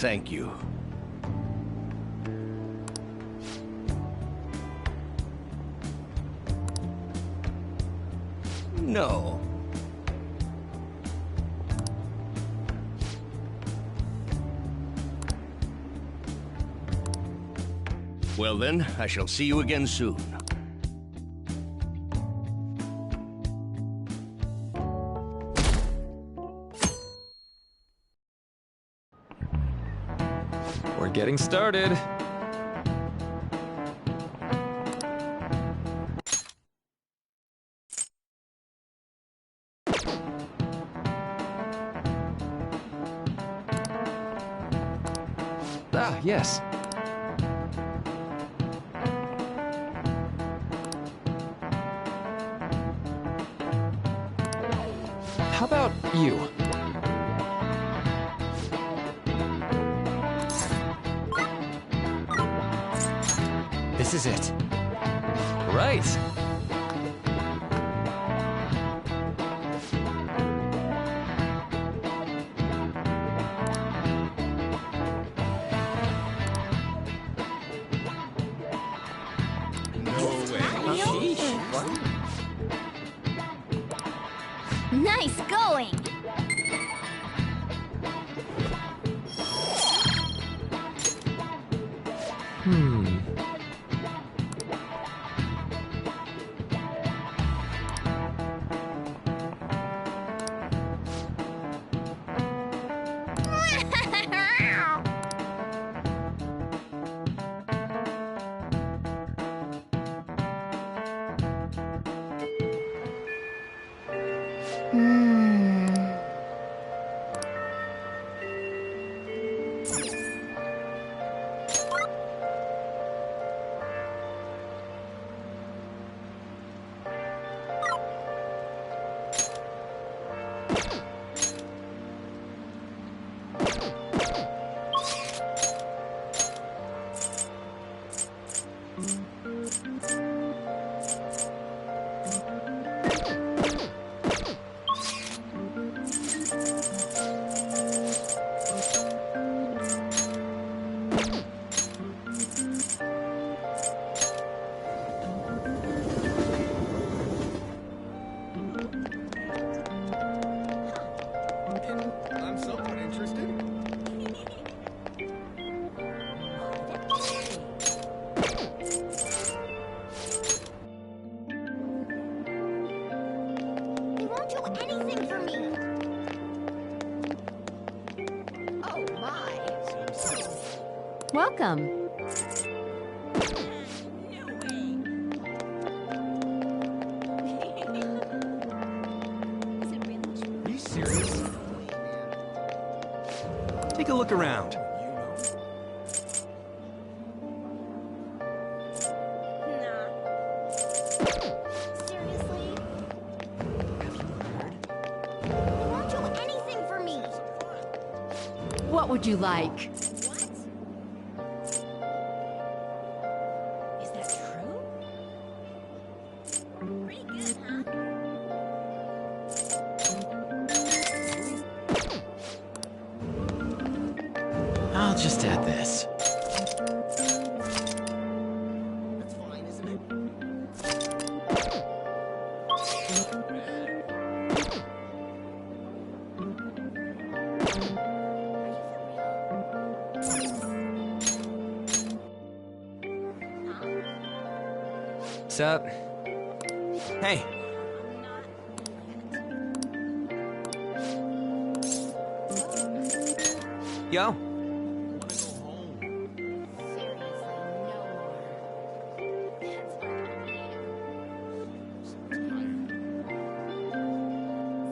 Thank you. No. Well then, I shall see you again soon. We're getting started. Ah, yes. How about you? This is it. Right. Nice going! I'm somewhat interested. They won't do anything for me! Oh my! Welcome. Are you serious? Take a look around. Seriously? They won't do anything for me! What would you like? Is that true? Pretty good, huh? I'll just add this. That's fine, isn't it? What's up? Hey. Yo.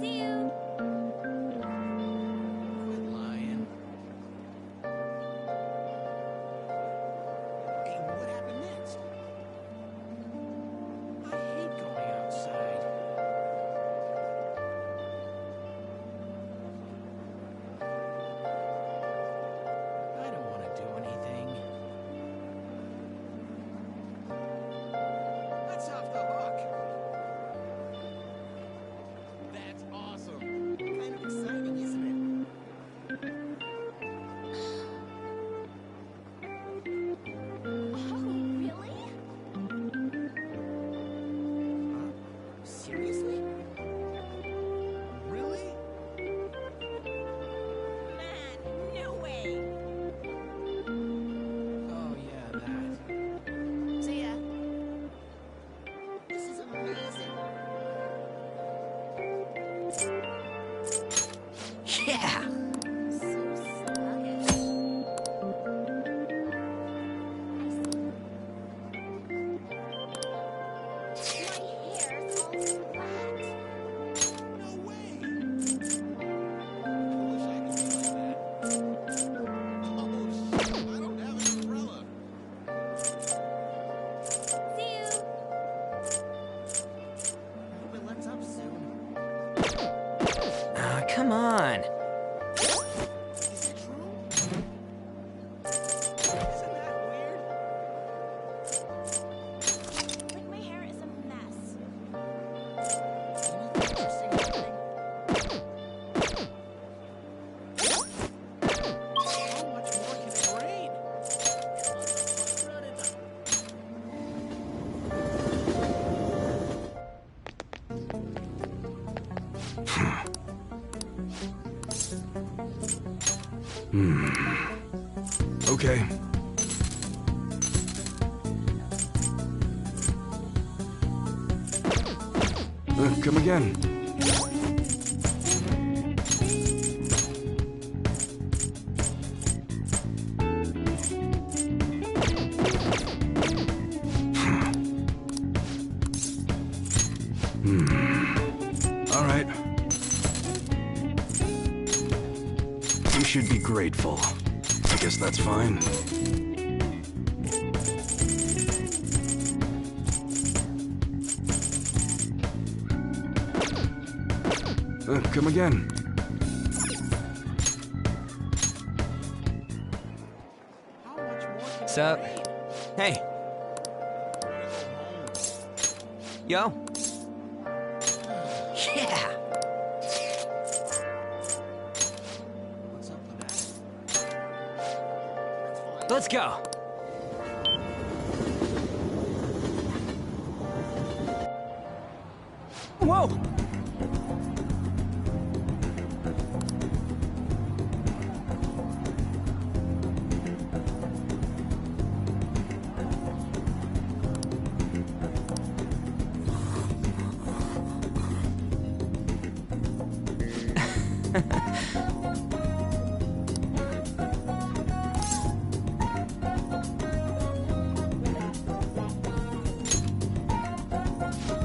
See you! Quit lying. Hey, what happened next? I hate going outside. I don't want to do anything. That's off the hook. That's awesome. Kind of exciting, isn't it? Okay. Come again. All right. You should be grateful. I guess that's fine. Come again. How much more can What's up? I wait? Hey. Yo. Yeah. What's up with that? Let's go. Whoa.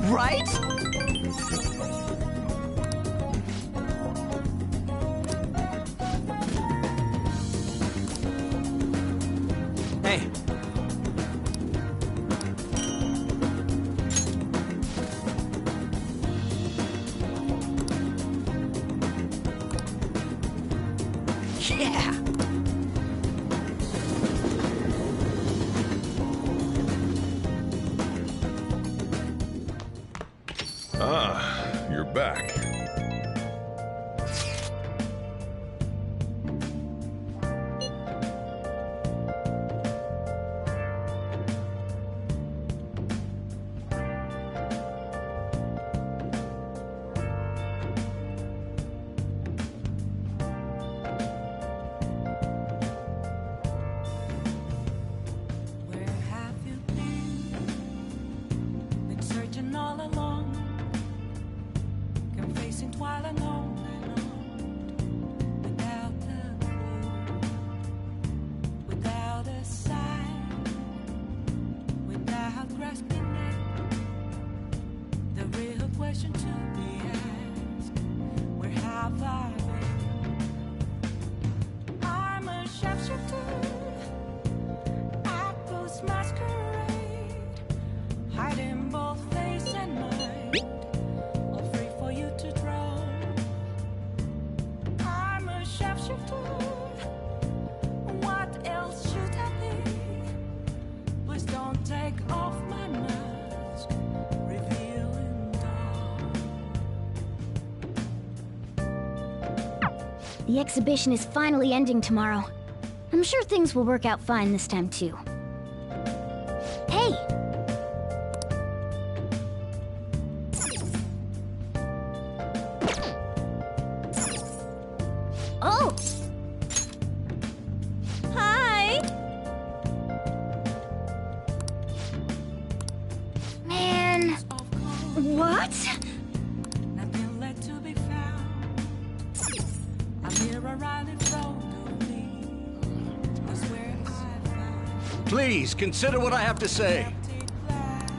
Right? Hey. Yeah. Ah, you're back. Where have you been? Been searching all along, confessing while alone and on, without a clue, without a sign, without grasping it. The real question to be asked: where have I been? I'm a shapeshifter. Apples masquerade, hiding both face and mind, all free for you to draw. I'm a shapeshifter. What else should I be? Please don't take off my mask, revealing dawn. The exhibition is finally ending tomorrow. I'm sure things will work out fine this time, too. Hey! Oh! Hi! Man... What? Nothing left to be found. I'm here right in front of me. That's where I found Please, consider what I have to say. empty glass,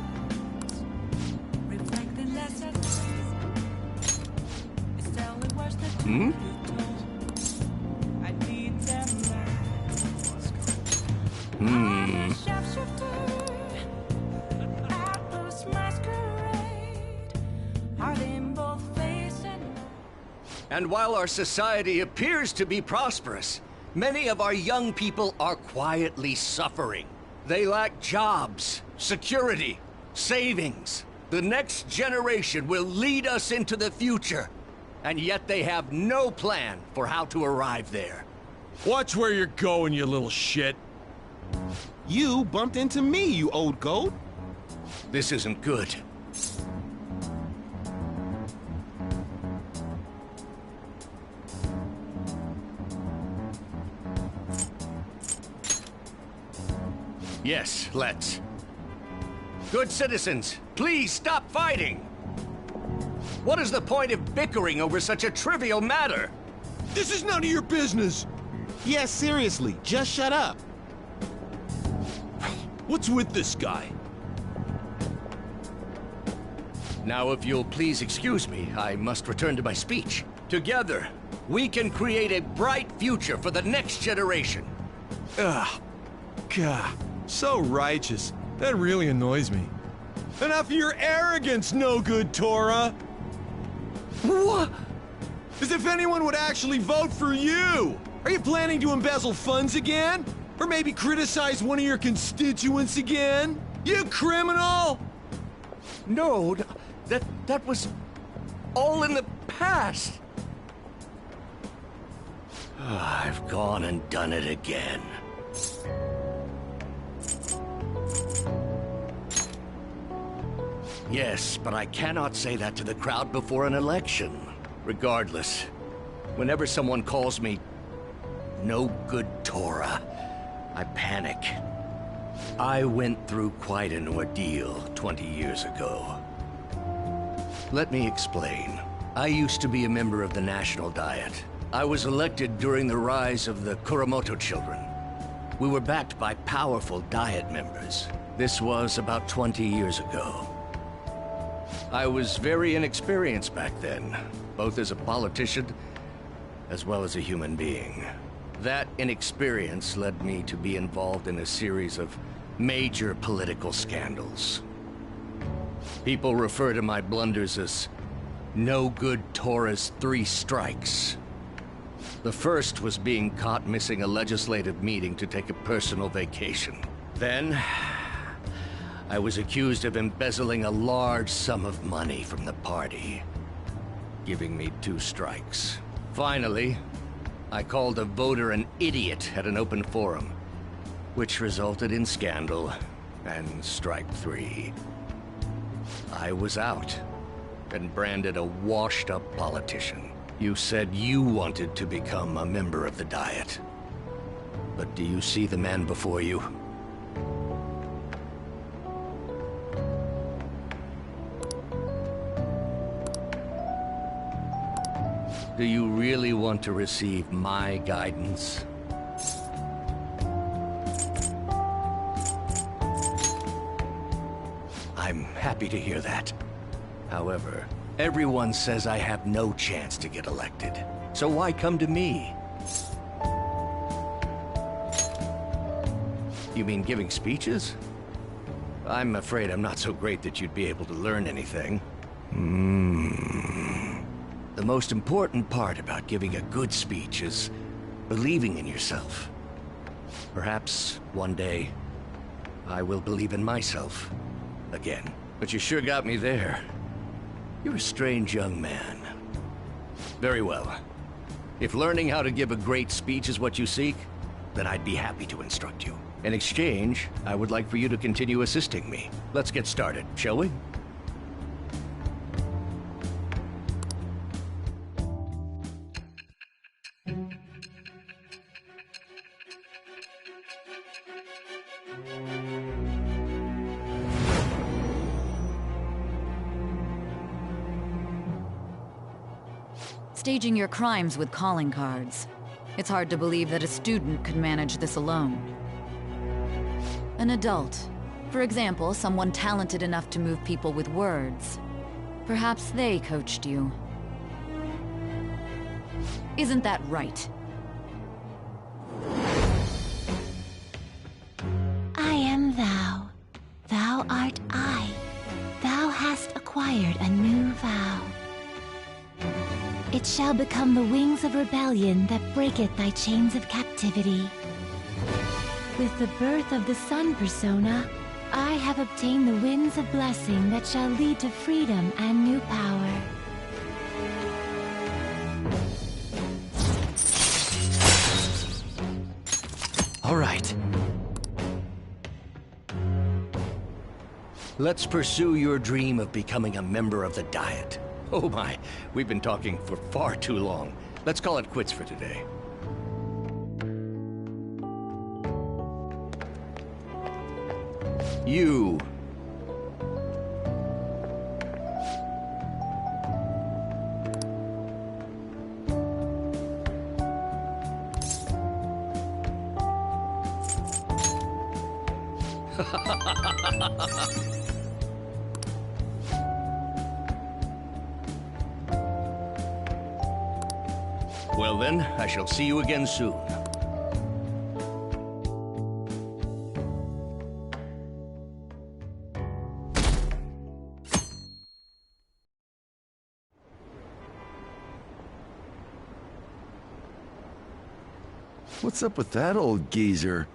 reflecting less at least. It's telling words that Hmm? you told. I need them back. I'm a shapeshifter. Apples masquerade, heart in both face and And while our society appears to be prosperous, many of our young people are quietly suffering. They lack jobs, security, savings. The next generation will lead us into the future, and yet they have no plan for how to arrive there. Watch where you're going, you little shit. You bumped into me, you old goat. This isn't good. Yes, let's. Good citizens, please stop fighting! What is the point of bickering over such a trivial matter? This is none of your business! Yeah, seriously, just shut up. What's with this guy? Now, if you'll please excuse me, I must return to my speech. Together, we can create a bright future for the next generation. Ugh. God, so righteous. That really annoys me. Enough of your arrogance, no good Torah! What? As if anyone would actually vote for you! Are you planning to embezzle funds again? Or maybe criticize one of your constituents again? You criminal! No, that was all in the past. I've gone and done it again. Yes, but I cannot say that to the crowd before an election. Regardless, whenever someone calls me no good Torah, I panic. I went through quite an ordeal 20 years ago. Let me explain. I used to be a member of the National Diet. I was elected during the rise of the Kuramoto children. We were backed by powerful Diet members. This was about 20 years ago. I was very inexperienced back then, both as a politician as well as a human being. That inexperience led me to be involved in a series of major political scandals. People refer to my blunders as no good Torah's 3 strikes. The first was being caught missing a legislative meeting to take a personal vacation. Then, I was accused of embezzling a large sum of money from the party, giving me 2 strikes. Finally, I called a voter an idiot at an open forum, which resulted in scandal and strike 3. I was out and branded a washed-up politician. You said you wanted to become a member of the Diet. But do you see the man before you? Do you really want to receive my guidance? I'm happy to hear that. However, everyone says I have no chance to get elected. So why come to me? You mean giving speeches? I'm afraid I'm not so great that you'd be able to learn anything. The most important part about giving a good speech is believing in yourself. Perhaps one day, I will believe in myself again. But you sure got me there. You're a strange young man. Very well. If learning how to give a great speech is what you seek, then I'd be happy to instruct you. In exchange, I would like for you to continue assisting me. Let's get started, shall we? Staging your crimes with calling cards. It's hard to believe that a student could manage this alone. An adult. For example, someone talented enough to move people with words. Perhaps they coached you. Isn't that right? I am thou. Thou art I. Thou hast acquired a new vow. It shall become the wings of rebellion that breaketh thy chains of captivity. With the birth of the sun persona, I have obtained the winds of blessing that shall lead to freedom and new power. All right. Let's pursue your dream of becoming a member of the Diet. Oh my, we've been talking for far too long. Let's call it quits for today. You. Well then, I shall see you again soon. What's up with that old geezer?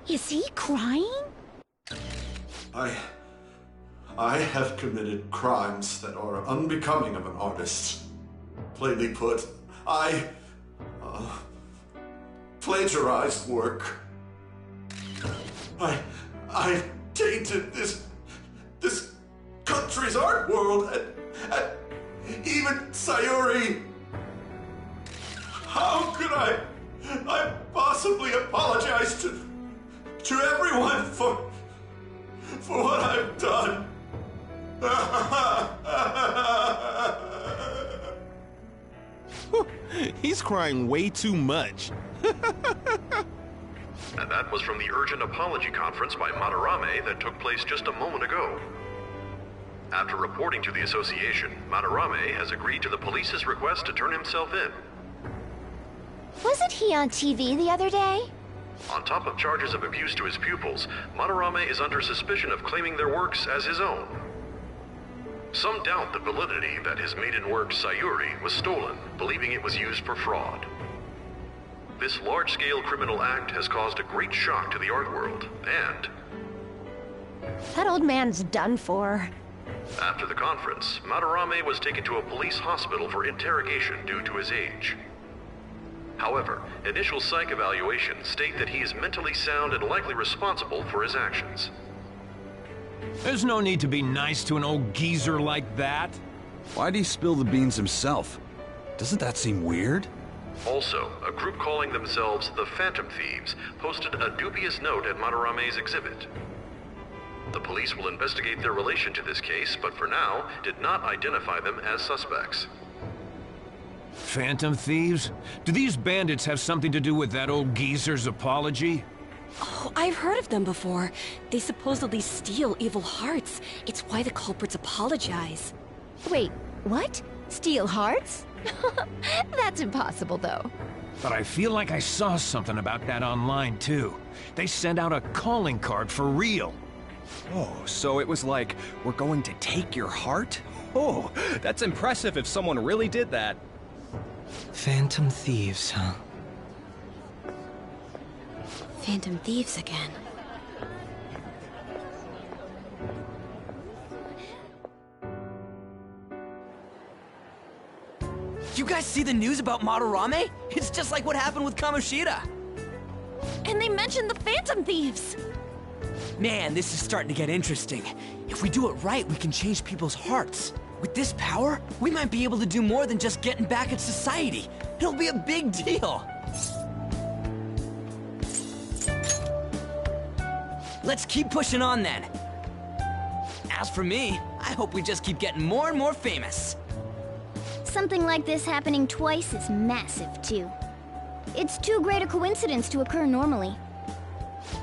Is he crying? I have committed crimes that are unbecoming of an artist. Plainly put, I plagiarized work. I tainted this country's art world and even Sayuri. How could I possibly apologize to everyone for what I've done? He's crying way too much. And that was from the urgent apology conference by Madarame that took place just a moment ago. After reporting to the association, Madarame has agreed to the police's request to turn himself in. Wasn't he on TV the other day? On top of charges of abuse to his pupils, Madarame is under suspicion of claiming their works as his own. Some doubt the validity that his maiden work, Sayuri, was stolen, believing it was used for fraud. This large-scale criminal act has caused a great shock to the art world, and... That old man's done for. After the conference, Madarame was taken to a police hospital for interrogation due to his age. However, initial psych evaluations state that he is mentally sound and likely responsible for his actions. There's no need to be nice to an old geezer like that. Why'd he spill the beans himself? Doesn't that seem weird? Also, a group calling themselves the Phantom Thieves posted a dubious note at Madarame's exhibit. The police will investigate their relation to this case, but for now, did not identify them as suspects. Phantom Thieves? Do these bandits have something to do with that old geezer's apology? Oh, I've heard of them before. They supposedly steal evil hearts. It's why the culprits apologize. Wait, what? Steal hearts? That's impossible, though. But I feel like I saw something about that online, too. They sent out a calling card for real. Oh, so it was like, we're going to take your heart? Oh, that's impressive if someone really did that. Phantom Thieves, huh? Phantom Thieves again. You guys see the news about Madarame? It's just like what happened with Kamoshida. And they mentioned the Phantom Thieves! Man, this is starting to get interesting. If we do it right, we can change people's hearts. With this power, we might be able to do more than just getting back at society. It'll be a big deal. Let's keep pushing on then. As for me, I hope we just keep getting more and more famous. Something like this happening twice is massive, too. It's too great a coincidence to occur normally.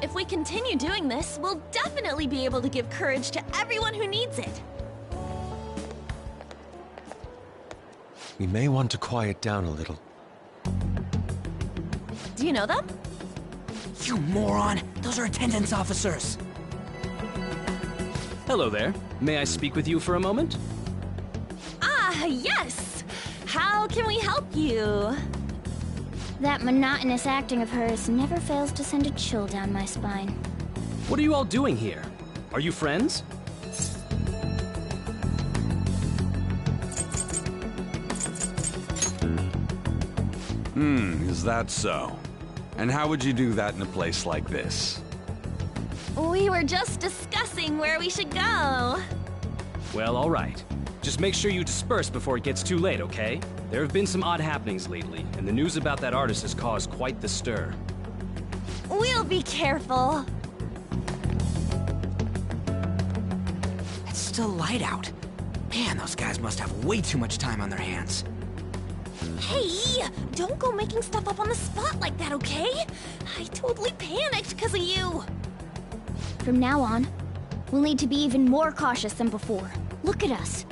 If we continue doing this, we'll definitely be able to give courage to everyone who needs it. We may want to quiet down a little. Do you know them? You moron! Those are attendance officers! Hello there. May I speak with you for a moment? Ah, yes! How can we help you? That monotonous acting of hers never fails to send a chill down my spine. What are you all doing here? Are you friends? Is that so? And how would you do that in a place like this? We were just discussing where we should go. Well, all right. Just make sure you disperse before it gets too late, okay? There have been some odd happenings lately, and the news about that artist has caused quite the stir. We'll be careful. still light out. Man, those guys must have way too much time on their hands. Hey, don't go making stuff up on the spot like that, okay? I totally panicked because of you. From now on, we'll need to be even more cautious than before. Look at us.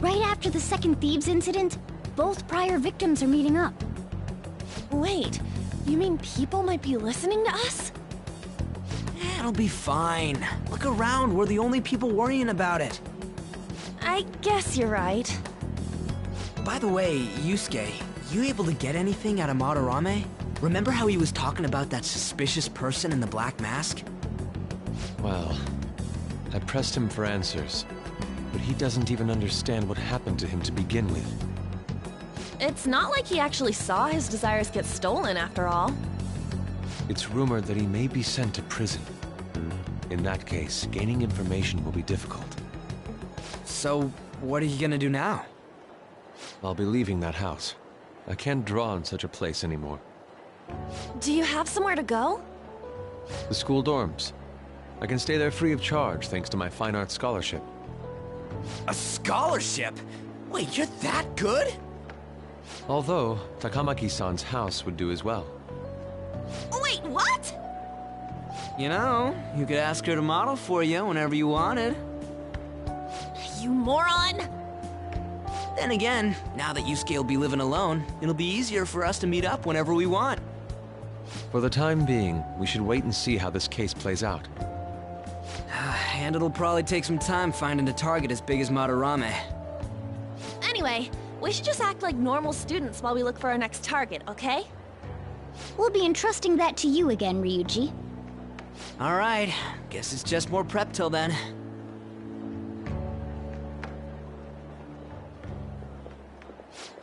Right after the second Thieves incident, both prior victims are meeting up. Wait, you mean people might be listening to us? It'll be fine. Look around, we're the only people worrying about it. I guess you're right. By the way, Yusuke, you able to get anything out of Madarame? Remember how he was talking about that suspicious person in the black mask? Well, I pressed him for answers, but he doesn't even understand what happened to him to begin with. It's not like he actually saw his desires get stolen after all. It's rumored that he may be sent to prison. In that case, gaining information will be difficult. So, what are you gonna do now? I'll be leaving that house. I can't draw in such a place anymore. Do you have somewhere to go? The school dorms. I can stay there free of charge thanks to my fine arts scholarship. A scholarship? Wait, you're that good? Although, Takamaki-san's house would do as well. Wait, what? You know, you could ask her to model for you whenever you wanted. You moron! Then again, now that Yusuke will be living alone, it'll be easier for us to meet up whenever we want. For the time being, we should wait and see how this case plays out. And it'll probably take some time finding a target as big as Madarame. Anyway, we should just act like normal students while we look for our next target, okay? We'll be entrusting that to you again, Ryuji. Alright, guess it's just more prep till then.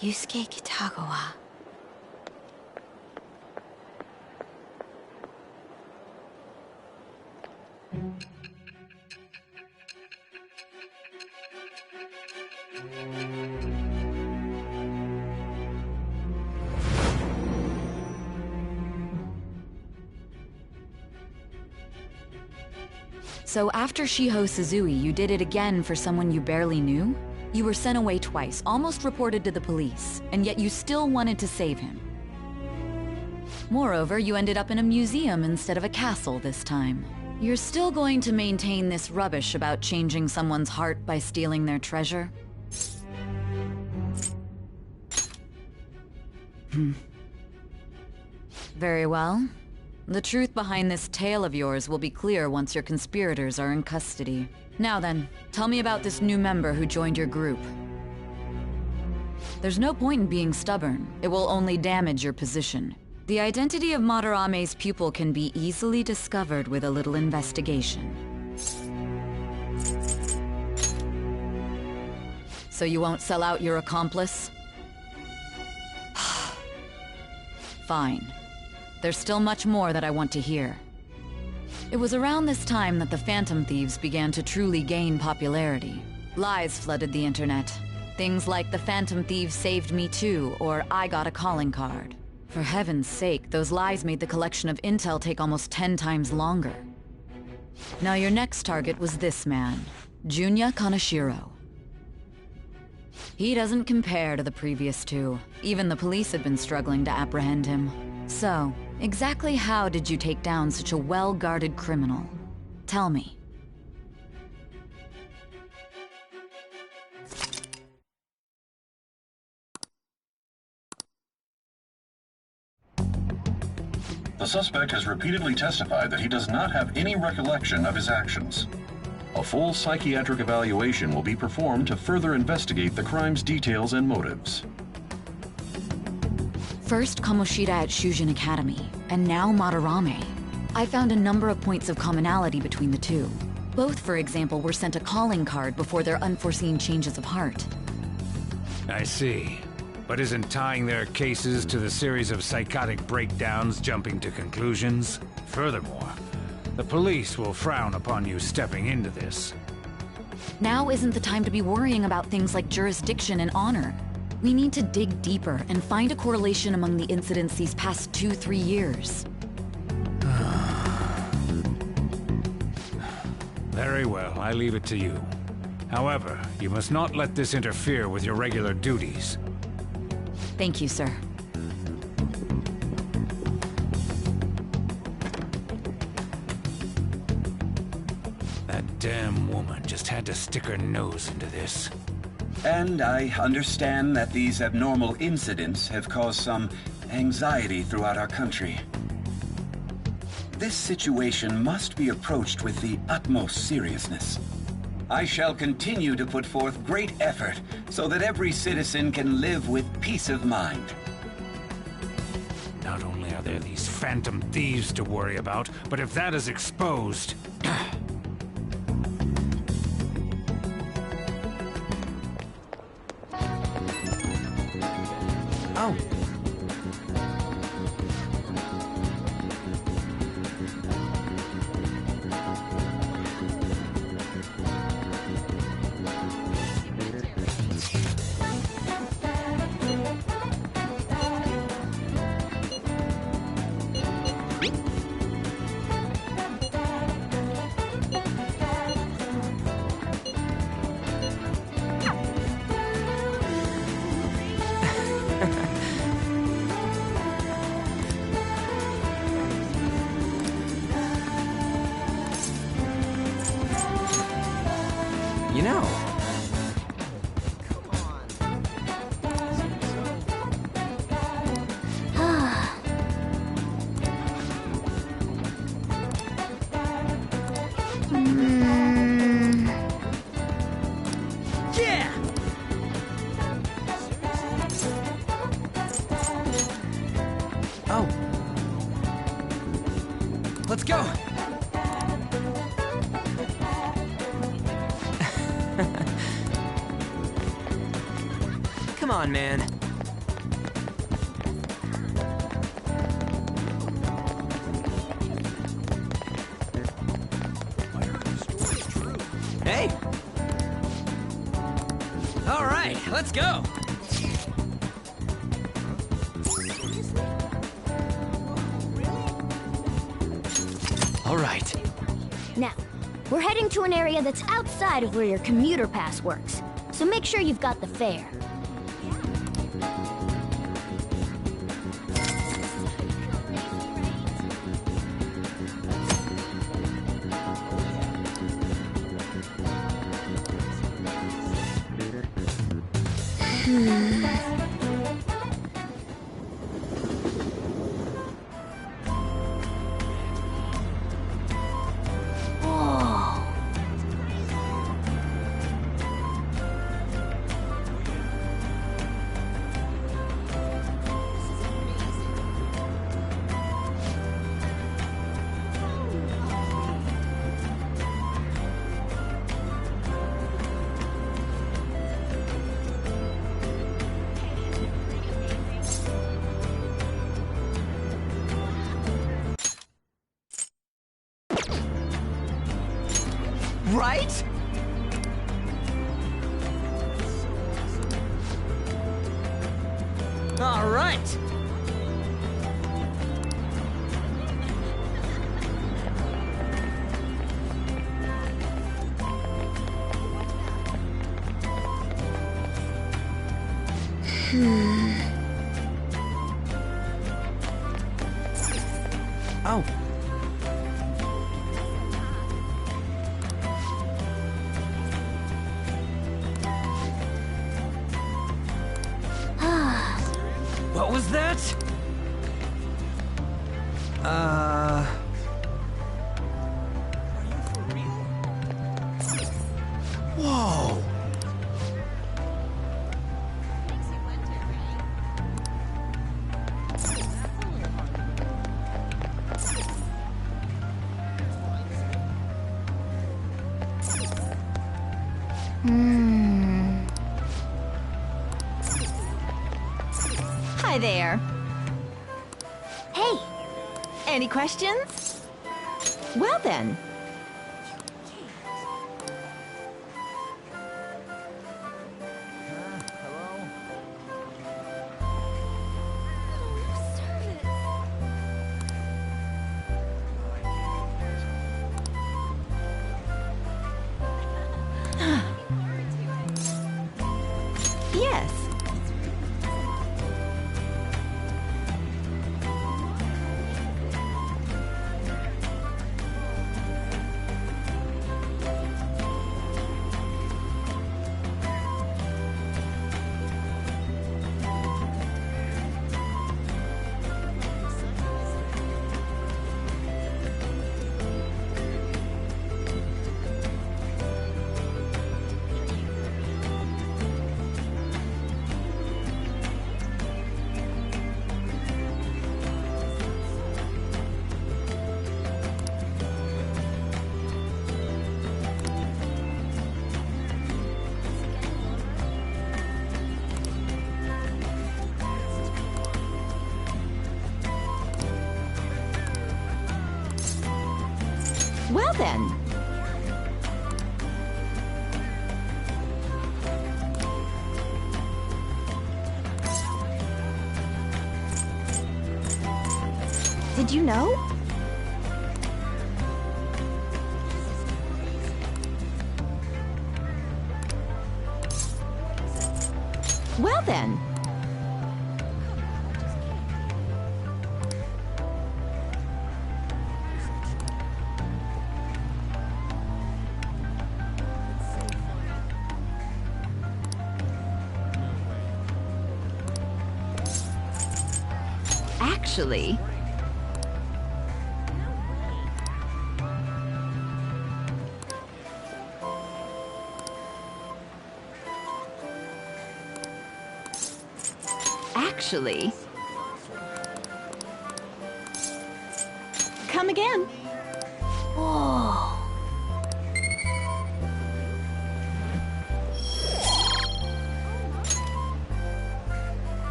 Yusuke Kitagawa. So after Shiho Suzui, you did it again for someone you barely knew? You were sent away twice, almost reported to the police, and yet you still wanted to save him. Moreover, you ended up in a museum instead of a castle this time. You're still going to maintain this rubbish about changing someone's heart by stealing their treasure? Very well. The truth behind this tale of yours will be clear once your conspirators are in custody. Now then, tell me about this new member who joined your group. There's no point in being stubborn. It will only damage your position. The identity of Madarame's pupil can be easily discovered with a little investigation. So you won't sell out your accomplice? Fine. There's still much more that I want to hear. It was around this time that the Phantom Thieves began to truly gain popularity. Lies flooded the internet. Things like the Phantom Thieves saved me too, or I got a calling card. For heaven's sake, those lies made the collection of intel take almost 10 times longer. Now your next target was this man, Junya Kaneshiro. He doesn't compare to the previous two. Even the police had been struggling to apprehend him. So, exactly how did you take down such a well-guarded criminal? Tell me. The suspect has repeatedly testified that he does not have any recollection of his actions. A full psychiatric evaluation will be performed to further investigate the crime's details and motives. First Kamoshida at Shujin Academy, and now Madarame. I found a number of points of commonality between the two. Both, for example, were sent a calling card before their unforeseen changes of heart. I see. But isn't tying their cases to the series of psychotic breakdowns jumping to conclusions? Furthermore, the police will frown upon you stepping into this. Now isn't the time to be worrying about things like jurisdiction and honor. We need to dig deeper and find a correlation among the incidents these past 2-3 years. Very well, I leave it to you. However, you must not let this interfere with your regular duties. Thank you, sir. That damn woman just had to stick her nose into this. And I understand that these abnormal incidents have caused some anxiety throughout our country. This situation must be approached with the utmost seriousness. I shall continue to put forth great effort so that every citizen can live with peace of mind. Not only are there these phantom thieves to worry about, but if that is exposed... Oh. You know. Yeah! Oh. Let's go! Come on, man. Hey! All right, let's go! All right. Now, we're heading to an area that's outside of where your commuter pass works, so make sure you've got the fare. Right? All right. Oh. What was that? Whoa! Hi there. Hey! Any questions? Well then. Well then. Did you know? Well then. Actually... Actually... Come again. Whoa.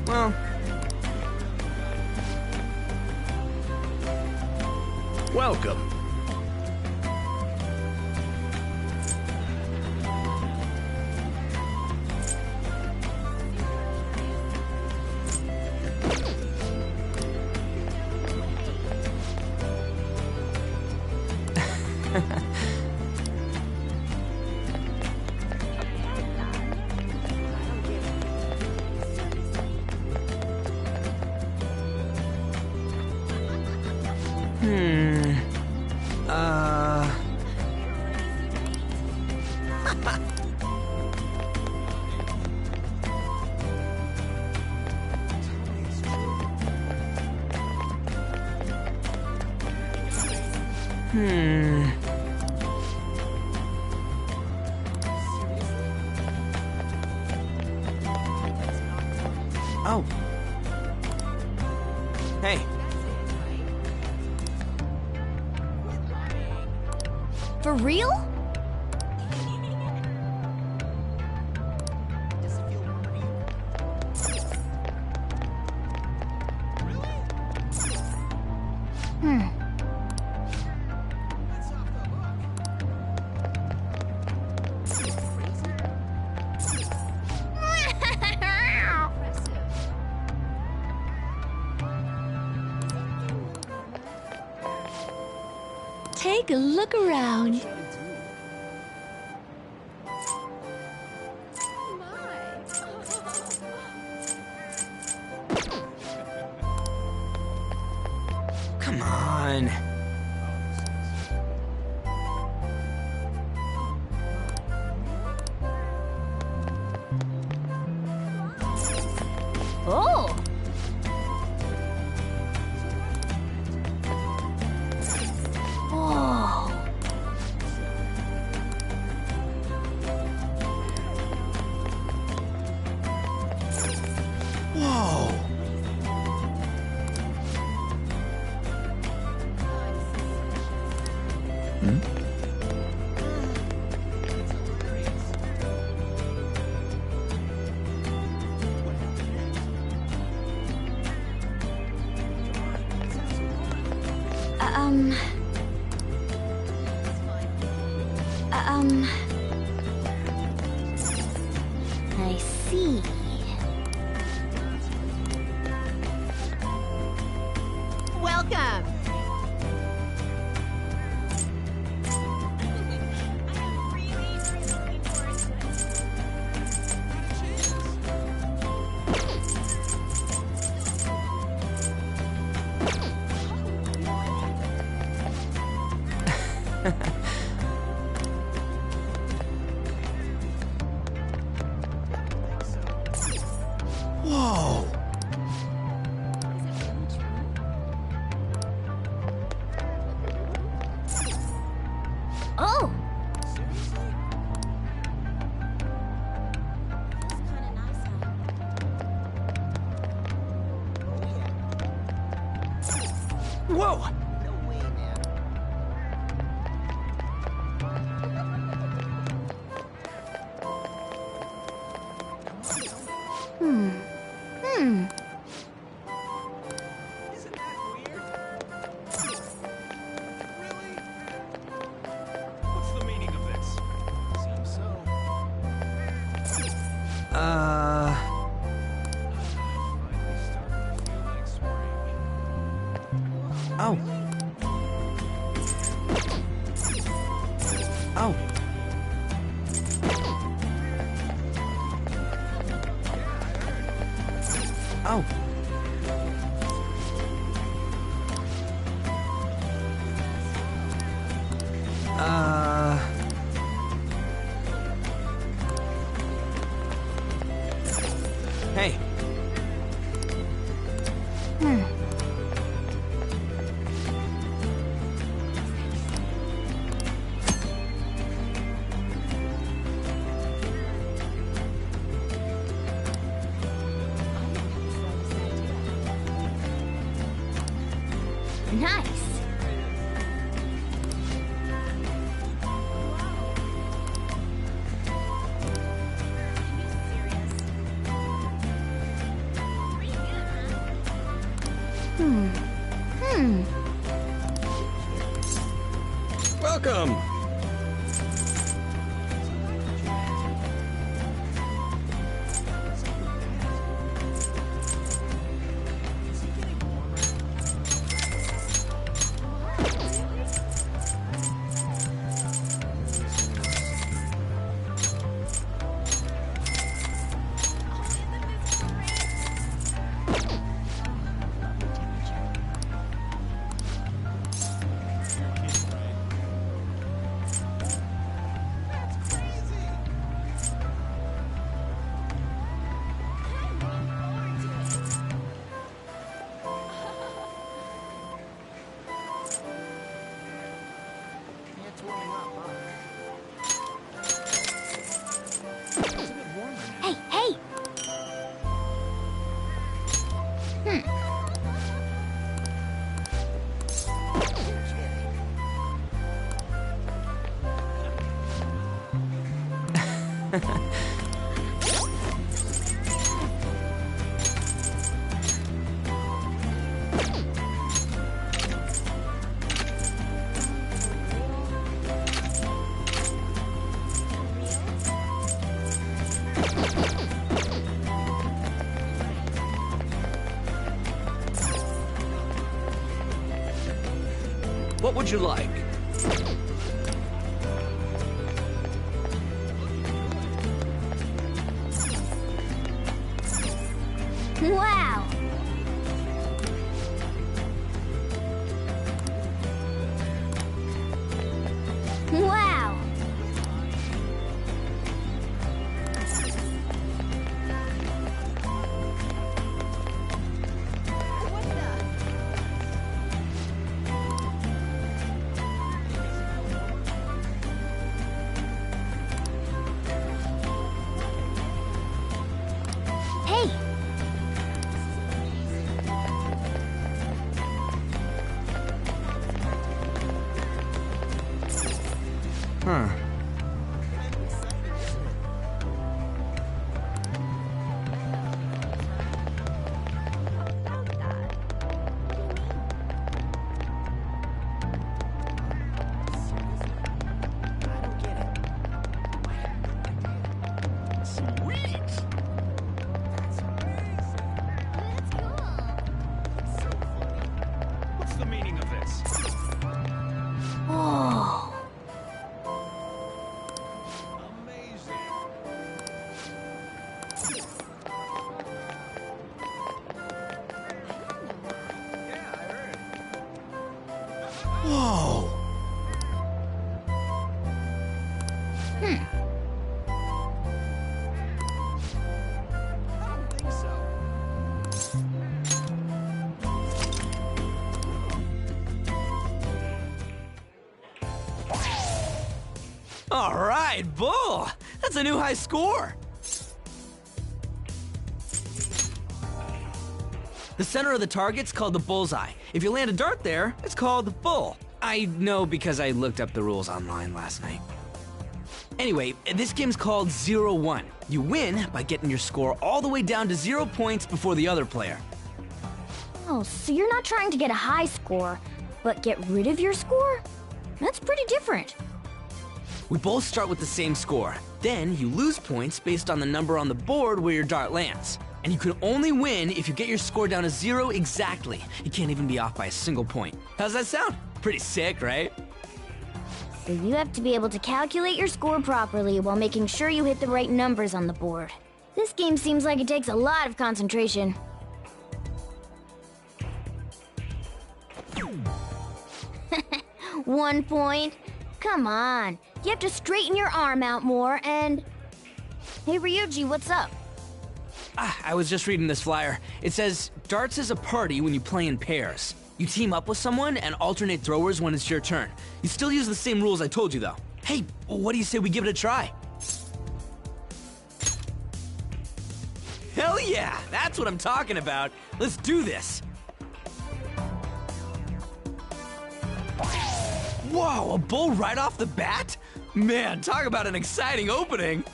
Well... Welcome. Oh. Hey. For real? Take a look around. Come on. Oh! Whoa. Whoa. I see. Welcome. Whoa. Oh! Whoa. What's the meaning of this? Seems so. Oh. Oh. Oh. Hey. Nice. Welcome! It's warming up, huh? It's a bit warmer now. Hey, hey! What would you like? Wow! Wow! Hey! Huh. What's the meaning of this? Oh! Whoa! All right, Bull! That's a new high score! The center of the target's called the bullseye. If you land a dart there, it's called the bull. I know because I looked up the rules online last night. Anyway, this game's called 0-1. You win by getting your score all the way down to 0 points before the other player. Oh, so you're not trying to get a high score, but get rid of your score? That's pretty different. We both start with the same score. Then you lose points based on the number on the board where your dart lands. And you can only win if you get your score down to 0 exactly. You can't even be off by a single point. How's that sound? Pretty sick, right? So you have to be able to calculate your score properly while making sure you hit the right numbers on the board. This game seems like it takes a lot of concentration. One point? Come on. You have to straighten your arm out more and... Hey Ryuji, what's up? I was just reading this flyer. It says, darts is a party when you play in pairs. You team up with someone and alternate throwers when it's your turn. You still use the same rules I told you, though. Hey, what do you say we give it a try? Hell yeah! That's what I'm talking about. Let's do this. Whoa, a bull right off the bat? Man, talk about an exciting opening.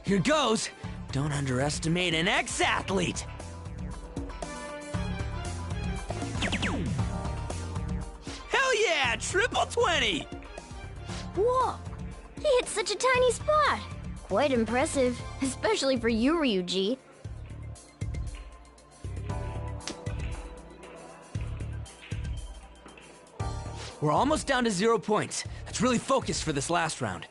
Here goes. Don't underestimate an ex-athlete. Hell yeah, triple 20. Whoa, he hit such a tiny spot. Quite impressive, especially for you, Ryuji. We're almost down to 0 points. Let's really focus for this last round.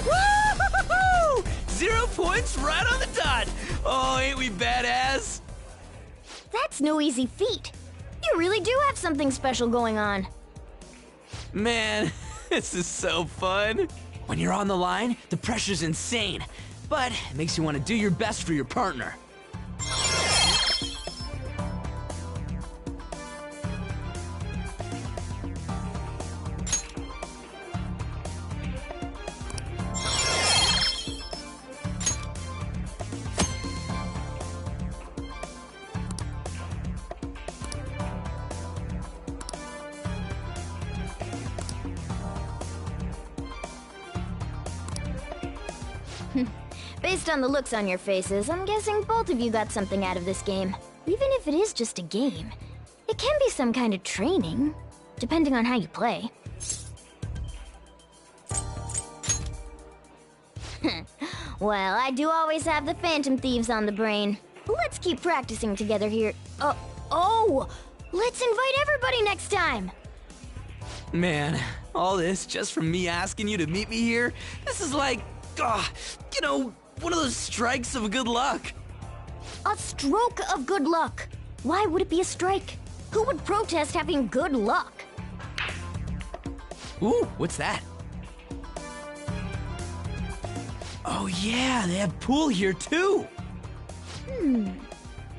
Woo-hoo-hoo-hoo! 0 points right on the dot. Oh, ain't we badass? That's no easy feat. You really do have something special going on. Man, this is so fun. When you're on the line, the pressure's insane, but it makes you want to do your best for your partner. Based on the looks on your faces, I'm guessing both of you got something out of this game. Even if it is just a game, it can be some kind of training, depending on how you play. Well, I do always have the Phantom Thieves on the brain. Let's keep practicing together here. Let's invite everybody next time! Man, all this just from me asking you to meet me here? This is like, you know, one of those strikes of good luck. A stroke of good luck. Why would it be a strike? Who would protest having good luck? Ooh, what's that? Oh yeah, they have pool here too.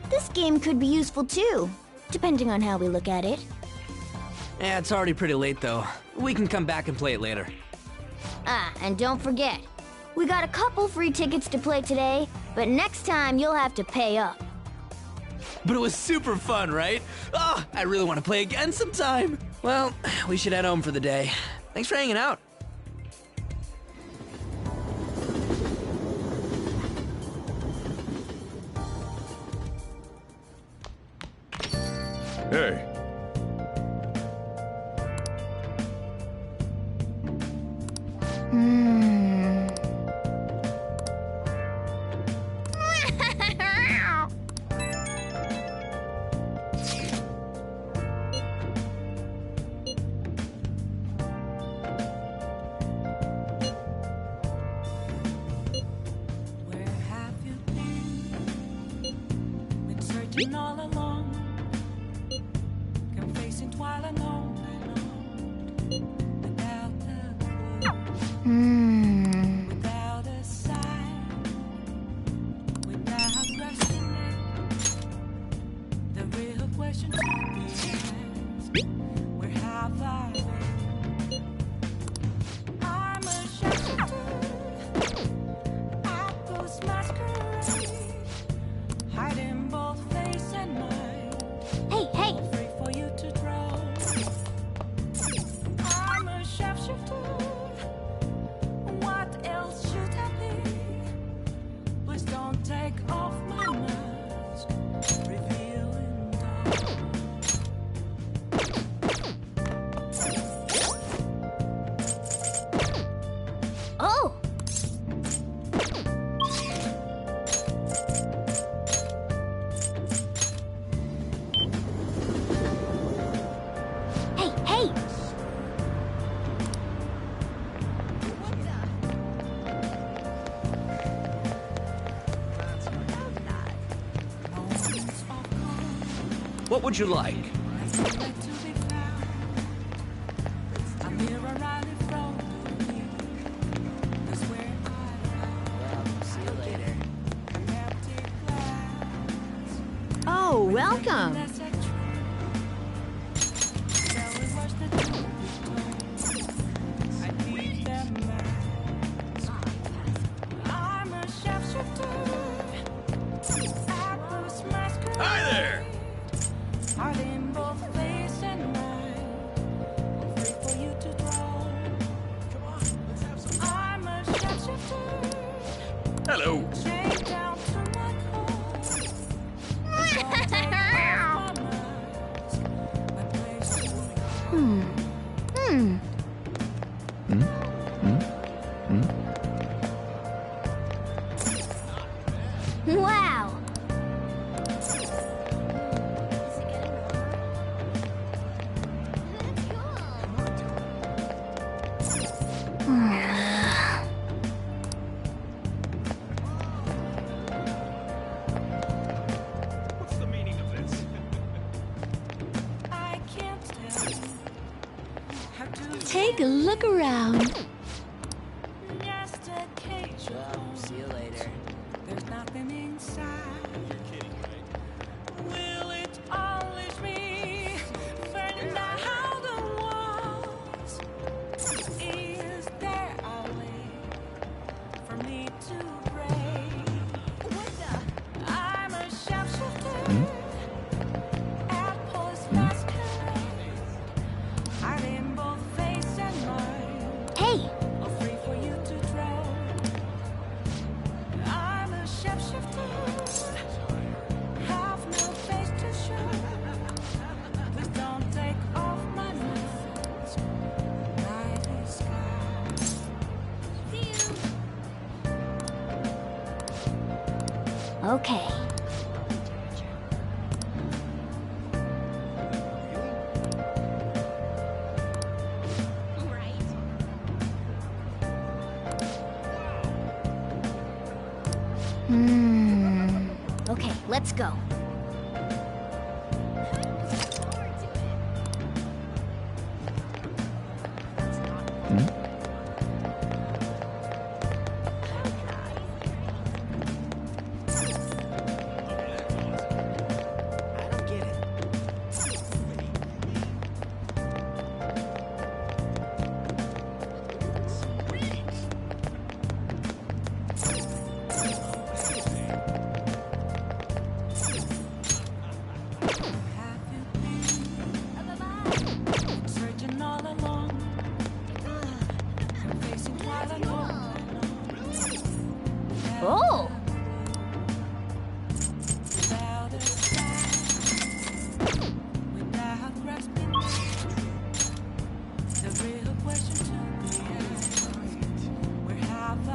This game could be useful too, depending on how we look at it. Yeah, it's already pretty late though. We can come back and play it later. And don't forget, we got a couple free tickets to play today, but next time you'll have to pay up. But it was super fun, right? I really want to play again sometime. Well, we should head home for the day. Thanks for hanging out. Hey. Where have you been searching all along, confessing while alone without a clue, without a sign, without resting it. The real question should be asked: where have I been? I'm ashamed at those masquerades, hiding both face and mind. Hey, What would you like? Oh, welcome. Hi there! Hello. Wow! What's the meaning of this? Take a look around. See you later. There's nothing inside. You're kidding, right? Will it always be further how the walls? Is there a way for me to break? I'm a sharpshooter at Post Masquerade. I'm in both face and mind. Hey! Or free for you to draw. I'm a shapeshifter. Have no face to show. Please don't take off my mask. Night is sky. Okay. Okay, let's go. Searching all along. Facing quite a long. Oh! Without a sign, without grasping, the real question to be asked: where have I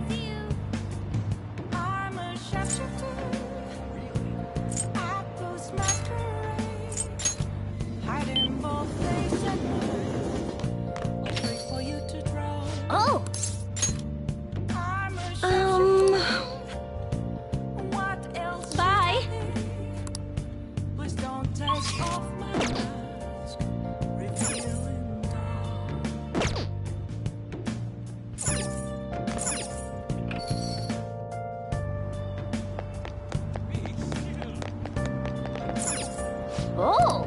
been? I'm a sharpshooter. I post masquerade, hiding both face and mind. Wait for you to draw. Oh! I'm a sharpshooter. What else? Bye. Please don't take off my mask, revealing dawn. Oh!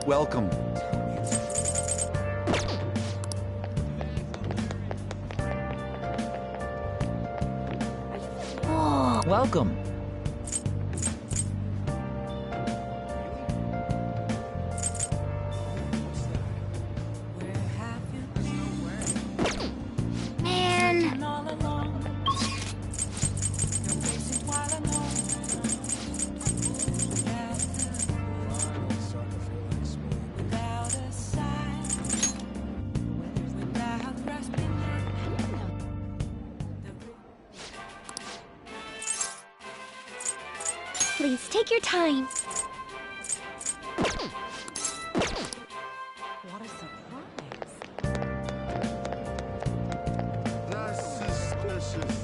Welcome. Oh, welcome. Man. Please take your time. What a surprise. That's suspicious.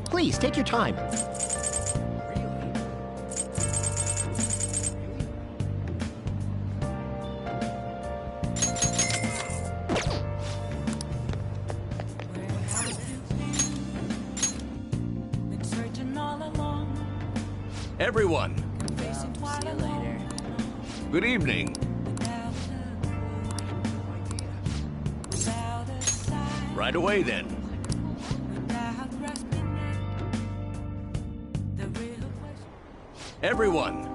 Please take your time. Everyone. Good evening. Right away then. Everyone.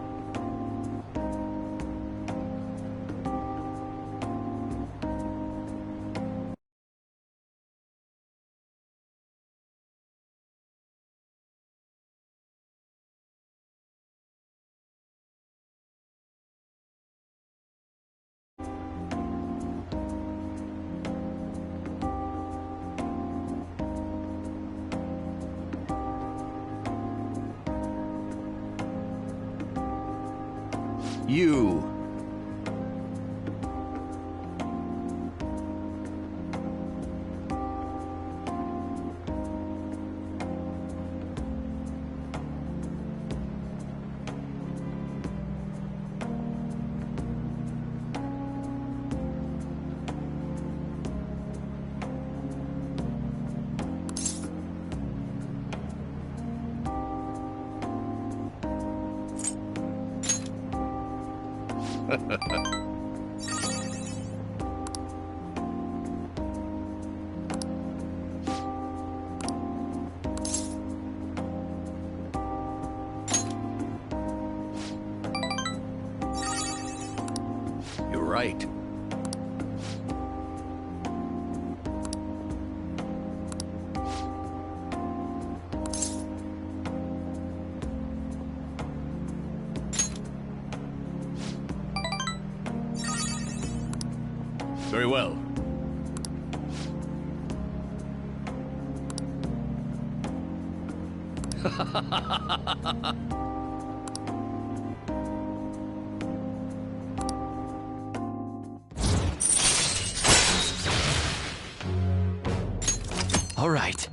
You. You're right. Very well. All right.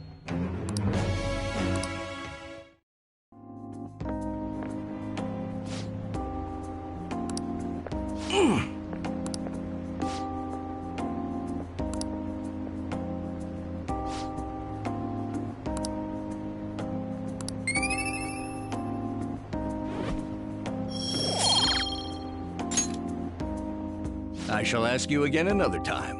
I shall ask you again another time.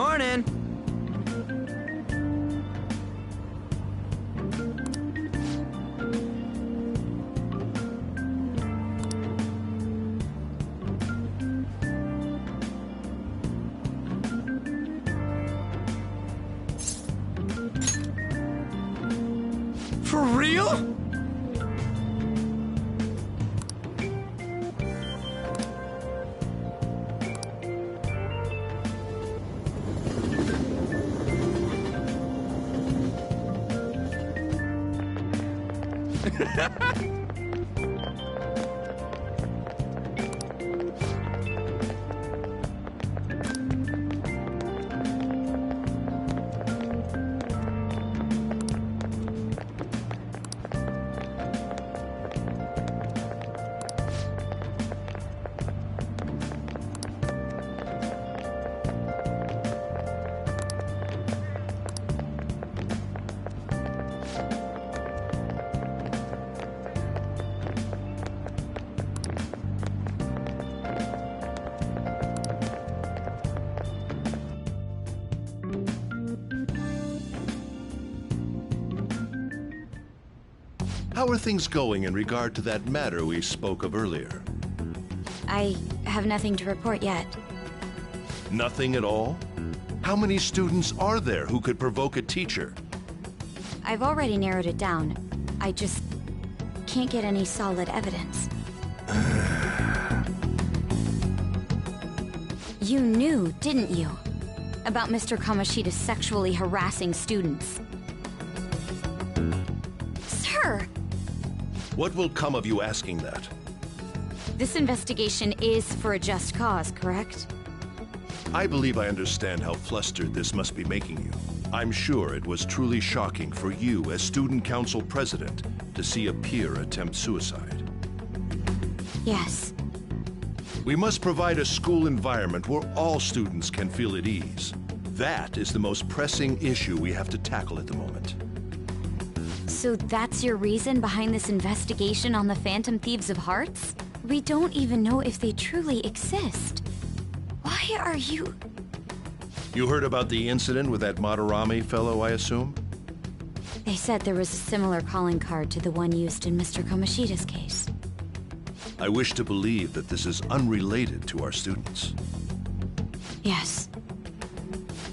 Morning! For real? How are things going in regard to that matter we spoke of earlier? I have nothing to report yet. Nothing at all? How many students are there who could provoke a teacher? I've already narrowed it down. I just can't get any solid evidence. You knew, didn't you? About Mr. Kamoshida's sexually harassing students. Sir! What will come of you asking that? This investigation is for a just cause, correct? I believe I understand how flustered this must be making you. I'm sure it was truly shocking for you as student council president to see a peer attempt suicide. Yes. We must provide a school environment where all students can feel at ease. That is the most pressing issue we have to tackle at the moment. So that's your reason behind this investigation on the Phantom Thieves of Hearts? We don't even know if they truly exist. Why are you... You heard about the incident with that Madarame fellow, I assume? They said there was a similar calling card to the one used in Mr. Kamoshida's case. I wish to believe that this is unrelated to our students. Yes.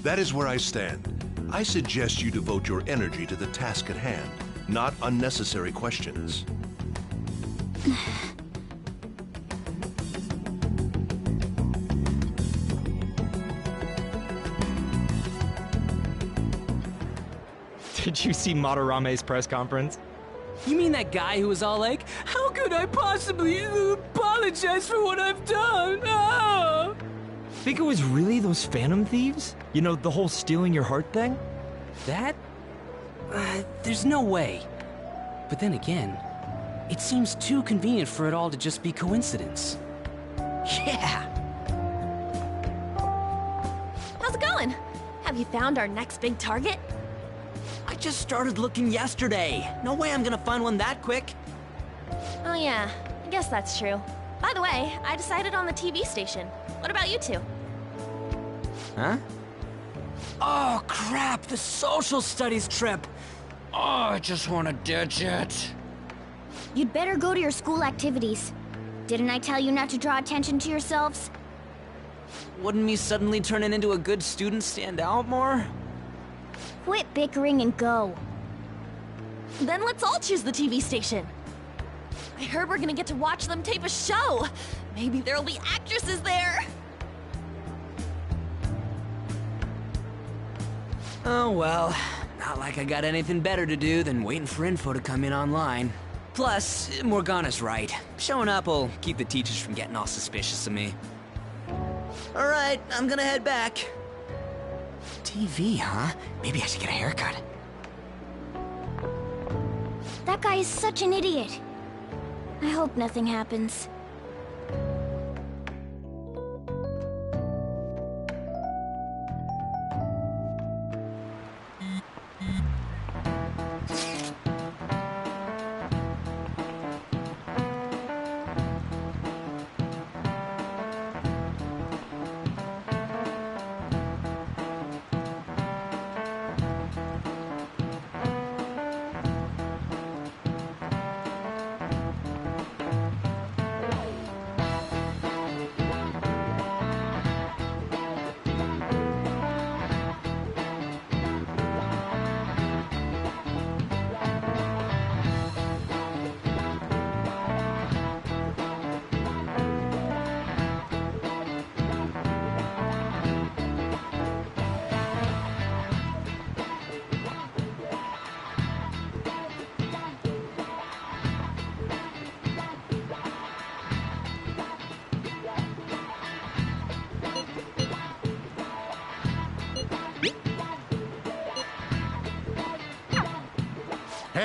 That is where I stand. I suggest you devote your energy to the task at hand, not unnecessary questions. Did you see Madarame's press conference? You mean that guy who was all like, "How could I possibly apologize for what I've done?" Ah! Think it was really those Phantom Thieves? You know, the whole stealing your heart thing? That? There's no way. But then again, it seems too convenient for it all to just be coincidence. Yeah! How's it going? Have you found our next big target? I just started looking yesterday. No way I'm gonna find one that quick. Oh yeah, I guess that's true. By the way, I decided on the TV station. What about you two? Huh? Oh crap, the social studies trip. Oh, I just wanna ditch it. You'd better go to your school activities. Didn't I tell you not to draw attention to yourselves? Wouldn't me suddenly turning into a good student stand out more? Quit bickering and go. Then let's all choose the TV station. I heard we're gonna get to watch them tape a show. Maybe there'll be actresses there. Oh well, not like I got anything better to do than waiting for info to come in online. Plus, Morgana's right. Showing up will keep the teachers from getting all suspicious of me. Alright, I'm gonna head back. TV, huh? Maybe I should get a haircut. That guy is such an idiot. I hope nothing happens.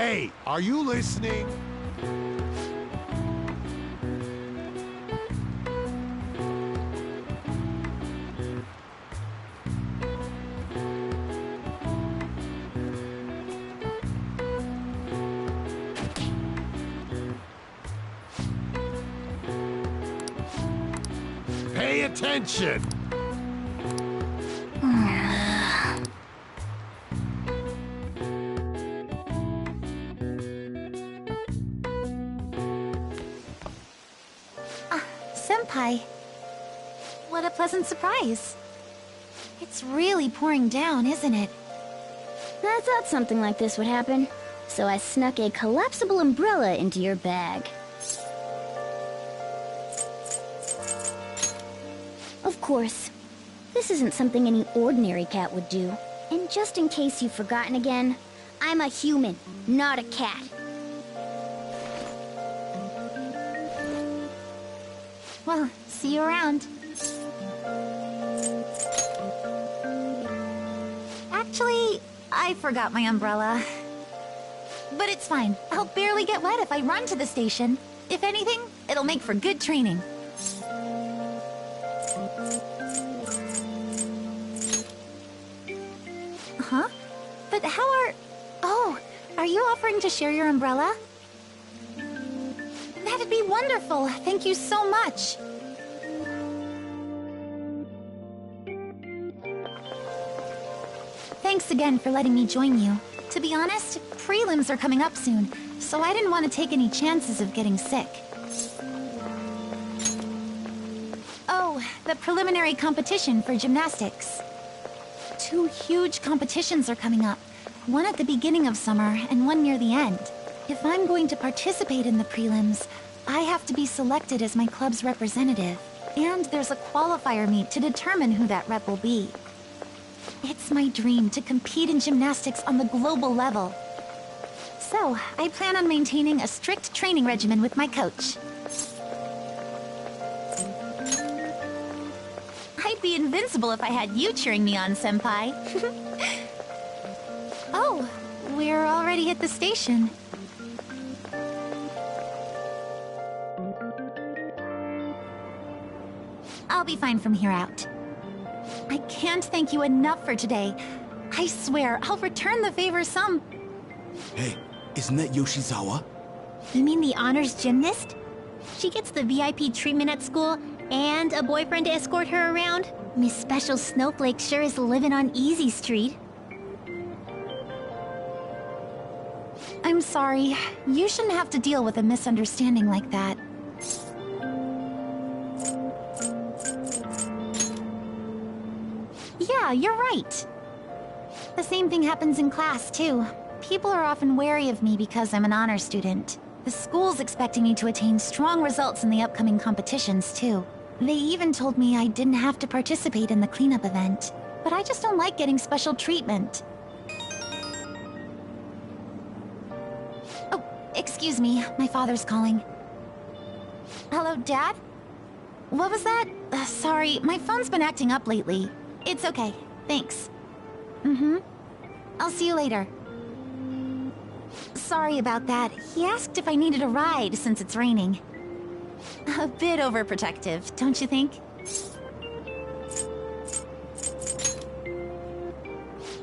Hey, are you listening? Pay attention! Senpai. What a pleasant surprise. It's really pouring down, isn't it? I thought something like this would happen, so I snuck a collapsible umbrella into your bag. Of course, this isn't something any ordinary cat would do. And just in case you've forgotten again, I'm a human, not a cat. Well, see you around. Actually, I forgot my umbrella. But it's fine. I'll barely get wet if I run to the station. If anything, it'll make for good training. Huh? But how are... Oh, are you offering to share your umbrella? That'd be wonderful. Thank you so much. Thanks again for letting me join you. To be honest, prelims are coming up soon, so I didn't want to take any chances of getting sick. Oh, the preliminary competition for gymnastics. 2 huge competitions are coming up. One at the beginning of summer and one near the end. If I'm going to participate in the prelims, I have to be selected as my club's representative. And there's a qualifier meet to determine who that rep will be. It's my dream to compete in gymnastics on the global level. So, I plan on maintaining a strict training regimen with my coach. I'd be invincible if I had you cheering me on, Senpai. Oh, we're already at the station. I'll be fine from here out. I can't thank you enough for today. I swear, I'll return the favor some... Hey, isn't that Yoshizawa? You mean the honors gymnast? She gets the VIP treatment at school and a boyfriend to escort her around? Miss Special Snowflake sure is living on Easy Street. I'm sorry. You shouldn't have to deal with a misunderstanding like that. Yeah, you're right. The same thing happens in class, too. People are often wary of me because I'm an honor student. The school's expecting me to attain strong results in the upcoming competitions, too. They even told me I didn't have to participate in the cleanup event. But I just don't like getting special treatment. Oh, excuse me. My father's calling. Hello, Dad? What was that? Sorry, my phone's been acting up lately. It's okay. Thanks. I'll see you later. Sorry about that. He asked if I needed a ride since it's raining. A bit overprotective, don't you think?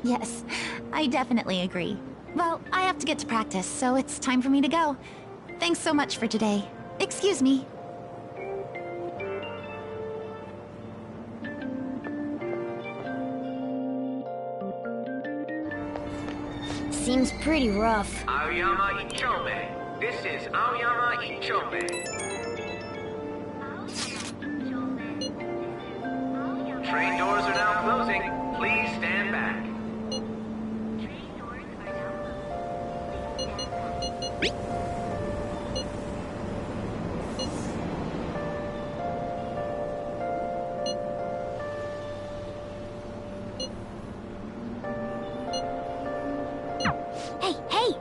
Yes, I definitely agree. Well, I have to get to practice, so it's time for me to go. Thanks so much for today. Excuse me. Seems pretty rough. Aoyama Ichome. This is Aoyama Ichome. Train doors are now closing. Please stand back. Hey, hey!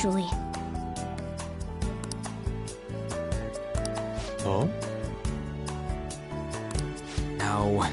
Actually. Oh? No.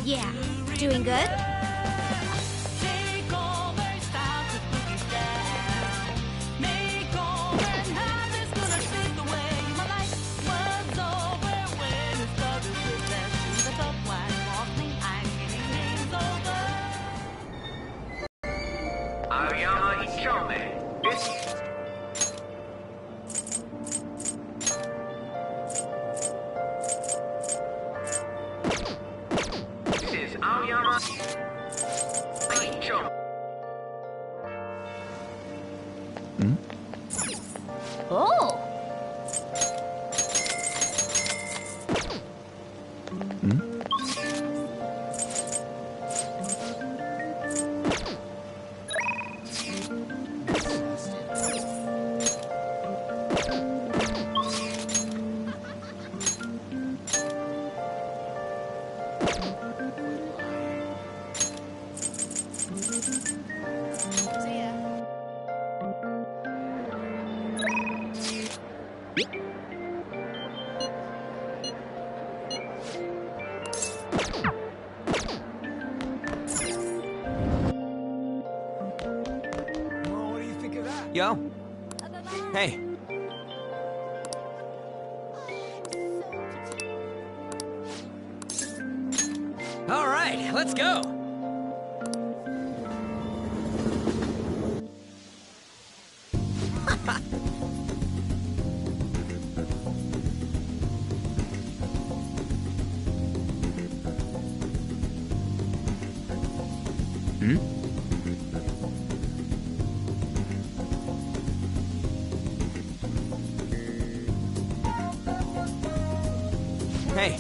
Yeah, doing good? Aoyama Ichome. This is Aoyama Ichome. Oh! Yo. Hey. All right, let's go. Hey.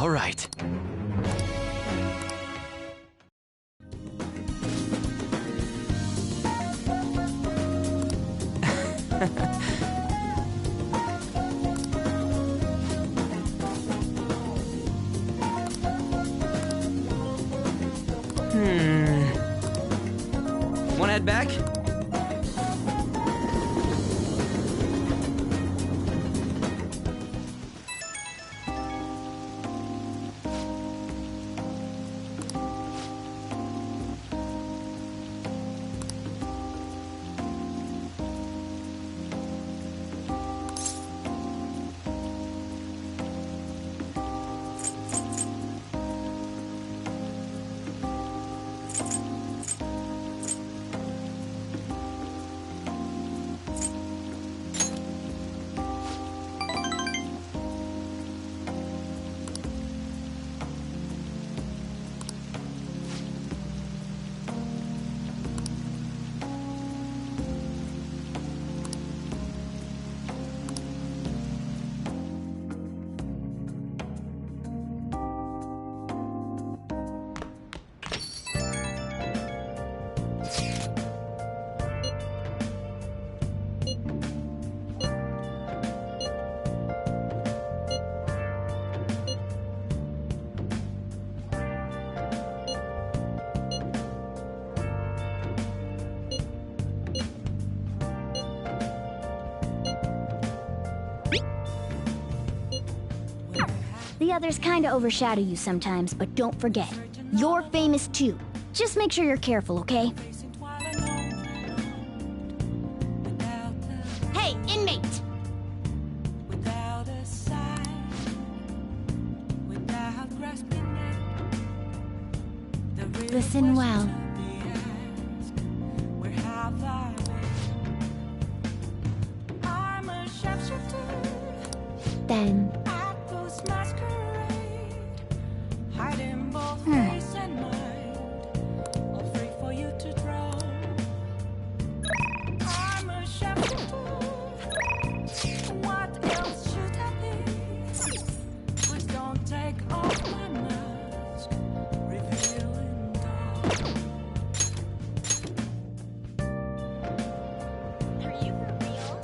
All right. Wanna head back? The others kinda overshadow you sometimes, but don't forget, you're famous too. Just make sure you're careful, okay? Hey, inmate! Listen well. Then,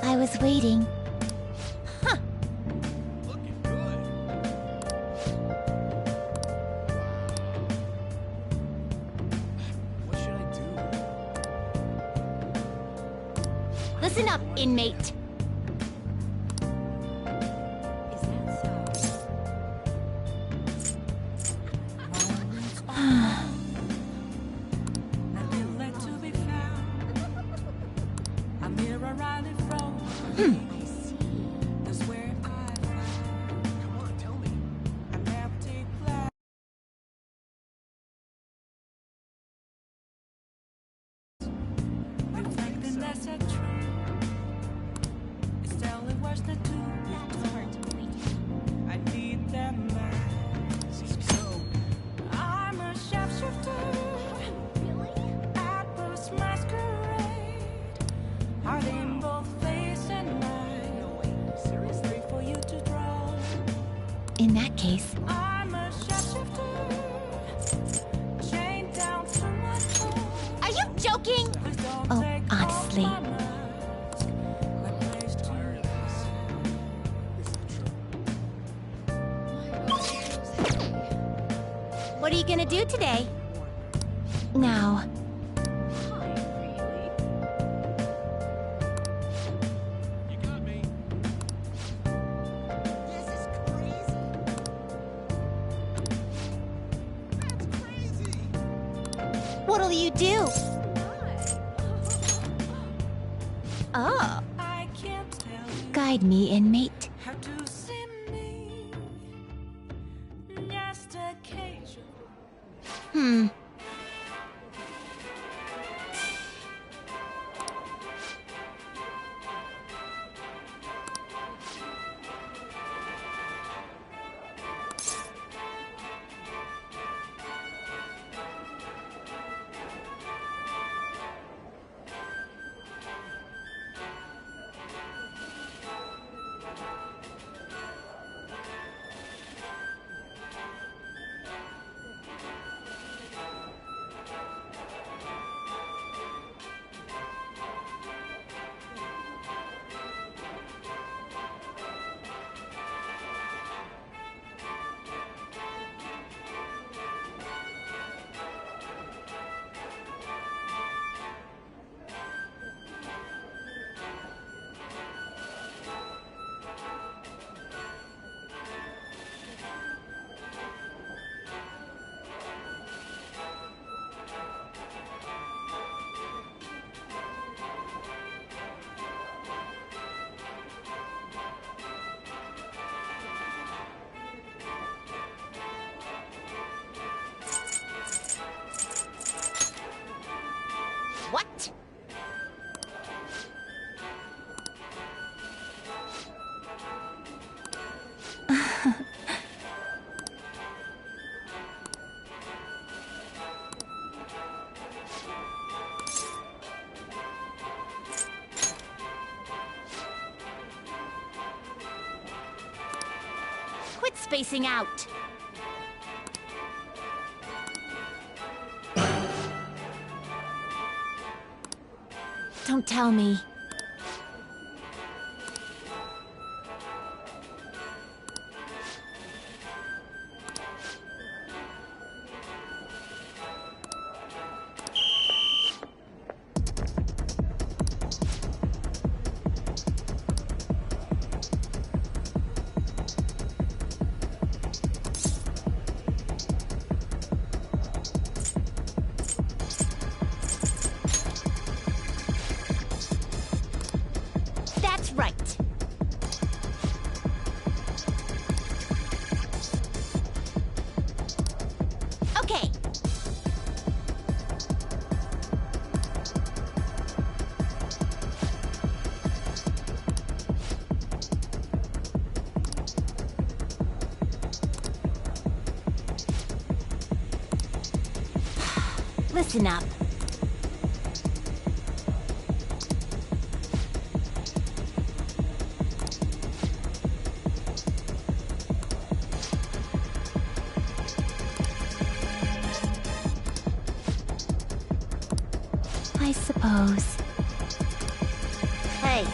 I was waiting. Listen up, inmate. In that case, are you joking? oh, honestly, What are you gonna do today? now, What'll you do? Oh. I can't tell Guide me, inmate. how to see me. Just occasionally. What? Quit spacing out. Don't tell me. That's right. Okay. Listen up. I suppose. Hey.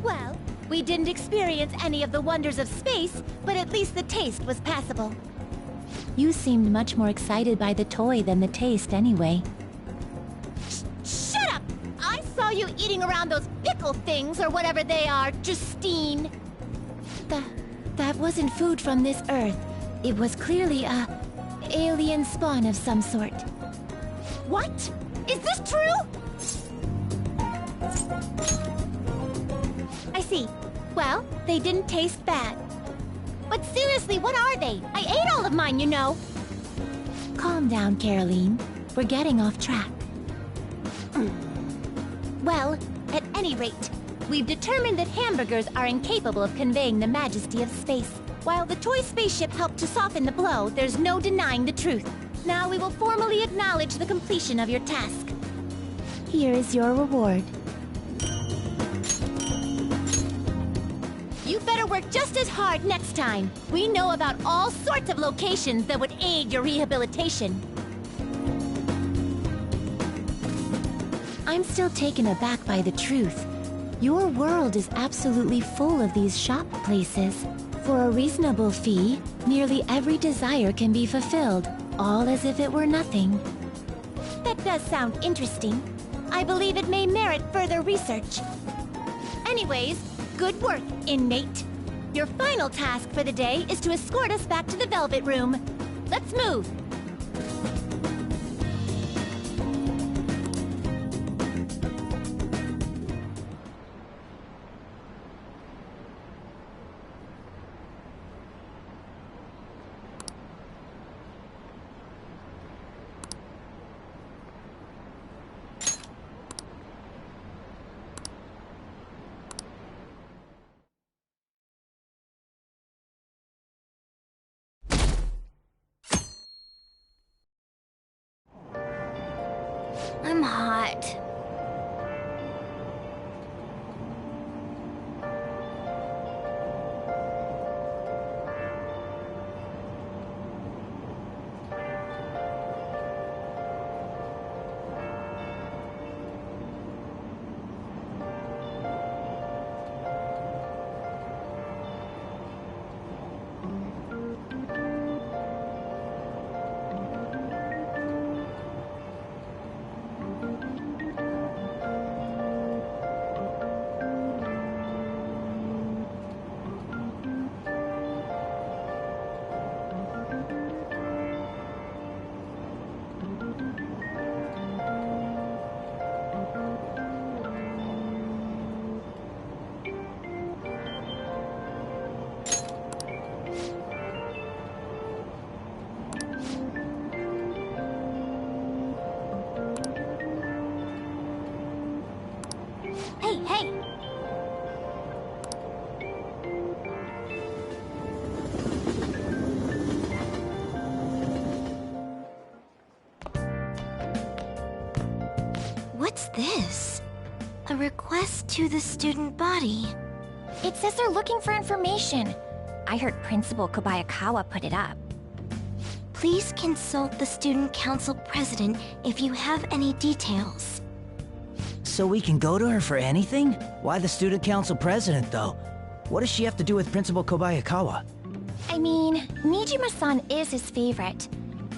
Well, we didn't experience any of the wonders of space, but at least the taste was passable. You seemed much more excited by the toy than the taste anyway. Shut up! I saw you eating around those pickle things or whatever they are, Justine. That wasn't food from this Earth. It was clearly a alien spawn of some sort. What? Is this true? I see. Well, they didn't taste bad. But seriously, what are they? I ate all of mine, you know. Calm down, Caroline. We're getting off track. Well, at any rate, we've determined that hamburgers are incapable of conveying the majesty of space. While the toy spaceship helped to soften the blow, there's no denying the truth. Now we will formally acknowledge the completion of your task. Here is your reward. You better work just as hard next time. We know about all sorts of locations that would aid your rehabilitation. I'm still taken aback by the truth. Your world is absolutely full of these shop places. For a reasonable fee, nearly every desire can be fulfilled, all as if it were nothing. That does sound interesting. I believe it may merit further research. Anyways, good work, inmate. Your final task for the day is to escort us back to the Velvet Room. Let's move. I'm hot. Hey! What's this? A request to the student body. It says they're looking for information. I heard Principal Kobayakawa put it up. Please consult the Student Council President if you have any details. So we can go to her for anything? Why the Student Council President, though? What does she have to do with Principal Kobayakawa? I mean, Nijima-san is his favorite.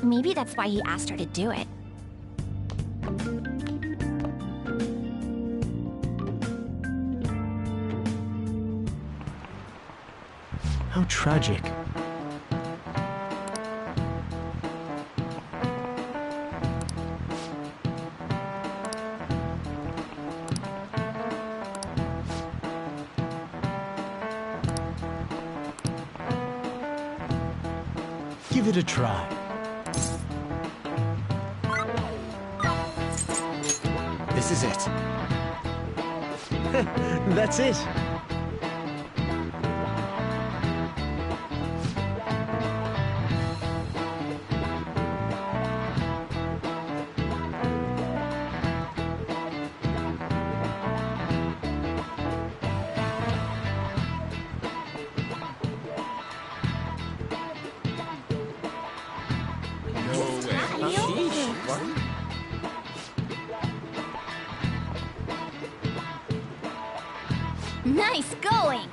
Maybe that's why he asked her to do it. How tragic. Give it a try. This is it. That's it. Nice going!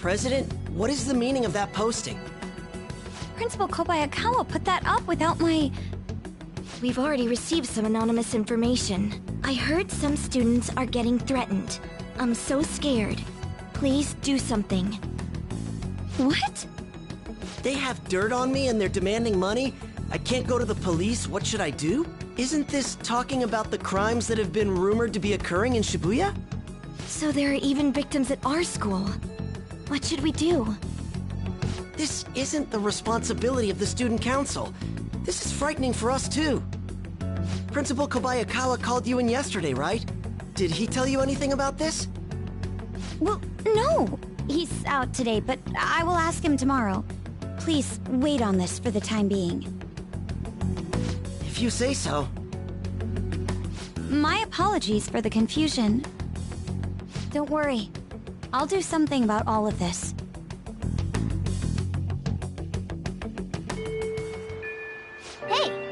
President, what is the meaning of that posting? Principal Kobayakawa put that up without my... We've already received some anonymous information. I heard some students are getting threatened. I'm so scared. Please do something. What? They have dirt on me and they're demanding money? I can't go to the police, what should I do? Isn't this talking about the crimes that have been rumored to be occurring in Shibuya? So there are even victims at our school. What should we do? This isn't the responsibility of the student council. This is frightening for us too. Principal Kobayakawa called you in yesterday, right? Did he tell you anything about this? Well, no. He's out today, but I will ask him tomorrow. Please wait on this for the time being. If you say so. My apologies for the confusion. Don't worry. I'll do something about all of this. Hey!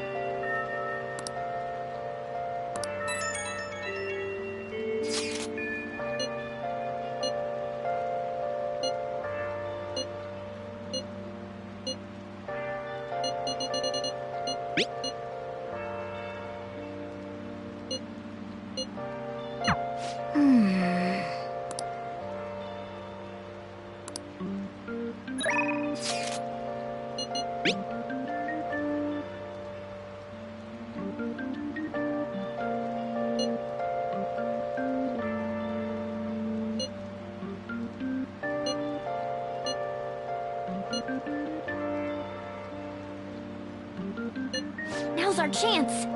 Now's our chance.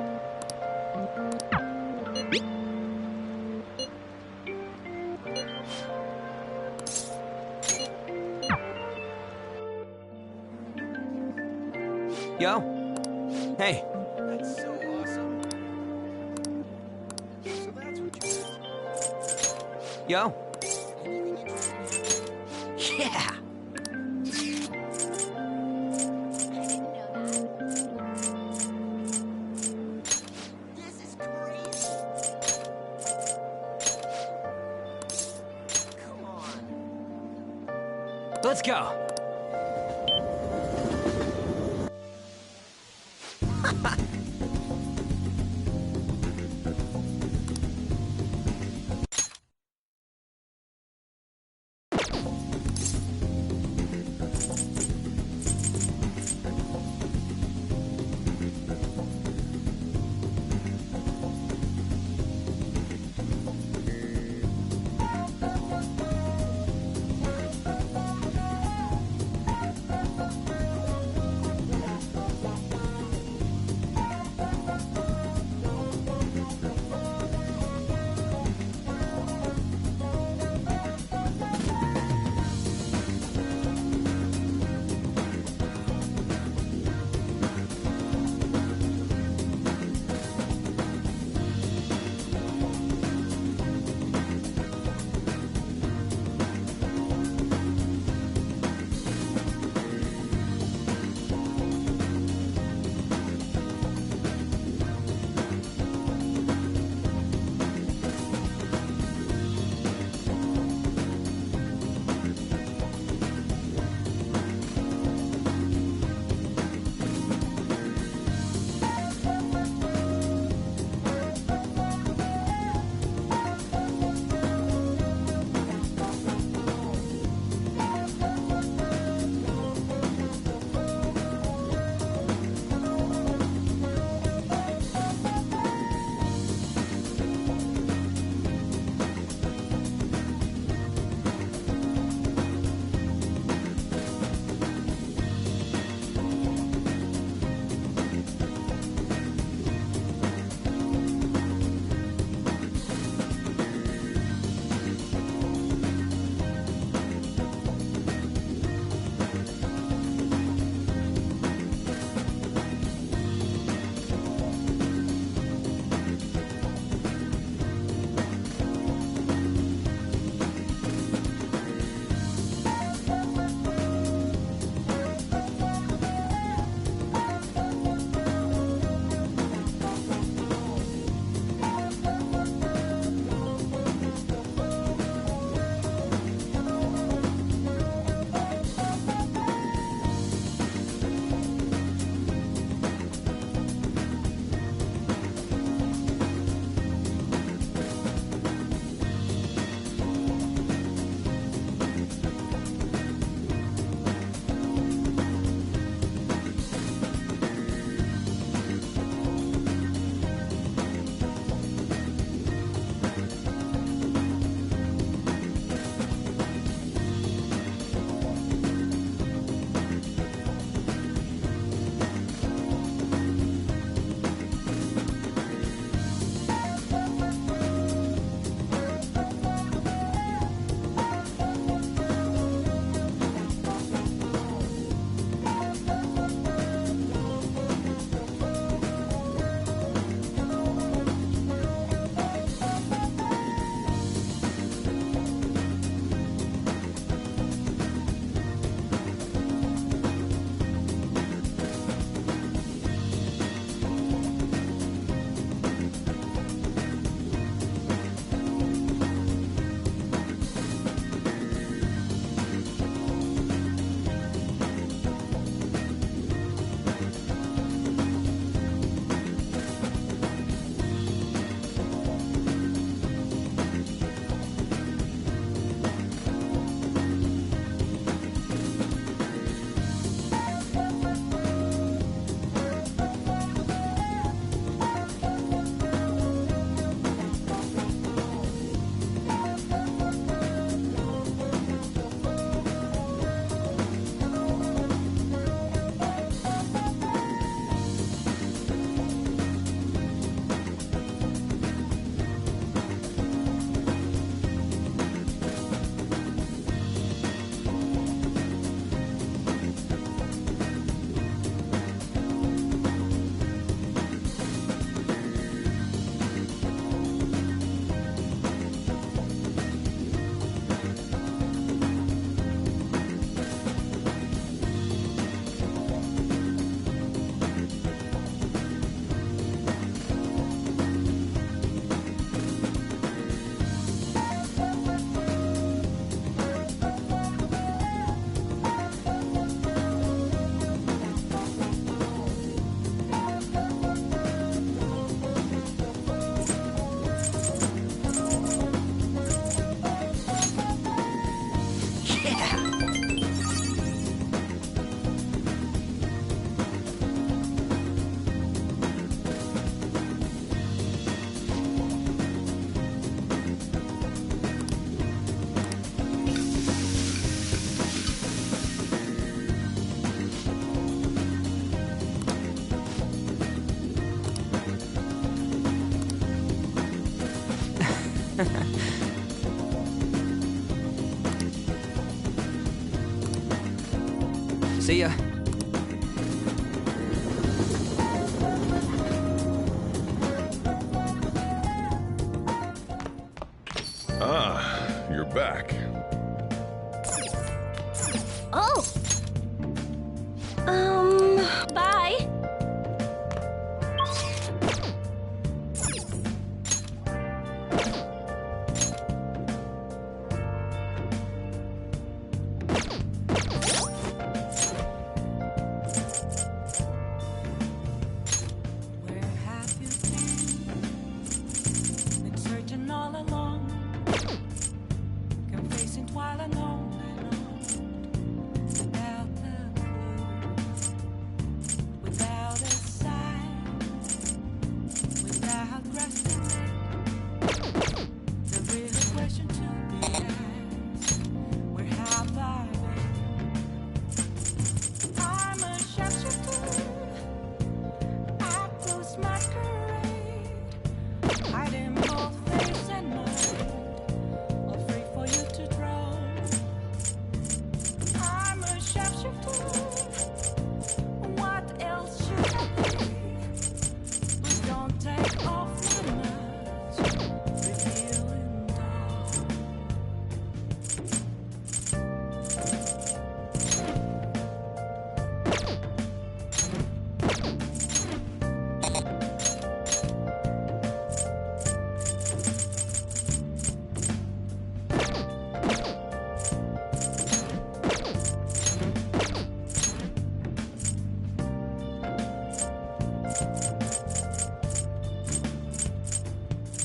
Yo. Hey. That's so awesome. So that's what you Yo. Yeah. Let's go. See ya. Ah, you're back. Oh! Bye. Where have you been searching all along, confessing while alone without the clue, without a sign, without grasping the real question to be asked. Where have I been? I'm a shapeshifter. I close masquerade, hiding both face and mind, all free for you to draw. I'm a shapeshifter. What else should I be? Please don't take off my mask, revealing dawn.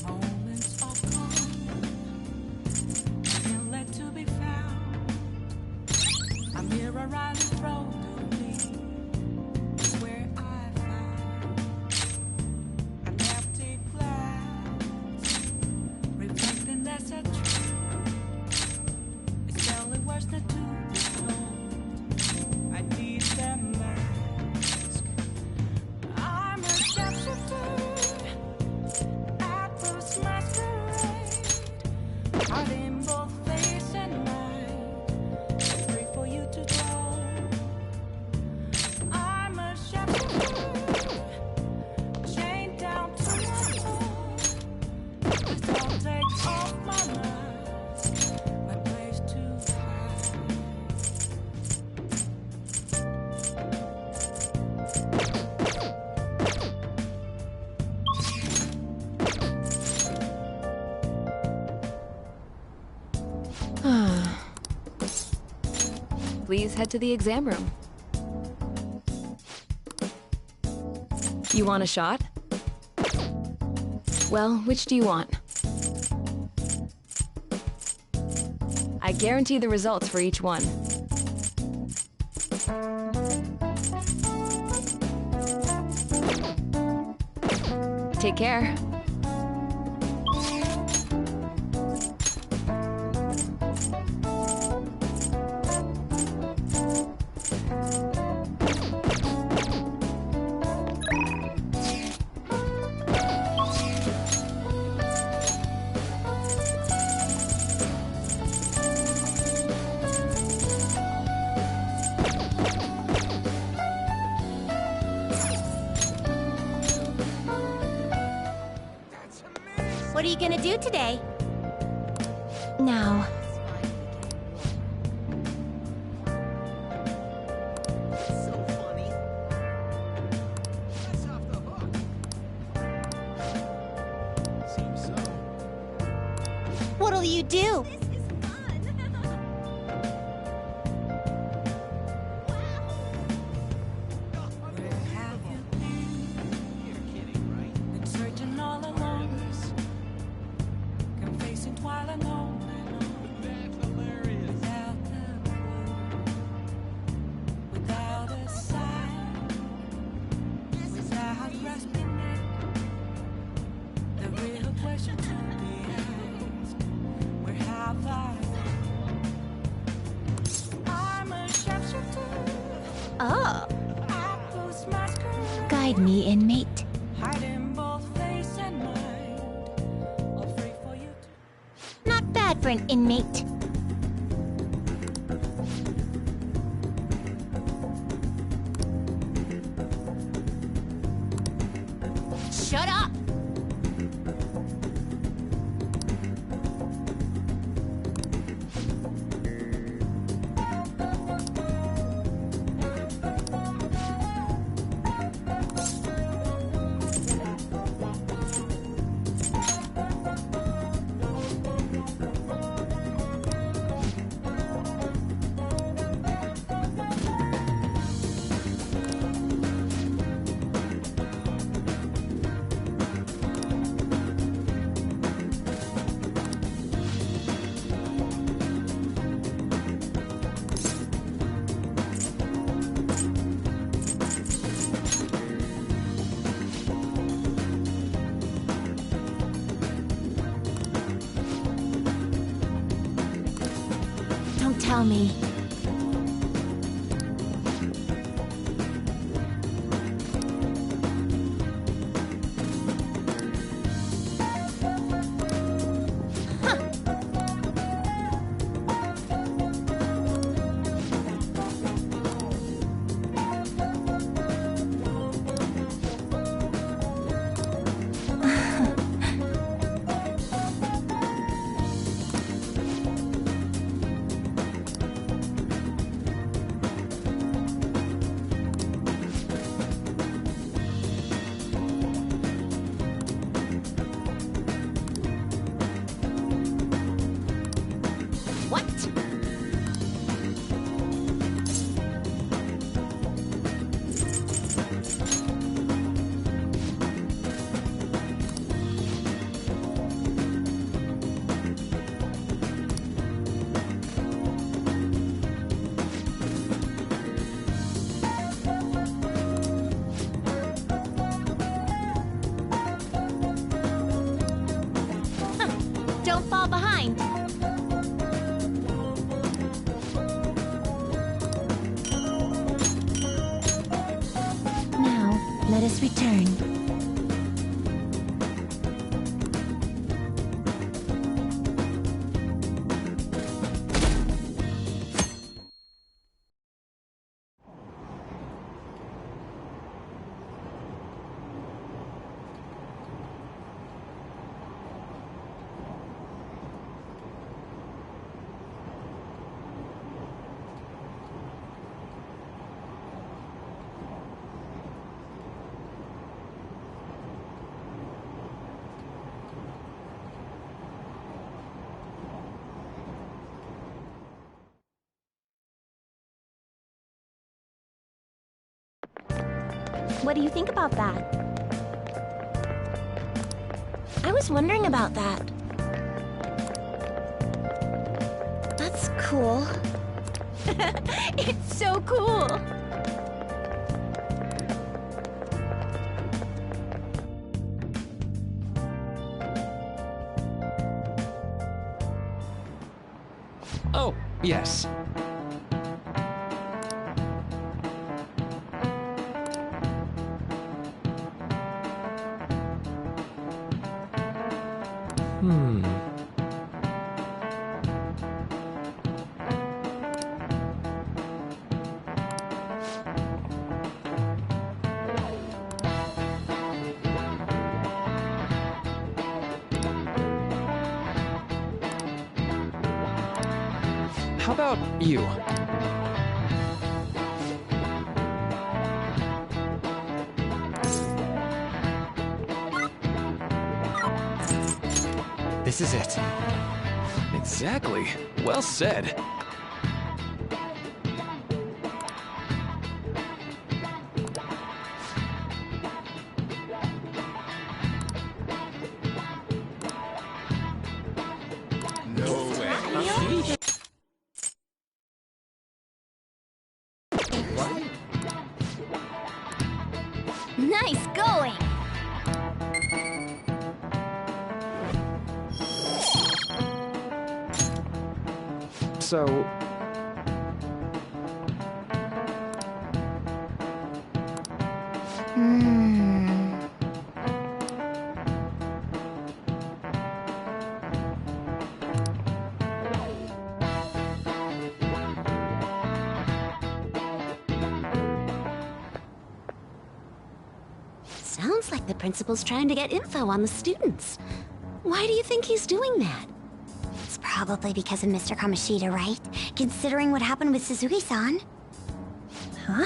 Moments of calm, feel led to be found. A mirror right in front of me is where I find an empty glass, reflecting that's a truth. It's only words not to be told. I need that mask. I'm a shapeshifter. Apples masquerade, hiding both face and mind, free for you to draw. I'm a shapeshifter, chained down to my floor. Please don't take off my mask, my place to hide. Please head to the exam room. You want a shot? Well, which do you want? I guarantee the results for each one. Take care. What are you gonna do today? Now, What'll you do? Been searching all along, confessing while alone. Without the clue, without a sign, without grasping it, the real question to be asked: where have I been? I'm a shapeshifter. oh, Apples masquerade, guide me, inmate. hiding both face and mind, all free for you to for an inmate. Shut up! Don't tell me. Don't fall behind. Now, let us return. What do you think about that? I was wondering about that. That's cool. It's so cool! Oh, yes. How about you? This is it. Exactly. Well said. Nice going! So... The principal's trying to get info on the students. Why do you think he's doing that? It's probably because of Mr. Kamoshida, right? Considering what happened with Suzuki-san. Huh?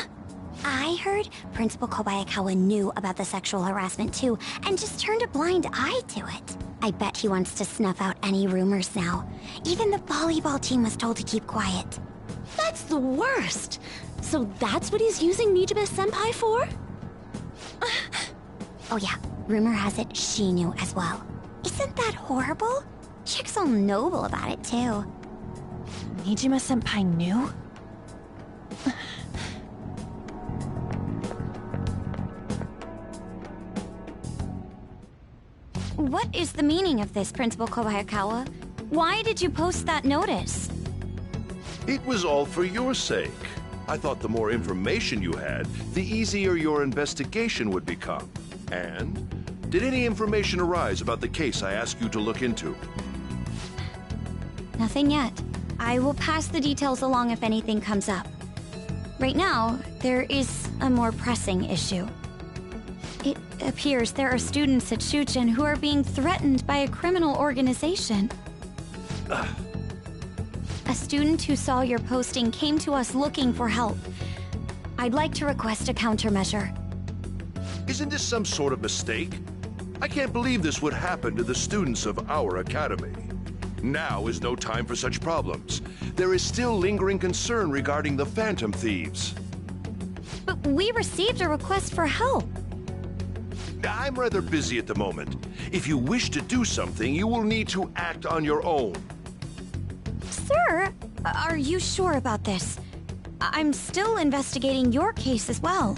I heard Principal Kobayakawa knew about the sexual harassment too, and just turned a blind eye to it. I bet he wants to snuff out any rumors now. Even the volleyball team was told to keep quiet. That's the worst! So that's what he's using Nijibe-senpai for? Oh yeah, rumor has it she knew as well. Isn't that horrible? Chick's all noble about it too. Nijima-senpai knew? What is the meaning of this, Principal Kobayakawa? Why did you post that notice? It was all for your sake. I thought the more information you had, the easier your investigation would become. And did any information arise about the case I asked you to look into? Nothing yet. I will pass the details along if anything comes up. Right now, there is a more pressing issue. It appears there are students at Shuchen who are being threatened by a criminal organization. A student who saw your posting came to us looking for help. I'd like to request a countermeasure. Isn't this some sort of mistake? I can't believe this would happen to the students of our academy. Now is no time for such problems. There is still lingering concern regarding the Phantom Thieves. But we received a request for help. I'm rather busy at the moment. If you wish to do something, you will need to act on your own. Sir, are you sure about this? I'm still investigating your case as well.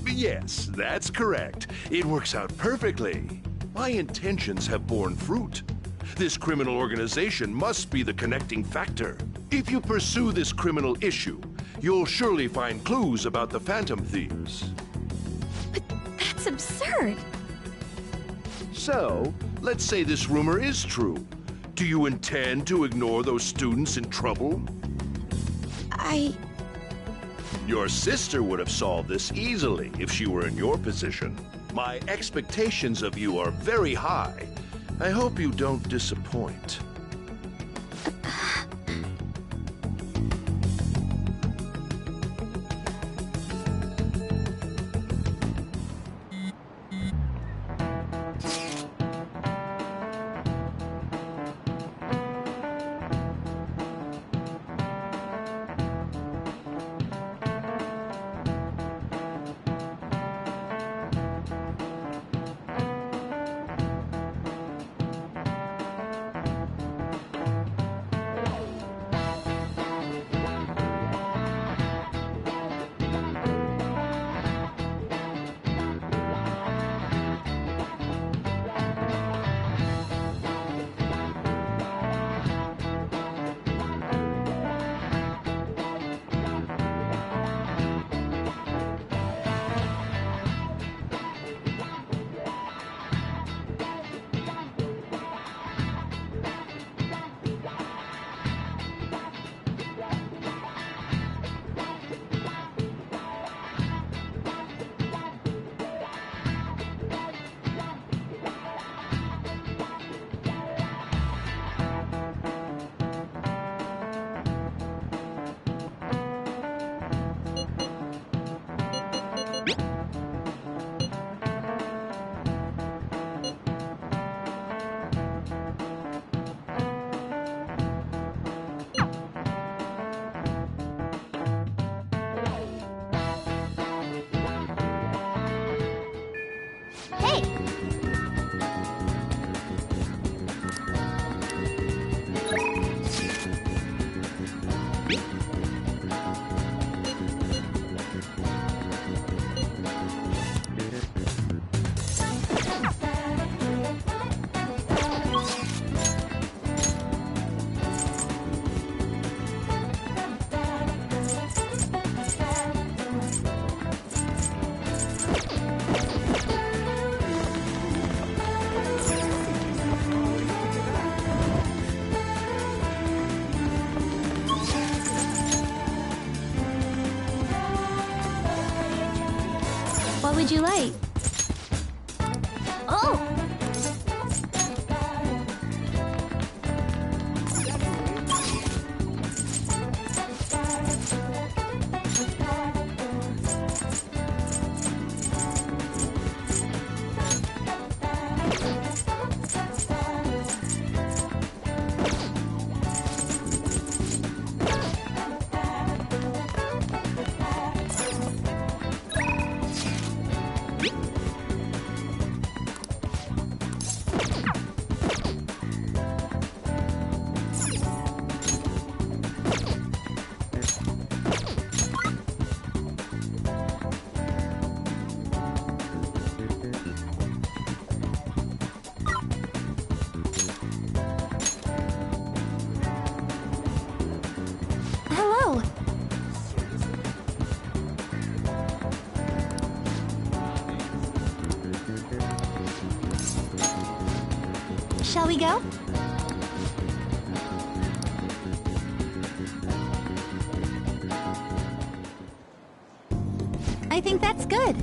Yes, that's correct. It works out perfectly. My intentions have borne fruit. This criminal organization must be the connecting factor. If you pursue this criminal issue, you'll surely find clues about the Phantom Thieves. But that's absurd. So, let's say this rumor is true. Do you intend to ignore those students in trouble? Your sister would have solved this easily if she were in your position. My expectations of you are very high. I hope you don't disappoint. What would you like? Shall we go? I think that's good.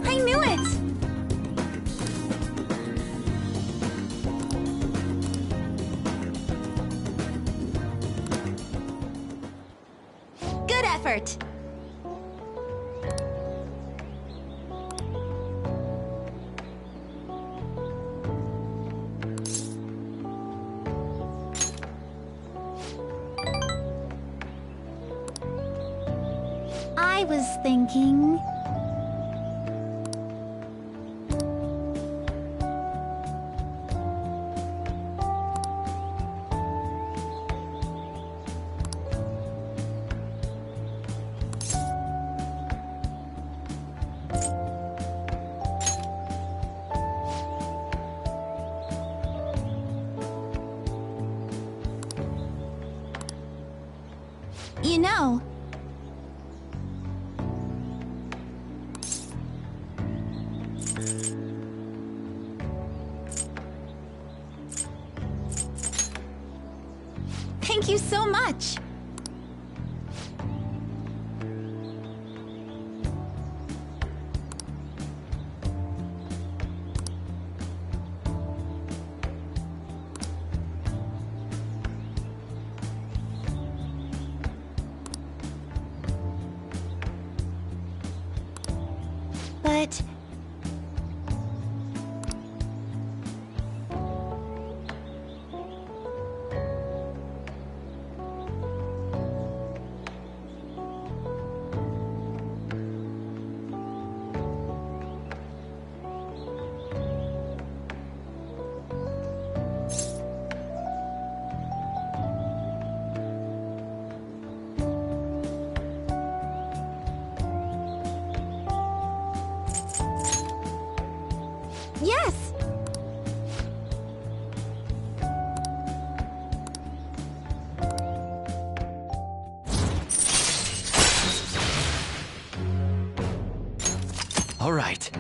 I knew it! Good effort! I was thinking... You know... Thank you so much! But... Yes! All right.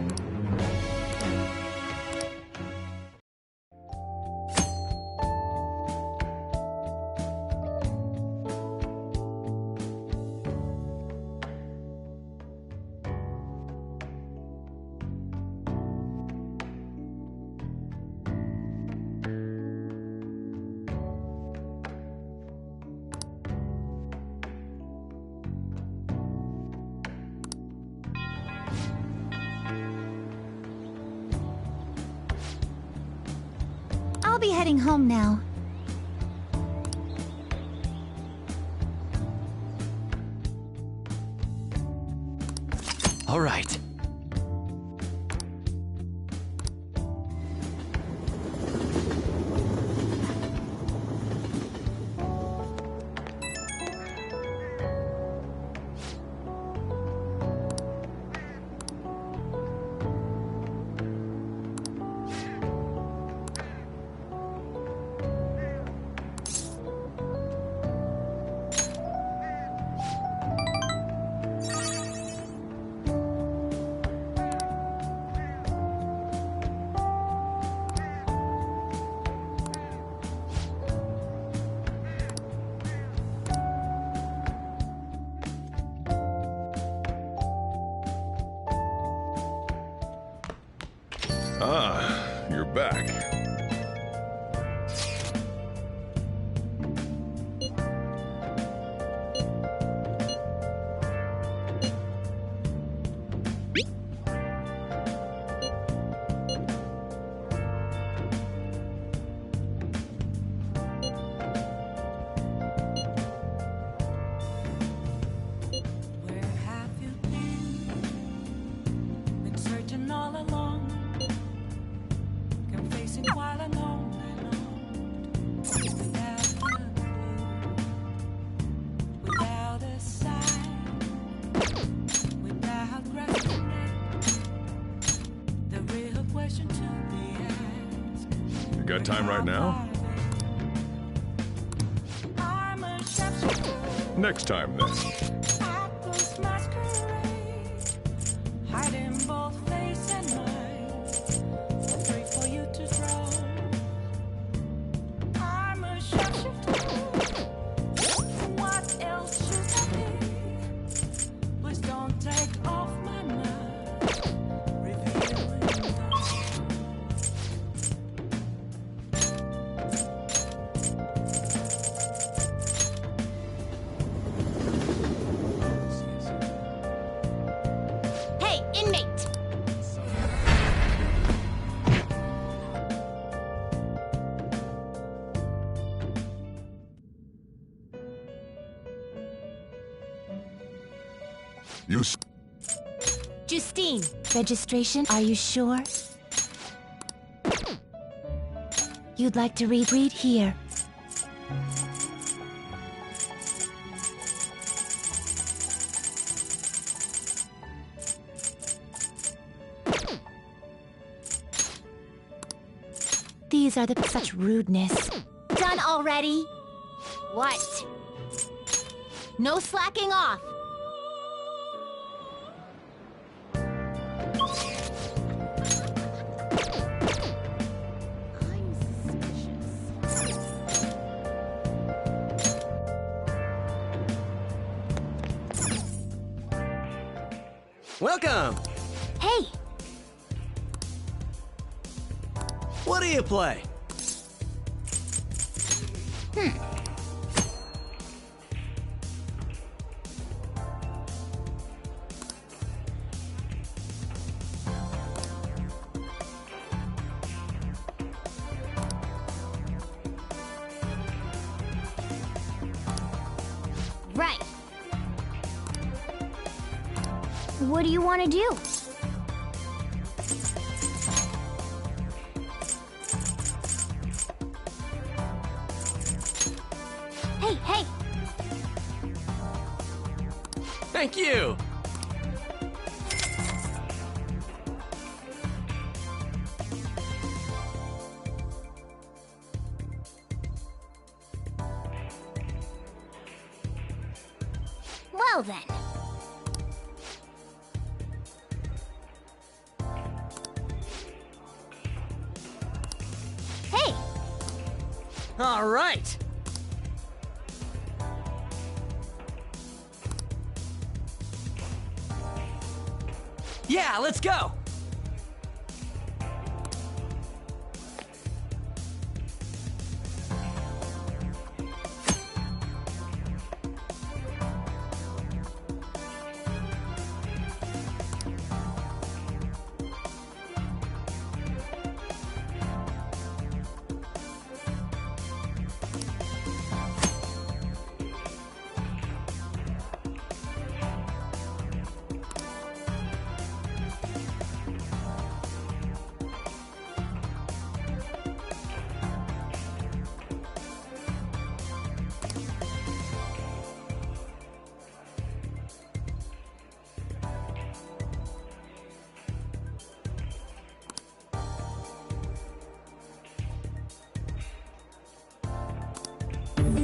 I'll be heading home now. All right. Ah, you're back. Got time right now? I'm a sharpshooter. Next time, then. Apples masquerade, hiding both face and mind. A three for you to draw. I'm a sharpshooter. What else should I be? Please don't take off my mask. Revealing Hey, inmate! You Justine, registration, are you sure? You'd like to read here. These are the such rudeness. Done already? What? No slacking off. Welcome! Hey! What do you play? Right. What do you want to do? Hey, hey! Thank you! Well then. Hey! All right! Yeah, let's go!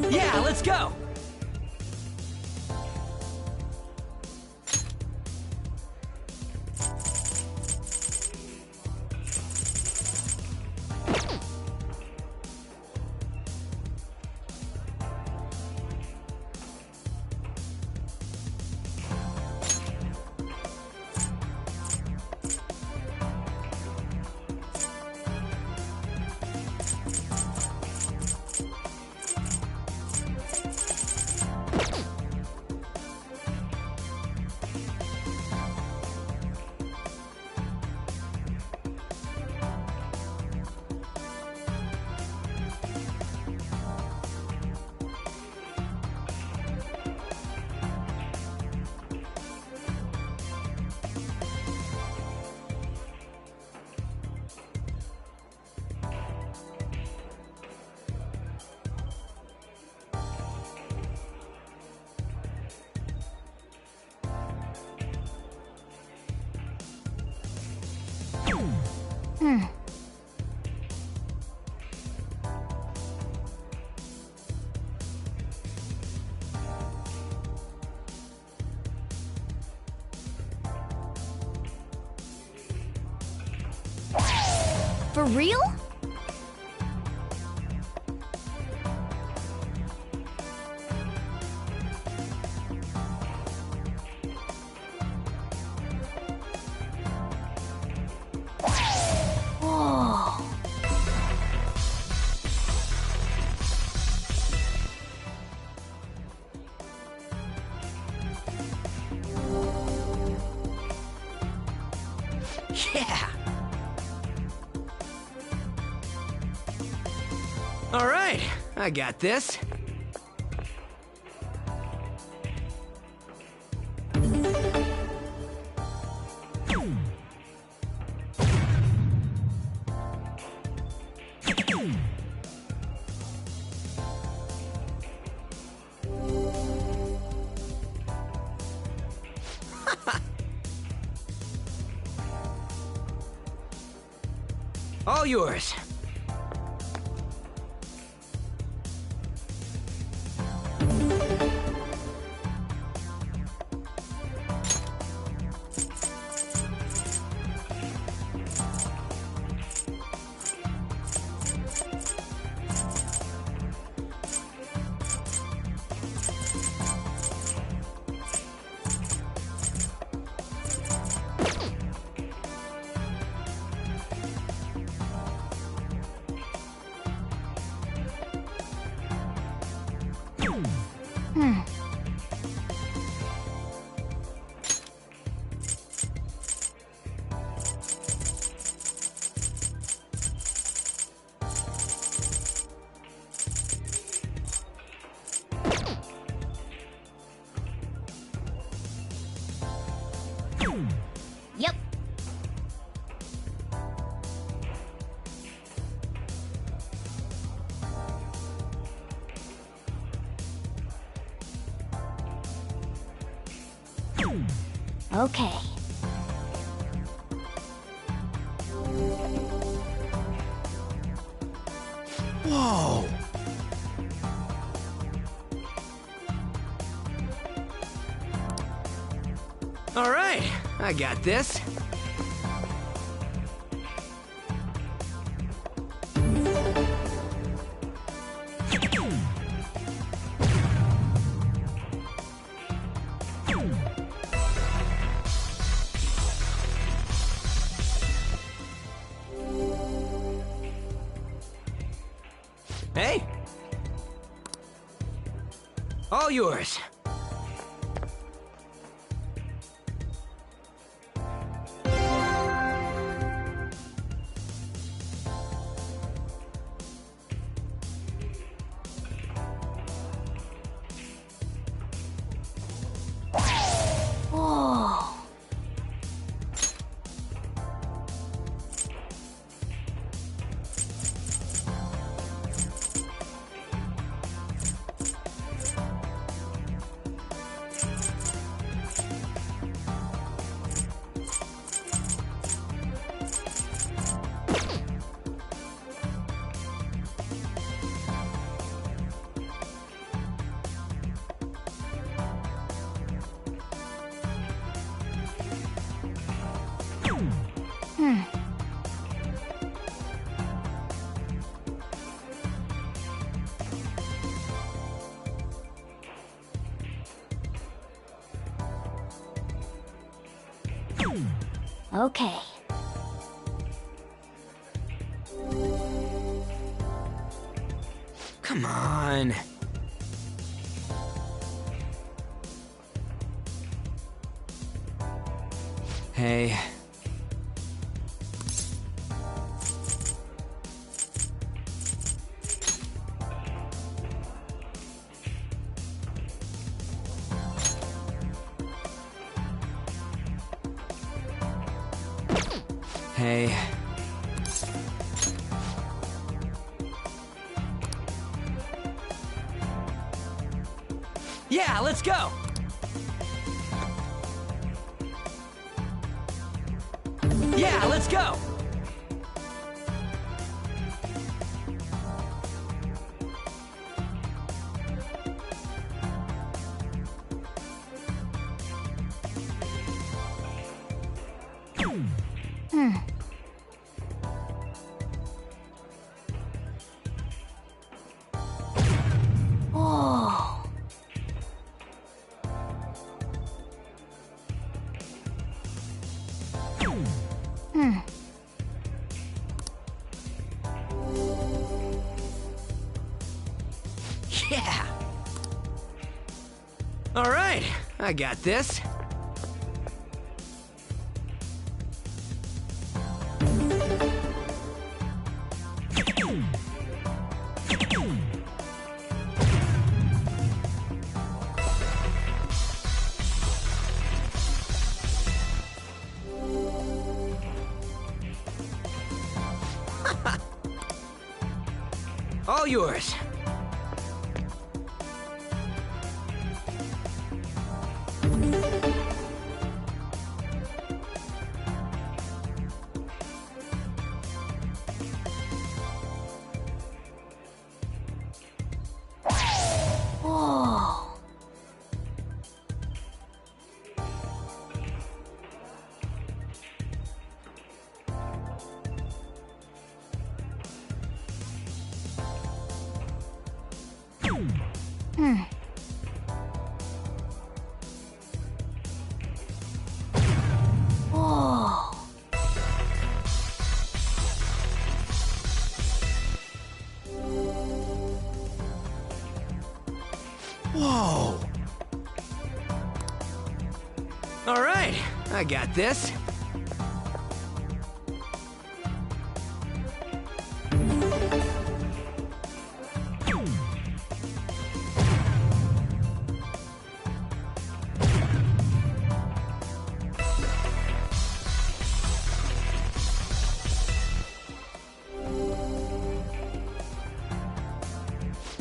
Yeah, let's go! For real? Whoa. Yeah! All right, I got this. All yours. Yep. Okay. Whoa! All right, I got this. Hey! All yours. Whoa. Okay. Come on. Hey. Hey. Yeah, let's go! Yeah, let's go! right, I got this. All yours. Whoa. Whoa. Whoa. All right, I got this.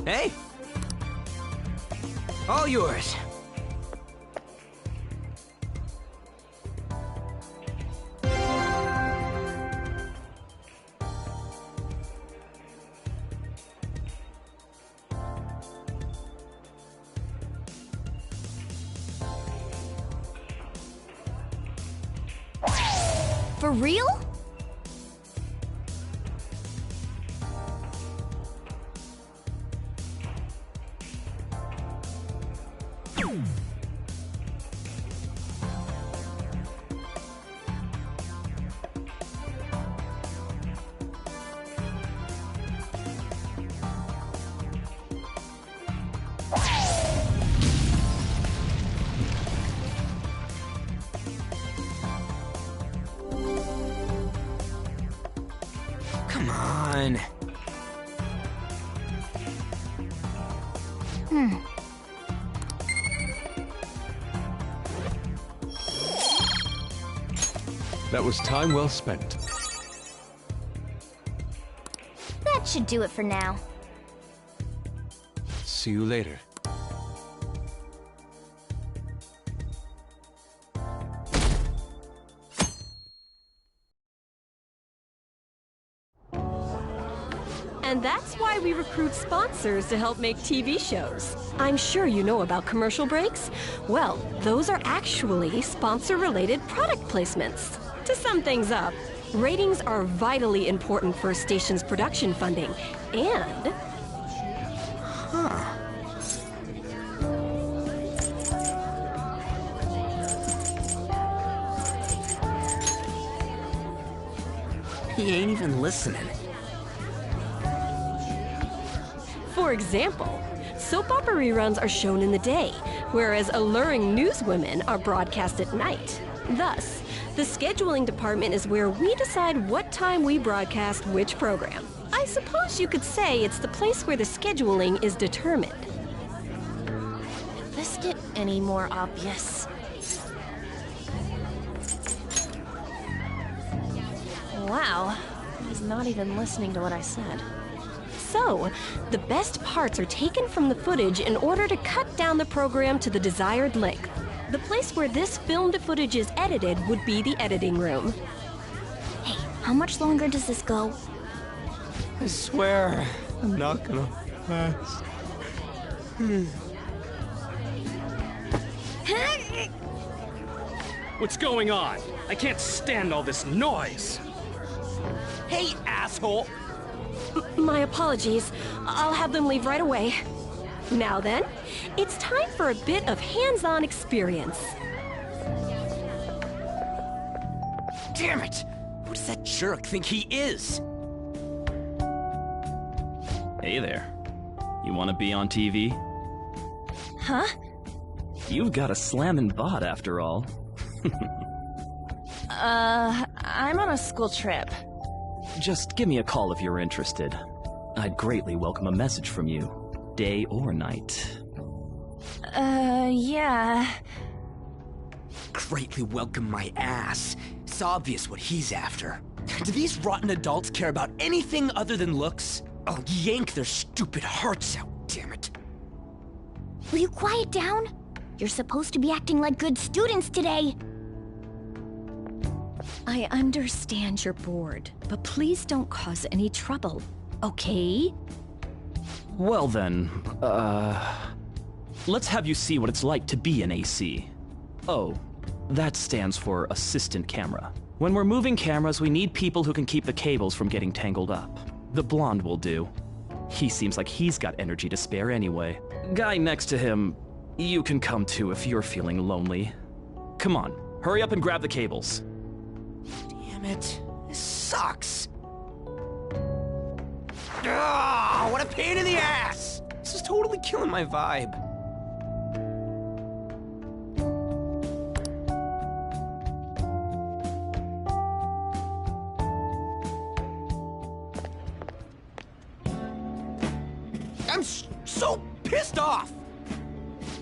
Hey! All yours. For real? Come on. That was time well spent. That should do it for now. See you later. And that's why we recruit sponsors to help make TV shows. I'm sure you know about commercial breaks. Well, those are actually sponsor-related product placements. To sum things up, ratings are vitally important for a station's production funding, and... He ain't even listening. For example, soap opera reruns are shown in the day, whereas alluring newswomen are broadcast at night. Thus, the scheduling department is where we decide what time we broadcast which program. I suppose you could say it's the place where the scheduling is determined. Could this get any more obvious? Wow, he's not even listening to what I said. So, the best parts are taken from the footage in order to cut down the program to the desired length. The place where this filmed footage is edited would be the editing room. Hey, how much longer does this go? I swear, I'm not gonna last. What's going on? I can't stand all this noise. Hey, asshole! My apologies. I'll have them leave right away. Now then, it's time for a bit of hands-on experience. Damn it! Who does that jerk think he is? Hey there. You want to be on TV? Huh? You've got a slammin' bot after all. I'm on a school trip. Just give me a call if you're interested. I'd greatly welcome a message from you, day or night. Yeah. Greatly welcome my ass. It's obvious what he's after. Do these rotten adults care about anything other than looks? I'll yank their stupid hearts out, damn it. Will you quiet down? You're supposed to be acting like good students today. I understand you're bored, but please don't cause any trouble, okay? Well then, let's have you see what it's like to be an AC. Oh, that stands for assistant camera. When we're moving cameras, we need people who can keep the cables from getting tangled up. The blonde will do. He seems like he's got energy to spare anyway. Guy next to him, you can come too if you're feeling lonely. Come on, hurry up and grab the cables. Damn it, this sucks. Ah, what a pain in the ass! This is totally killing my vibe. I'm so pissed off!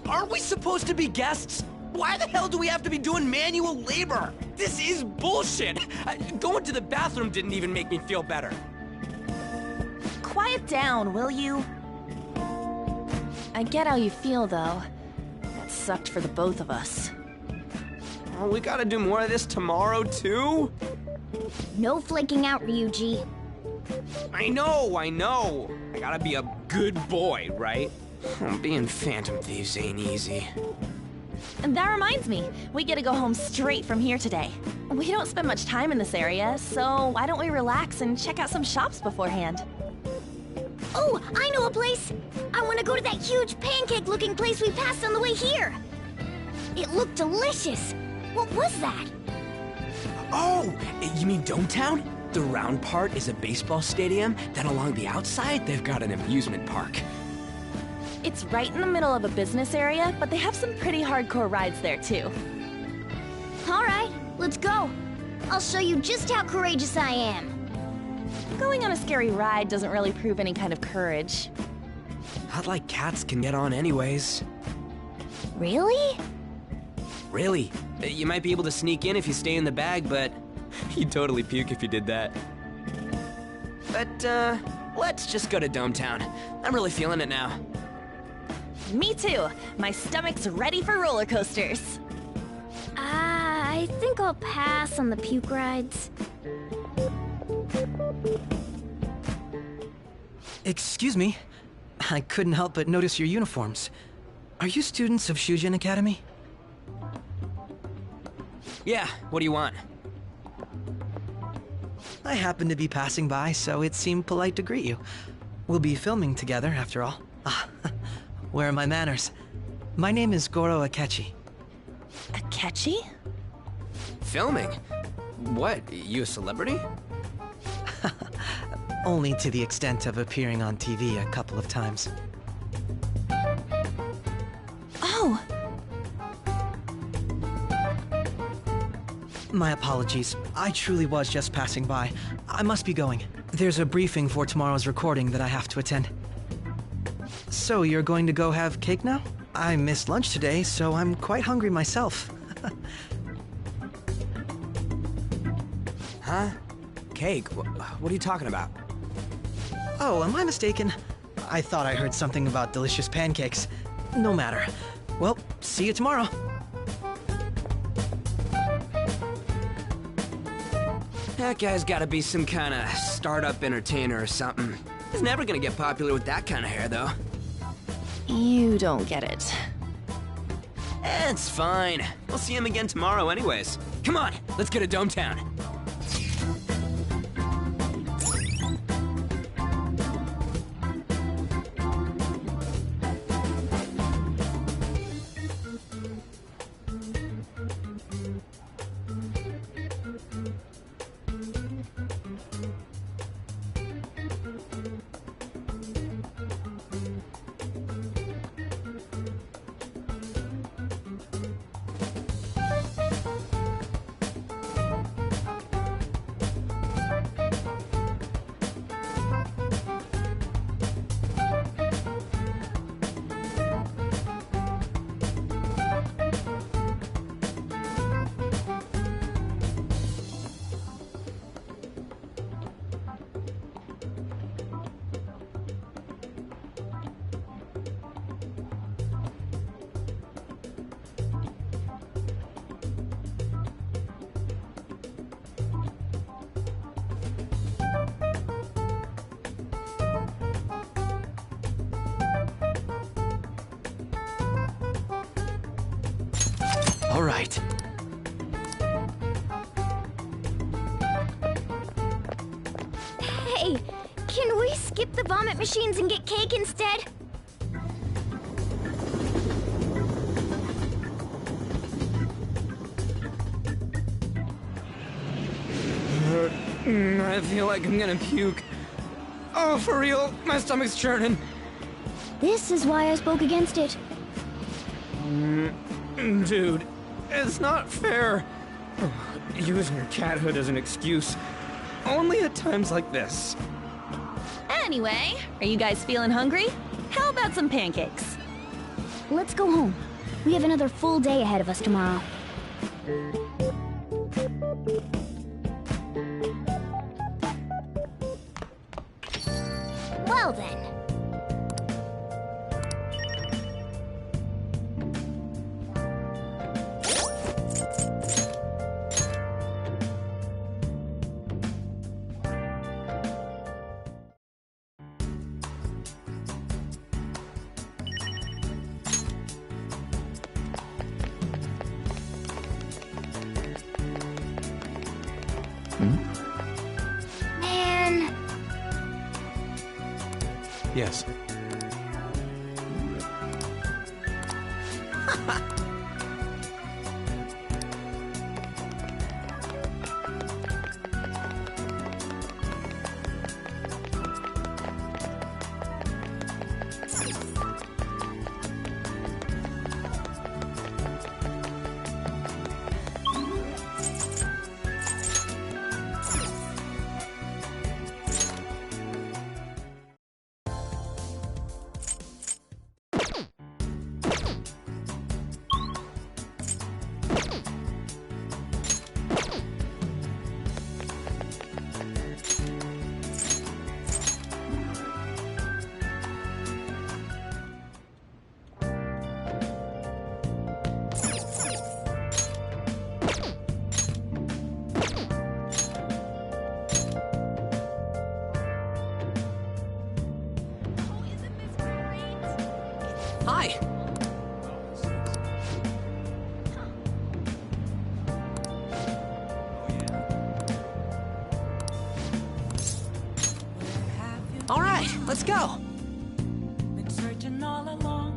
Aren't we supposed to be guests? Why the hell do we have to be doing manual labor? This is bullshit! Going to the bathroom didn't even make me feel better. Quiet down, will you? I get how you feel, though. That sucked for the both of us. Oh, we gotta do more of this tomorrow, too? No flaking out, Ryuji. I know. I gotta be a good boy, right? Being Phantom Thieves ain't easy. And that reminds me, we get to go home straight from here today. We don't spend much time in this area, so why don't we relax and check out some shops beforehand? Oh, I know a place! I want to go to that huge pancake-looking place we passed on the way here! It looked delicious! What was that? Oh, you mean Dometown? The round part is a baseball stadium, then along the outside, they've got an amusement park. It's right in the middle of a business area, but they have some pretty hardcore rides there, too. Alright, let's go. I'll show you just how courageous I am. Going on a scary ride doesn't really prove any kind of courage. Not like cats can get on anyways. Really? Really. You might be able to sneak in if you stay in the bag, but you'd totally puke if you did that. But, let's just go to Dometown. I'm really feeling it now. Me too. My stomach's ready for roller coasters. I think I'll pass on the puke rides. Excuse me. I couldn't help but notice your uniforms. Are you students of Shujin Academy? Yeah, what do you want? I happened to be passing by, so it seemed polite to greet you. We'll be filming together, after all. Where are my manners? My name is Goro Akechi. Akechi? Filming? What, you a celebrity? Only to the extent of appearing on TV a couple of times. Oh! My apologies. I truly was just passing by. I must be going. There's a briefing for tomorrow's recording that I have to attend. So you're going to go have cake now? I missed lunch today, so I'm quite hungry myself. Huh? Cake? What are you talking about? Oh, am I mistaken? I thought I heard something about delicious pancakes. No matter. Well, see you tomorrow. That guy's gotta be some kind of startup entertainer or something. He's never gonna get popular with that kind of hair, though. You don't get it. It's fine. We'll see him again tomorrow anyways. Come on, let's go to Dometown. All right. Hey, can we skip the vomit machines and get cake instead? I feel like I'm gonna puke. Oh, for real, my stomach's churning. This is why I spoke against it. Dude, it's not fair. Using your cathood as an excuse. Only at times like this. Anyway, are you guys feeling hungry? How about some pancakes? Let's go home. We have another full day ahead of us tomorrow. Well then. Man. Yes. Hi. All right, let's go. Been searching all along.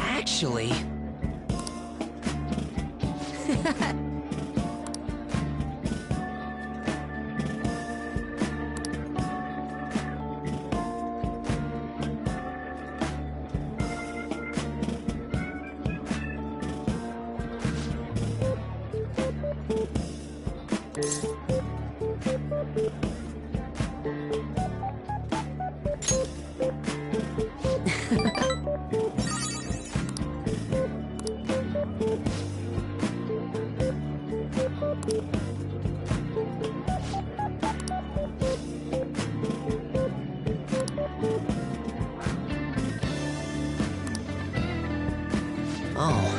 Actually... Oh.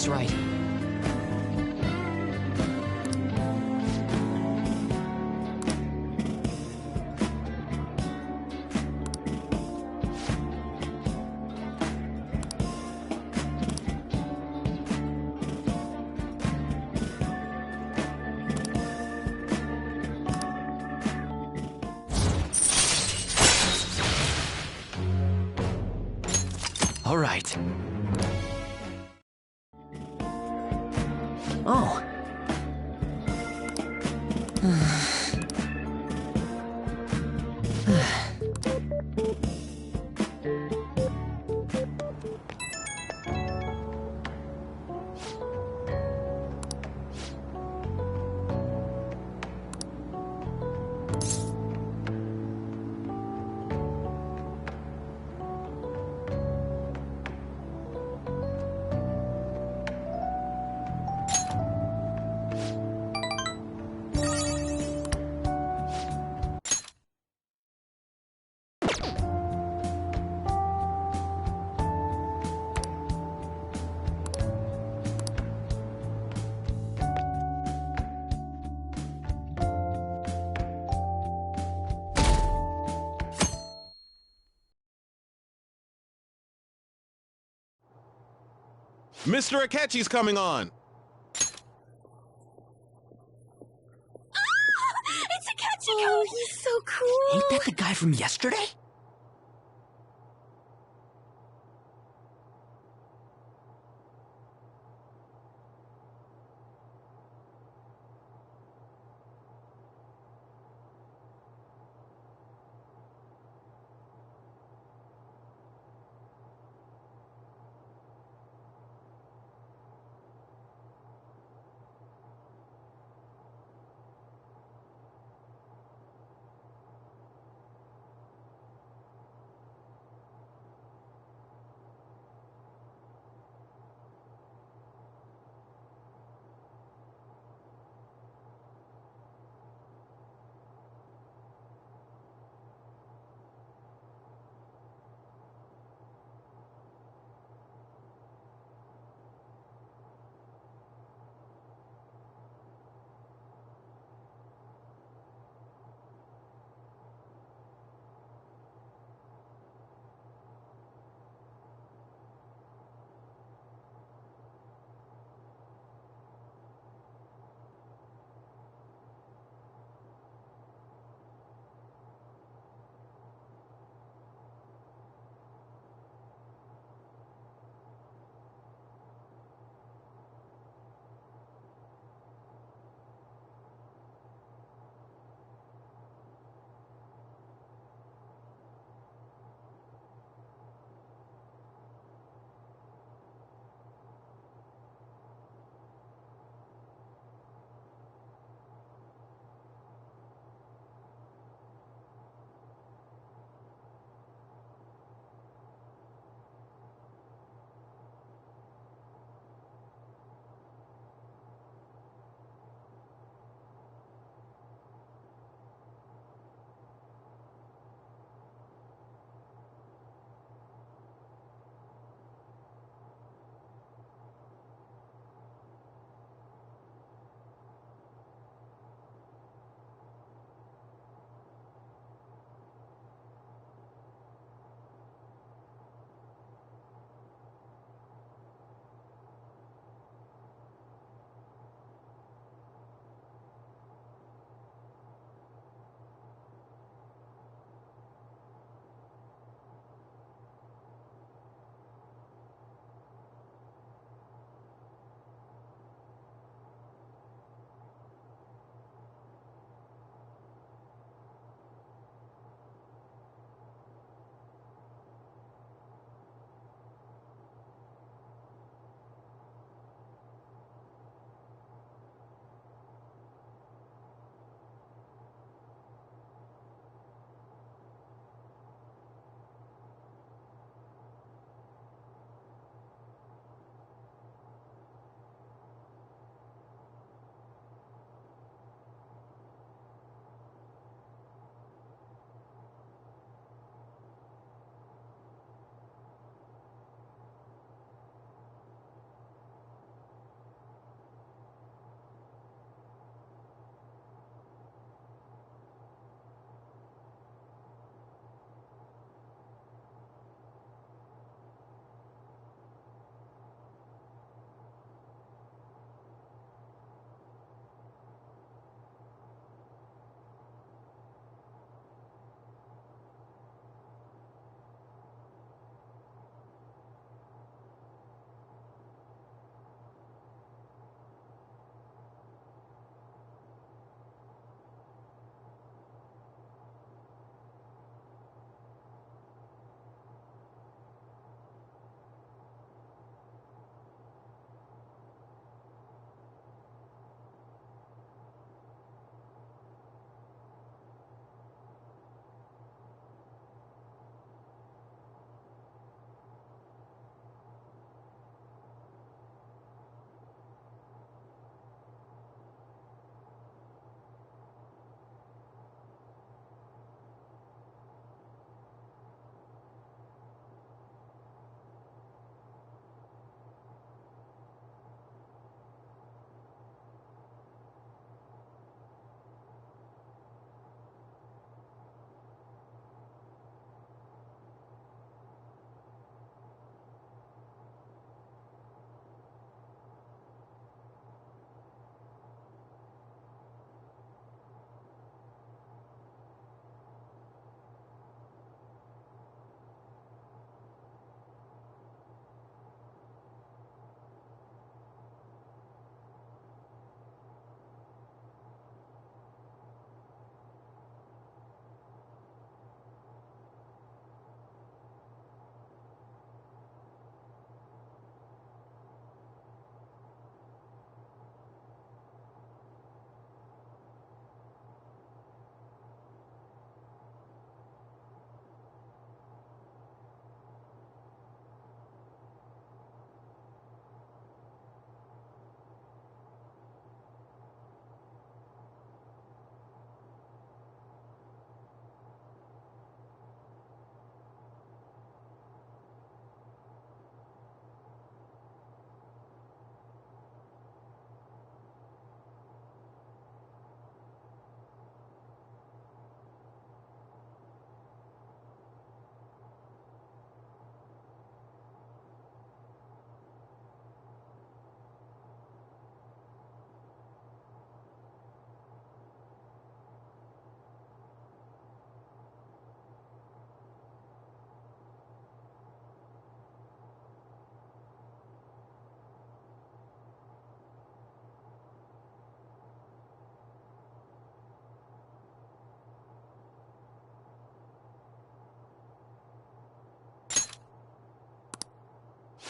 looks right. All right. Oh. Mr. Akechi's coming on! It's Akechi! Oh, he's so cool! Ain't that the guy from yesterday?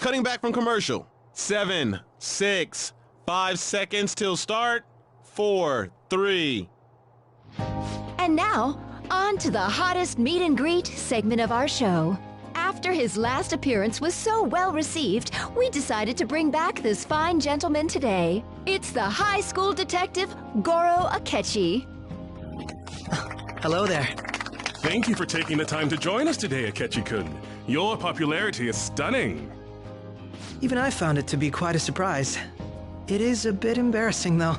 cutting back from commercial. 7, 6, 5 seconds till start. 4, 3. And now, on to the hottest meet and greet segment of our show. After his last appearance was so well received, we decided to bring back this fine gentleman today. It's the high school detective, Goro Akechi. Hello there. Thank you for taking the time to join us today, Akechi-kun. Your popularity is stunning. Even I found it to be quite a surprise. It is a bit embarrassing, though.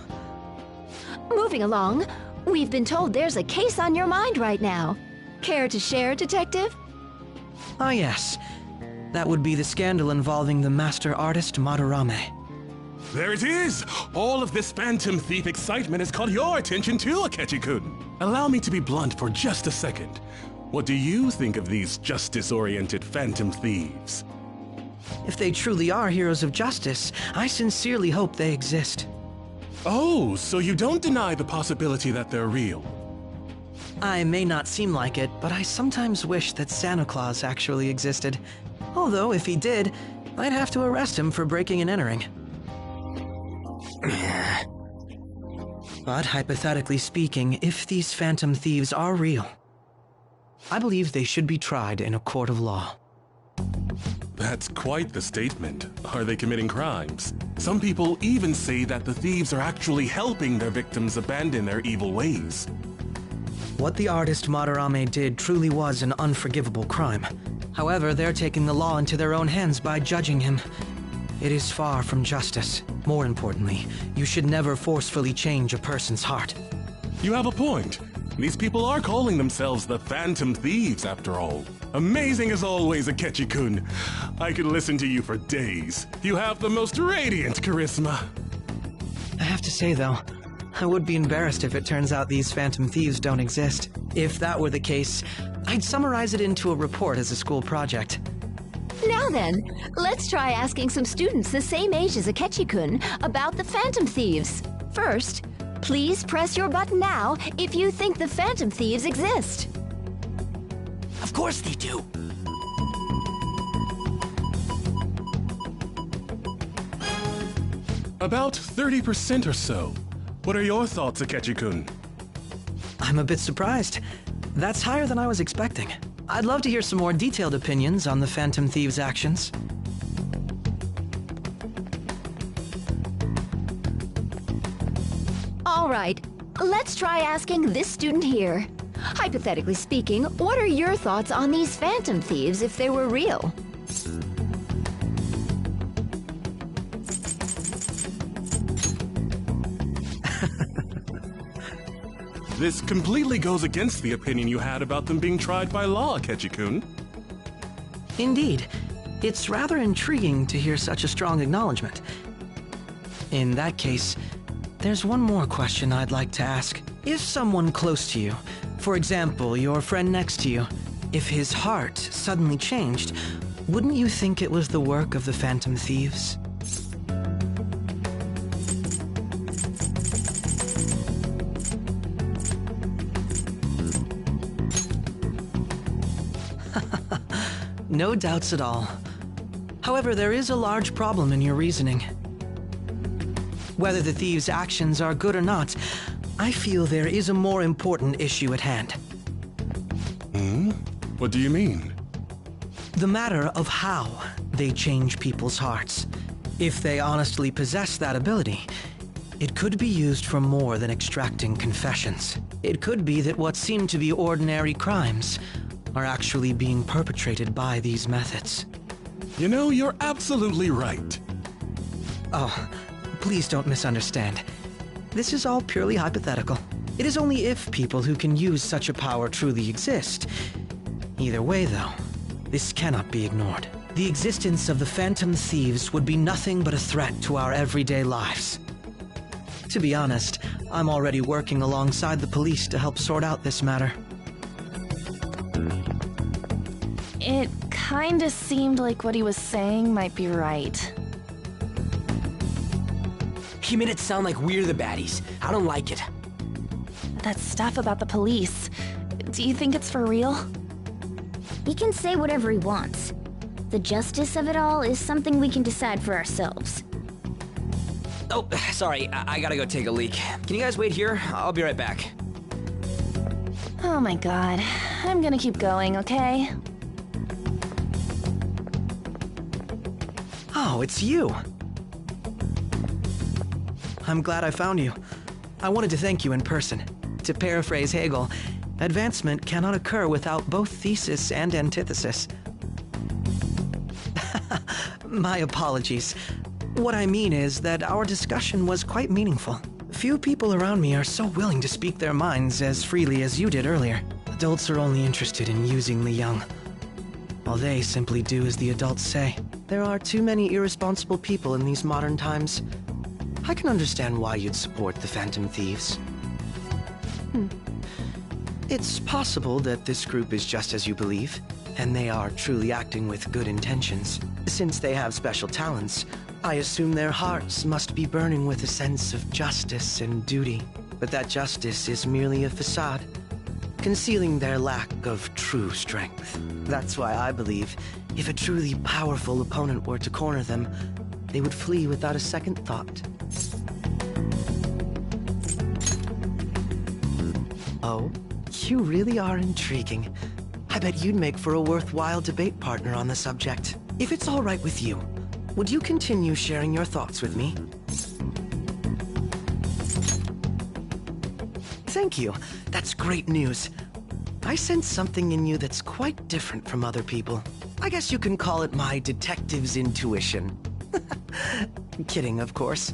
Moving along, we've been told there's a case on your mind right now. Care to share, Detective? Ah, yes. That would be the scandal involving the master artist Madarame. There it is! All of this Phantom Thief excitement has caught your attention too, Akechi-kun. Allow me to be blunt for just a second. What do you think of these justice-oriented Phantom Thieves? If they truly are heroes of justice, I sincerely hope they exist. Oh, so you don't deny the possibility that they're real? I may not seem like it, but I sometimes wish that Santa Claus actually existed. Although, if he did, I'd have to arrest him for breaking and entering. But hypothetically speaking, if these Phantom Thieves are real, I believe they should be tried in a court of law. That's quite the statement. Are they committing crimes? Some people even say that the thieves are actually helping their victims abandon their evil ways. What the artist Madarame did truly was an unforgivable crime. However, they're taking the law into their own hands by judging him. It is far from justice. More importantly, you should never forcefully change a person's heart. You have a point. These people are calling themselves the Phantom Thieves, after all. Amazing as always, Akechi-kun. I could listen to you for days. You have the most radiant charisma. I have to say, though, I would be embarrassed if it turns out these Phantom Thieves don't exist. If that were the case, I'd summarize it into a report as a school project. Now then, let's try asking some students the same age as Akechi-kun about the Phantom Thieves. First, please press your button now if you think the Phantom Thieves exist. Of course they do. About 30% or so. What are your thoughts, Akechi-kun? I'm a bit surprised. That's higher than I was expecting. I'd love to hear some more detailed opinions on the Phantom Thieves' actions. All right, let's try asking this student here. Hypothetically speaking, what are your thoughts on these Phantom Thieves if they were real? This completely goes against the opinion you had about them being tried by law, Akechi-kun. Indeed. It's rather intriguing to hear such a strong acknowledgement. In that case, there's one more question I'd like to ask. If someone close to you, for example, your friend next to you, if his heart suddenly changed, wouldn't you think it was the work of the Phantom Thieves? No doubts at all. However, there is a large problem in your reasoning. Whether the thieves' actions are good or not, I feel there is a more important issue at hand. What do you mean? The matter of how they change people's hearts. If they honestly possess that ability, it could be used for more than extracting confessions. It could be that what seem to be ordinary crimes are actually being perpetrated by these methods. You know, you're absolutely right. Oh, please don't misunderstand. This is all purely hypothetical. It is only if people who can use such a power truly exist. Either way, though, this cannot be ignored. The existence of the Phantom Thieves would be nothing but a threat to our everyday lives. To be honest, I'm already working alongside the police to help sort out this matter. It kinda seemed like what he was saying might be right. He made it sound like we're the baddies. I don't like it. That stuff about the police, do you think it's for real? He can say whatever he wants. The justice of it all is something we can decide for ourselves. Oh, sorry, I gotta go take a leak. Can you guys wait here? I'll be right back. Oh my god. I'm gonna keep going, okay? Oh, it's you. I'm glad I found you. I wanted to thank you in person. To paraphrase Hegel, advancement cannot occur without both thesis and antithesis. My apologies. What I mean is that our discussion was quite meaningful. Few people around me are so willing to speak their minds as freely as you did earlier. Adults are only interested in using the young, while they simply do as the adults say. There are too many irresponsible people in these modern times. I can understand why you'd support the Phantom Thieves. It's possible that this group is just as you believe, and they are truly acting with good intentions. Since they have special talents, I assume their hearts must be burning with a sense of justice and duty. But that justice is merely a facade, concealing their lack of true strength. That's why I believe if a truly powerful opponent were to corner them, they would flee without a second thought. Oh, you really are intriguing. I bet you'd make for a worthwhile debate partner on the subject. If it's all right with you, would you continue sharing your thoughts with me? Thank you. That's great news. I sense something in you that's quite different from other people. I guess you can call it my detective's intuition. Kidding, of course.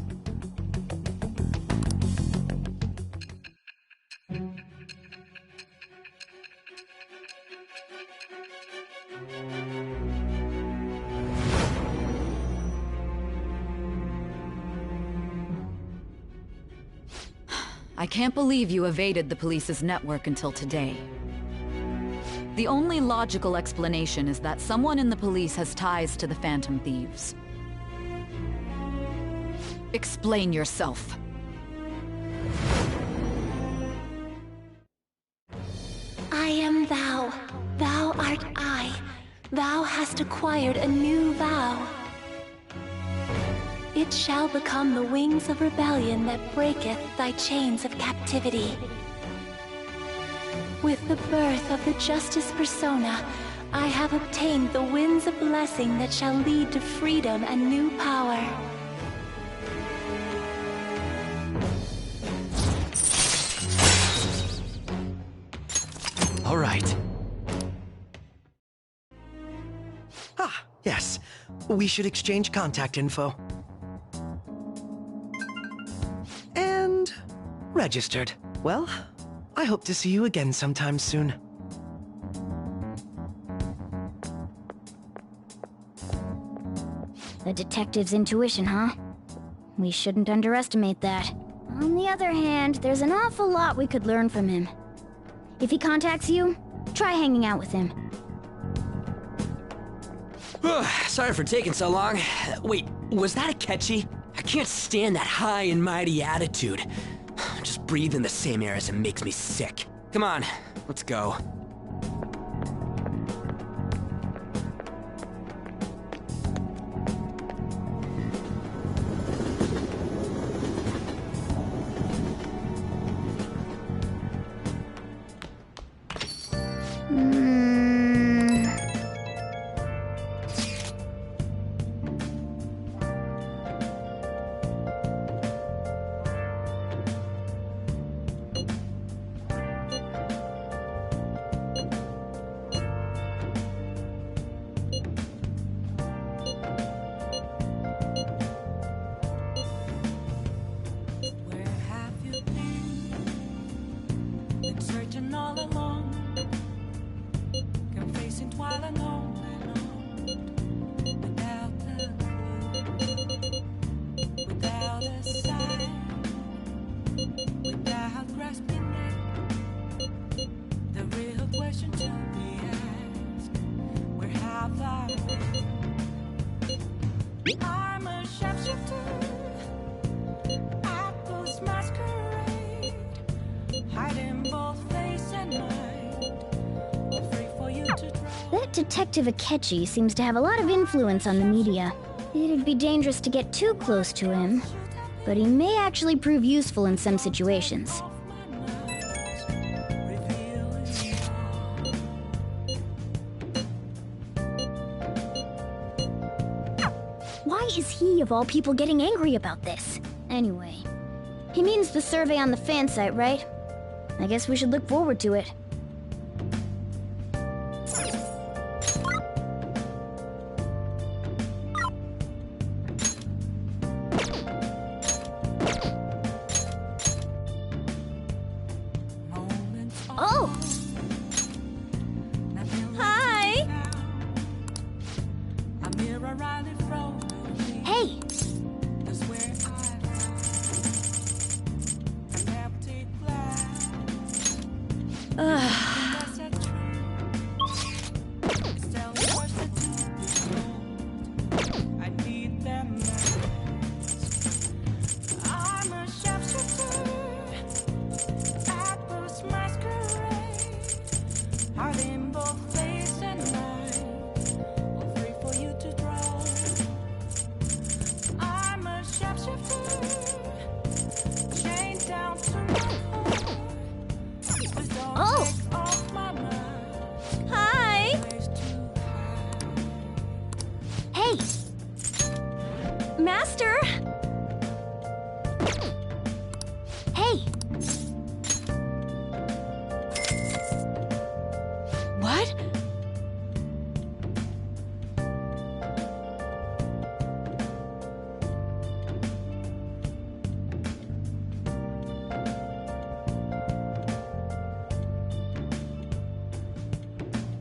I can't believe you evaded the police's network until today. The only logical explanation is that someone in the police has ties to the Phantom Thieves. Explain yourself. I am thou. Thou art I. Thou hast acquired a new vow. It shall become the wings of rebellion that breaketh thy chains of captivity. With the birth of the Justice Persona, I have obtained the winds of blessing that shall lead to freedom and new power. All right. Ah, yes. We should exchange contact info. And registered. Well, I hope to see you again sometime soon. The detective's intuition, huh? We shouldn't underestimate that. On the other hand, there's an awful lot we could learn from him. If he contacts you, try hanging out with him. Sorry for taking so long. Wait, was that a catchy? I can't stand that high and mighty attitude. Just breathing the same air as him makes me sick. Come on, let's go. That Detective Akechi seems to have a lot of influence on the media. It'd be dangerous to get too close to him, but he may actually prove useful in some situations. Why is he, of all people, getting angry about this? Anyway, he means the survey on the fan site, right? I guess we should look forward to it. Oh! Hi! Hey! Oh! Hi! Hey! Master! Hey! What?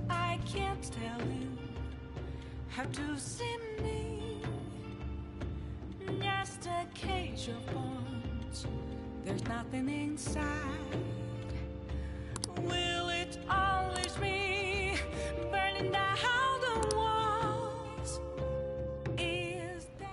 I can't tell you how to see me. Just a cage of bones. There's nothing inside. Will it always be burning down the walls? Is there?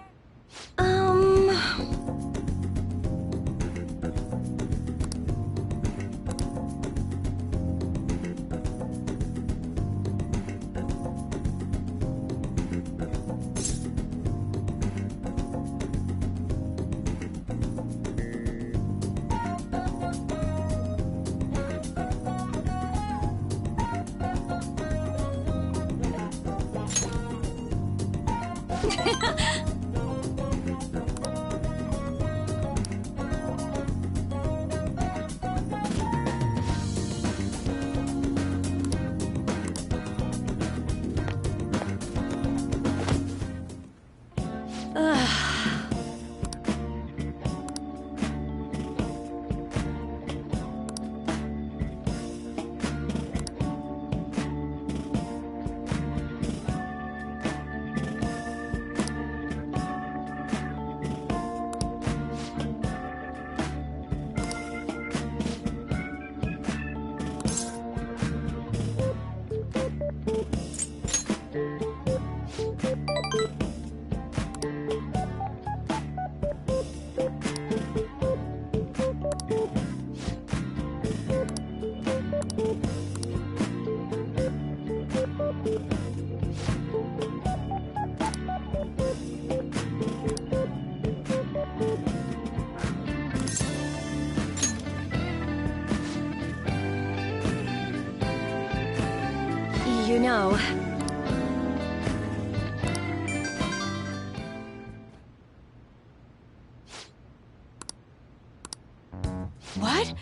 You know... What?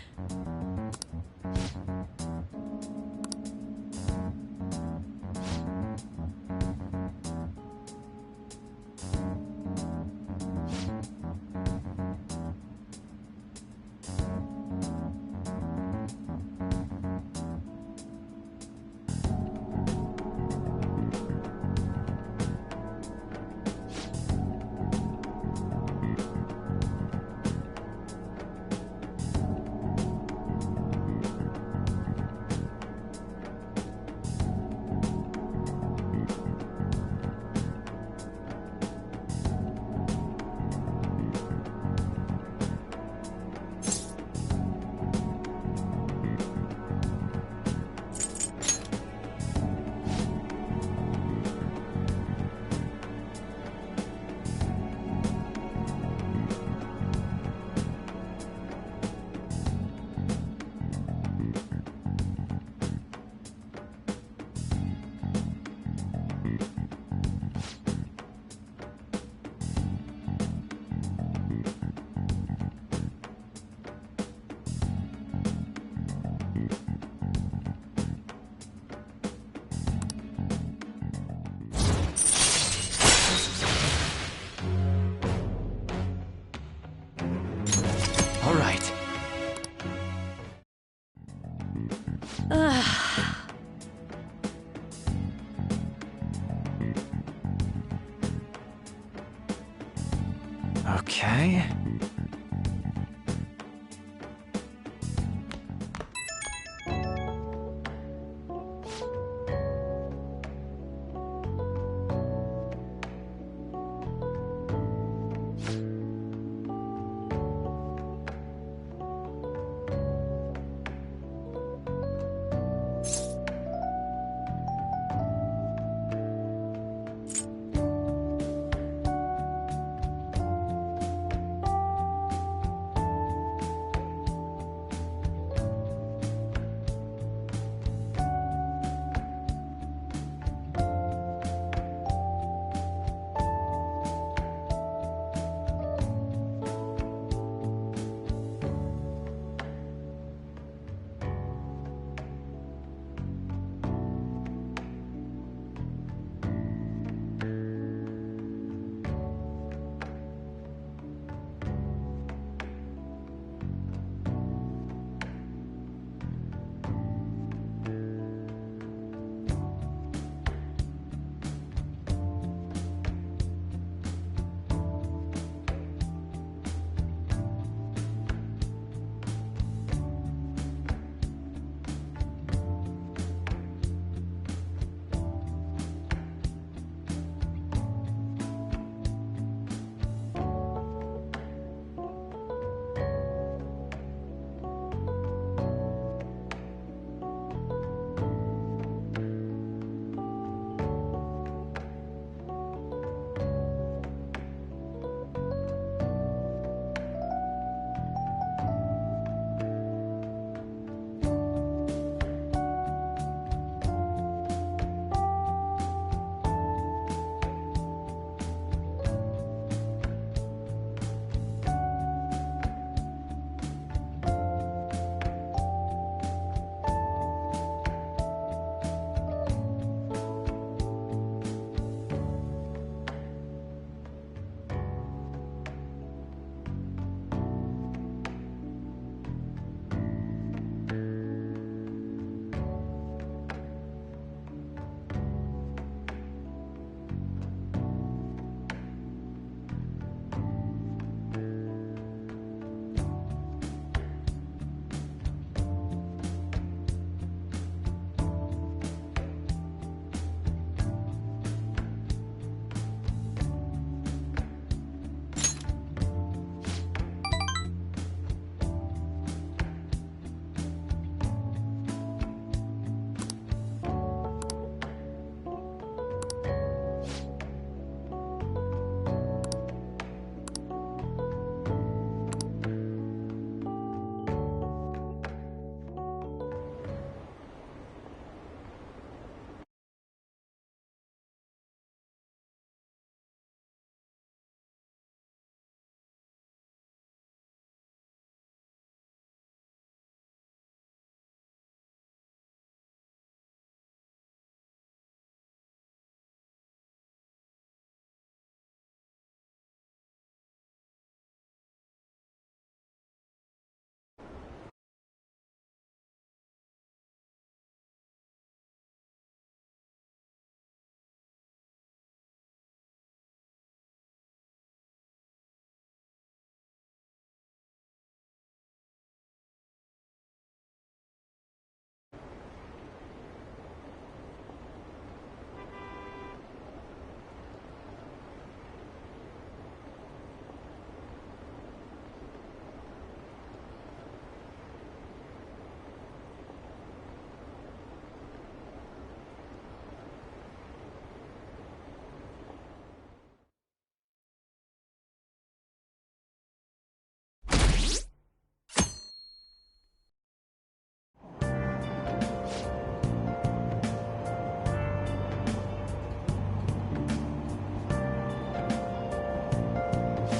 Okay.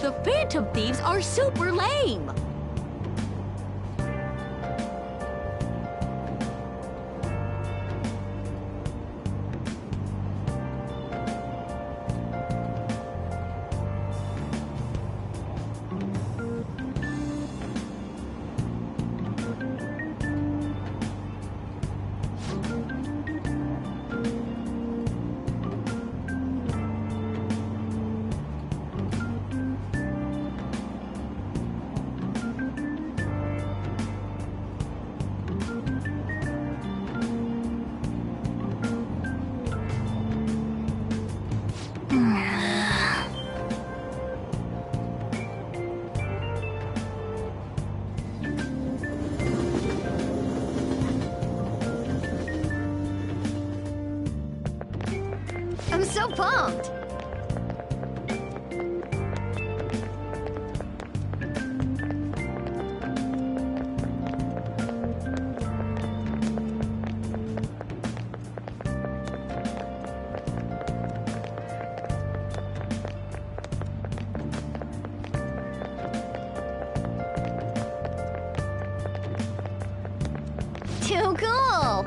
The Phantom Thieves are super lame! so pumped! Too cool!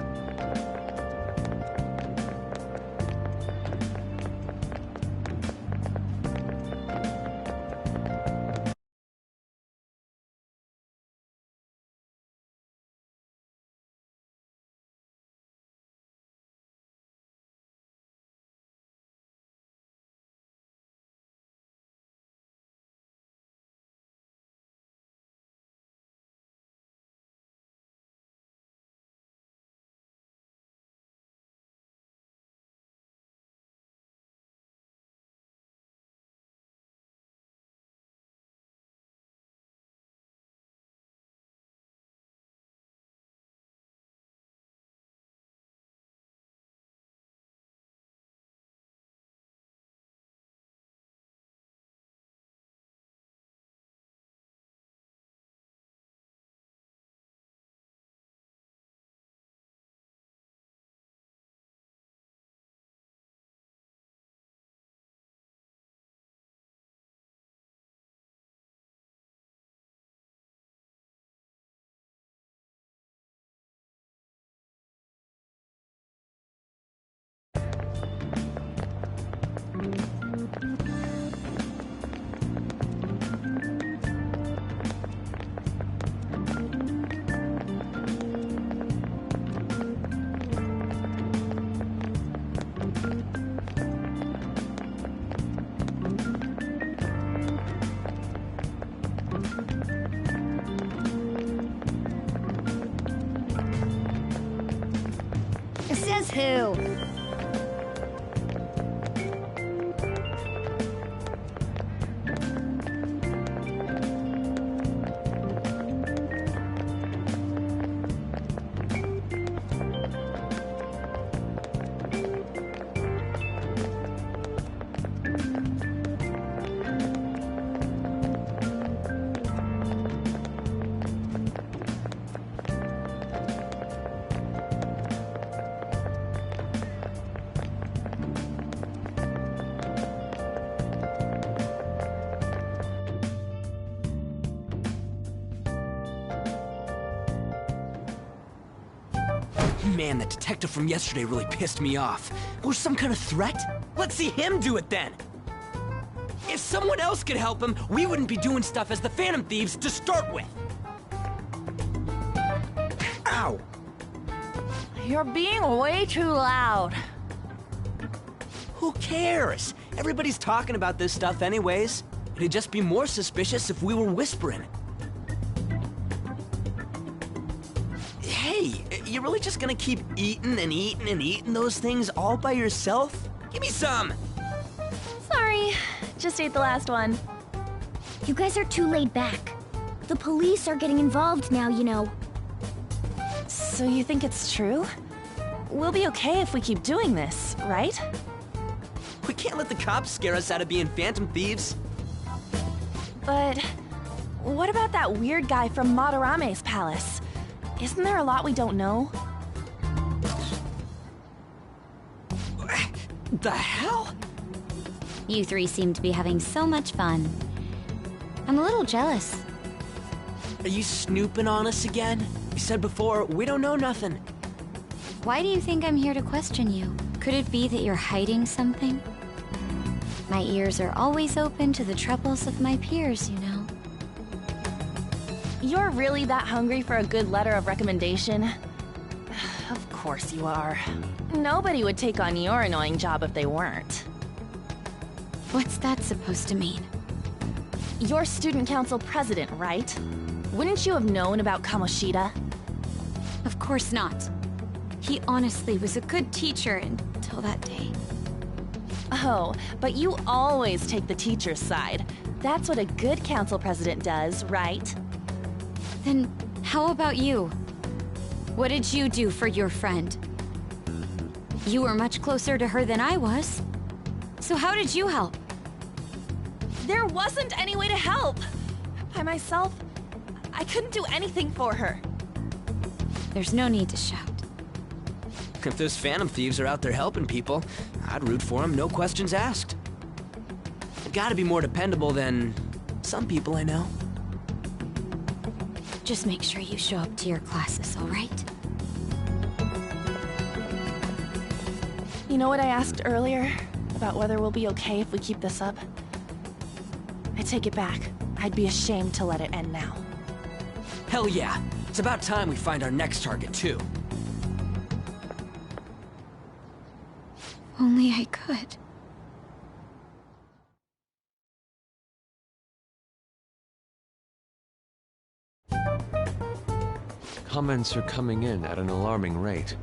Says who? Man, that detective from yesterday really pissed me off. Was some kind of threat? Let's see him do it then! If someone else could help him, we wouldn't be doing stuff as the Phantom Thieves to start with! Ow! You're being way too loud. Who cares? Everybody's talking about this stuff anyways. It'd just be more suspicious if we were whispering. Hey, you really just gonna keep eating and eating and eating those things all by yourself? Give me some! Sorry, just ate the last one. You guys are too laid back. The police are getting involved now, you know. So you think it's true? We'll be okay if we keep doing this, right? We can't let the cops scare us out of being Phantom Thieves. But what about that weird guy from Madarame's palace? Isn't there a lot we don't know? The hell? You three seem to be having so much fun. I'm a little jealous. Are you snooping on us again? You said before, we don't know nothing. Why do you think I'm here to question you? Could it be that you're hiding something? My ears are always open to the troubles of my peers, you know. You're really that hungry for a good letter of recommendation? Of course you are. Nobody would take on your annoying job if they weren't. What's that supposed to mean? You're student council president, right? Wouldn't you have known about Kamoshida? Of course not. He honestly was a good teacher until that day. Oh, but you always take the teacher's side. That's what a good council president does, right? Then how about you? What did you do for your friend? You were much closer to her than I was. So how did you help? There wasn't any way to help. By myself, I couldn't do anything for her. There's no need to shout. If those Phantom Thieves are out there helping people, I'd root for them, no questions asked. They've gotta be more dependable than some people I know. Just make sure you show up to your classes, all right? You know what I asked earlier? About whether we'll be okay if we keep this up? I take it back. I'd be ashamed to let it end now. Hell yeah. It's about time we find our next target, too. Only I could. Comments are coming in at an alarming rate.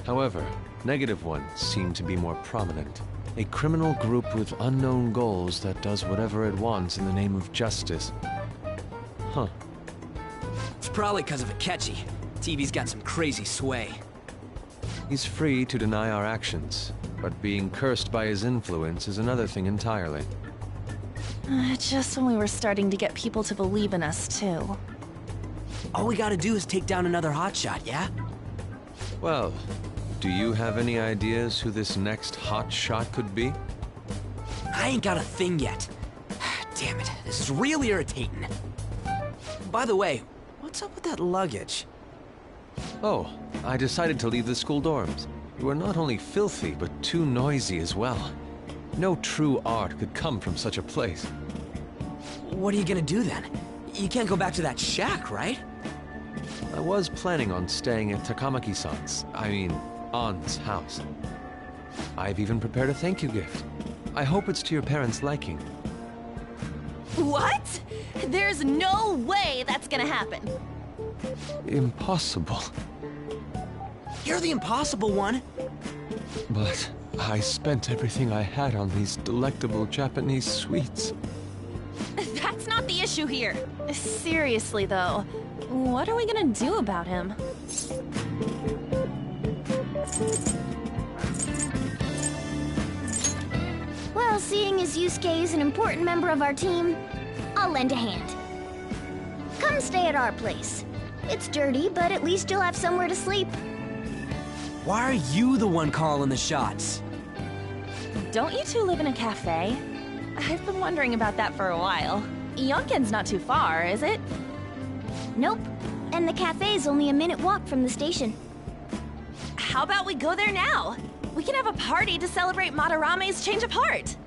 However, negative ones seem to be more prominent. A criminal group with unknown goals that does whatever it wants in the name of justice. Huh. It's probably because of Akechi. TV's got some crazy sway. He's free to deny our actions, but being cursed by his influence is another thing entirely. Just when we were starting to get people to believe in us, too. All we gotta do is take down another hotshot, yeah? Well, do you have any ideas who this next hotshot could be? I ain't got a thing yet. Damn it, this is real irritating. By the way, what's up with that luggage? Oh, I decided to leave the school dorms. You are not only filthy, but too noisy as well. No true art could come from such a place. What are you gonna do then? You can't go back to that shack, right? I was planning on staying at Takamaki-san's, Ann's house. I've even prepared a thank you gift. I hope it's to your parents' liking. What? There's no way that's gonna happen. Impossible. You're the impossible one. But I spent everything I had on these delectable Japanese sweets. That's not the issue here. Seriously, though, what are we gonna do about him? Well, seeing as Yusuke is an important member of our team, I'll lend a hand. Come stay at our place. It's dirty, but at least you'll have somewhere to sleep. Why are you the one calling the shots? Don't you two live in a cafe? I've been wondering about that for a while. Yonken's not too far, is it? Nope. And the cafe's only a minute walk from the station. How about we go there now? We can have a party to celebrate Madarame's change of heart.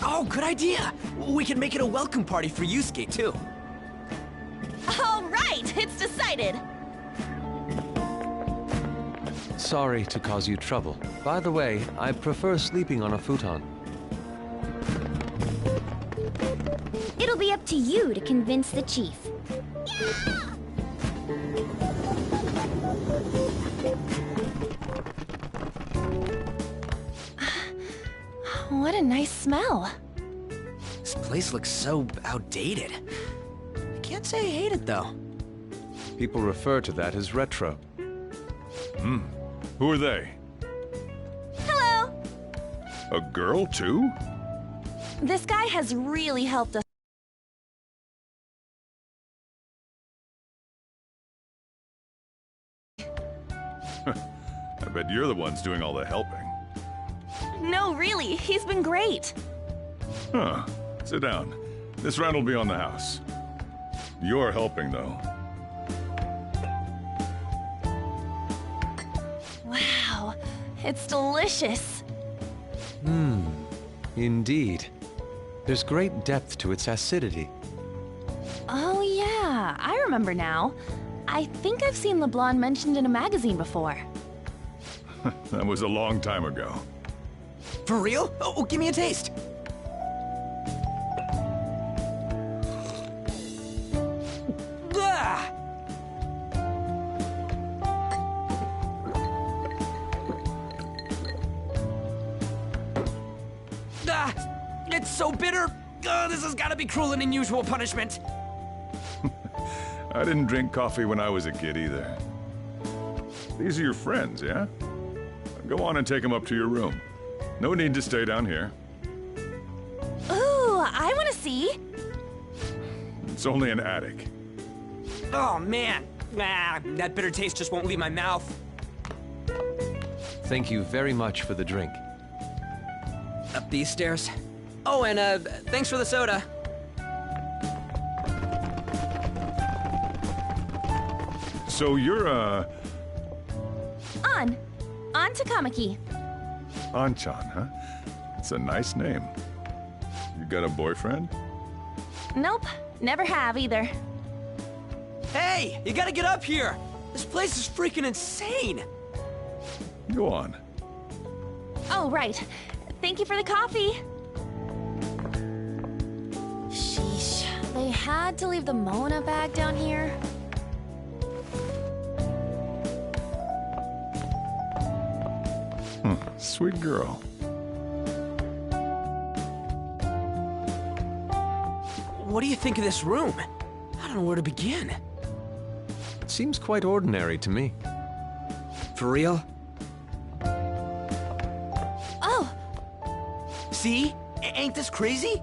Oh, good idea. We can make it a welcome party for Yusuke, too. All right, it's decided. Sorry to cause you trouble. By the way, I prefer sleeping on a futon. It'll be up to you to convince the chief. What a nice smell. This place looks so outdated. I can't say I hate it, though. People refer to that as retro. Who are they? Hello! A girl, too? This guy has really helped us. I bet you're the ones doing all the helping. No, really, he's been great. Huh. Sit down. This round will be on the house. You're helping, though. Wow, it's delicious. Indeed. There's great depth to its acidity. Oh yeah, I remember now. I think I've seen LeBlanc mentioned in a magazine before. That was a long time ago. For real? Oh, give me a taste. It's so bitter. This has got to be cruel and unusual punishment. I didn't drink coffee when I was a kid either. These are your friends, yeah? Go on and take them up to your room. No need to stay down here. Ooh, I want to see. It's only an attic. Oh, man. That bitter taste just won't leave my mouth. Thank you very much for the drink. Up these stairs. Oh, and thanks for the soda. So you're, On to Kamaki. Anchan, huh? It's a nice name. You got a boyfriend? Nope, never have either. Hey, you gotta get up here. This place is freaking insane. Go on. Oh, right. Thank you for the coffee. Sheesh. They had to leave the Mona bag down here. Sweet girl. What do you think of this room? I don't know where to begin. It seems quite ordinary to me. For real? Oh, See? Ain't this crazy?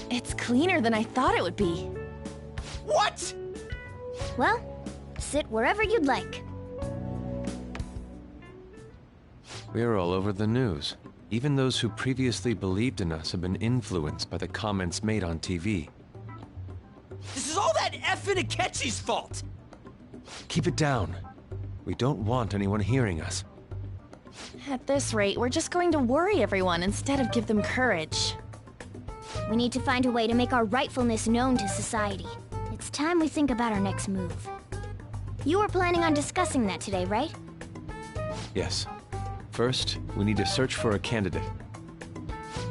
it's cleaner than I thought it would be. What? Well, sit wherever you'd like. We're all over the news. Even those who previously believed in us have been influenced by the comments made on TV. This is all that effing Akechi's fault! Keep it down. We don't want anyone hearing us. At this rate, we're just going to worry everyone instead of give them courage. We need to find a way to make our rightfulness known to society. It's time we think about our next move. You were planning on discussing that today, right? Yes. First, we need to search for a candidate.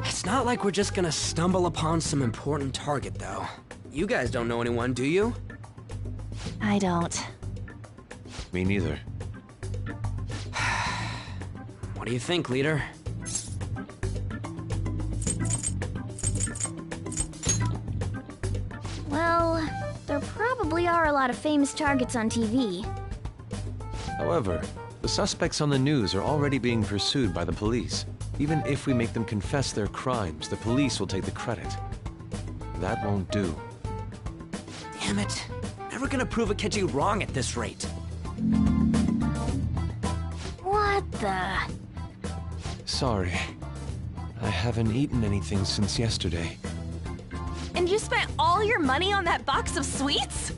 It's not like we're just gonna stumble upon some important target, though. You guys don't know anyone, do you? I don't. Me neither. What do you think, leader? Well, there probably are a lot of famous targets on TV. However, the suspects on the news are already being pursued by the police. Even if we make them confess their crimes, the police will take the credit. That won't do. Damn it. Never gonna prove Akechi wrong at this rate. What the? Sorry. I haven't eaten anything since yesterday. And you spent all your money on that box of sweets?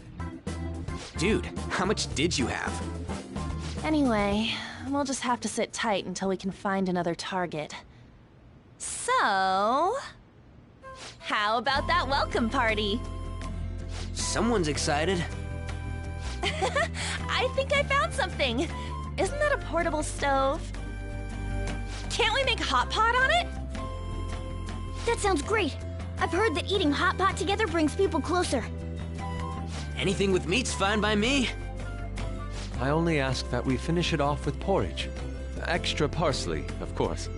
Dude, how much did you have? Anyway, we'll just have to sit tight until we can find another target. So, how about that welcome party? Someone's excited. I think I found something. Isn't that a portable stove? Can't we make a hot pot on it? That sounds great. I've heard that eating hot pot together brings people closer. Anything with meat's fine by me. I only ask that we finish it off with porridge. Extra parsley, of course.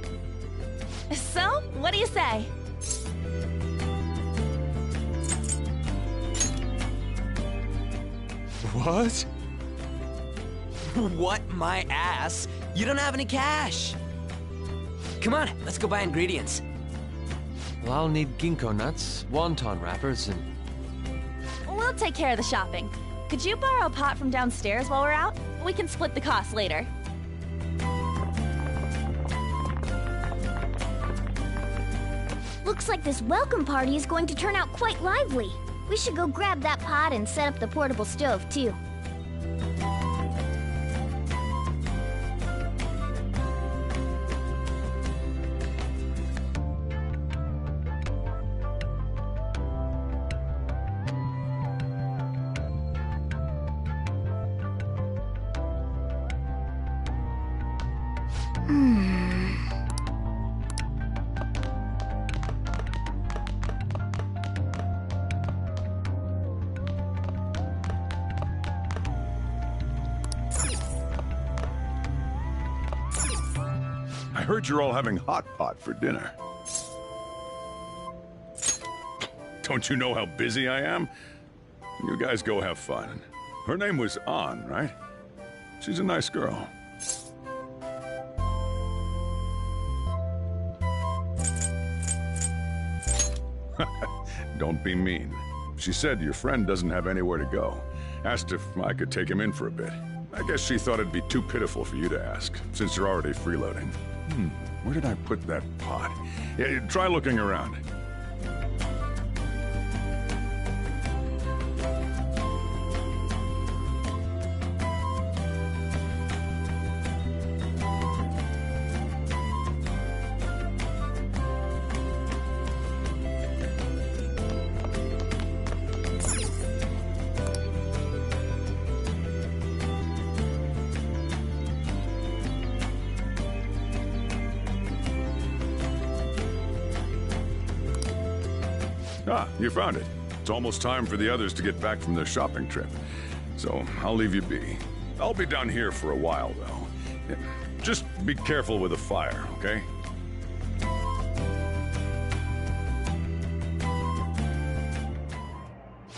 So, what do you say? What? What my ass? You don't have any cash. Come on, let's go buy ingredients. Well, I'll need ginkgo nuts, wonton wrappers, and... We'll take care of the shopping. Could you borrow a pot from downstairs while we're out? We can split the cost later. Looks like this welcome party is going to turn out quite lively. We should go grab that pot and set up the portable stove, too. I heard you're all having hot pot for dinner. Don't you know how busy I am? You guys go have fun. Her name was An, right? She's a nice girl. Don't be mean. She said your friend doesn't have anywhere to go. Asked if I could take him in for a bit. I guess she thought it'd be too pitiful for you to ask, since you're already freeloading. Where did I put that pot? Yeah, try looking around. Ah, you found it. It's almost time for the others to get back from their shopping trip. So I'll leave you be. I'll be down here for a while, though. Yeah, just be careful with the fire, okay?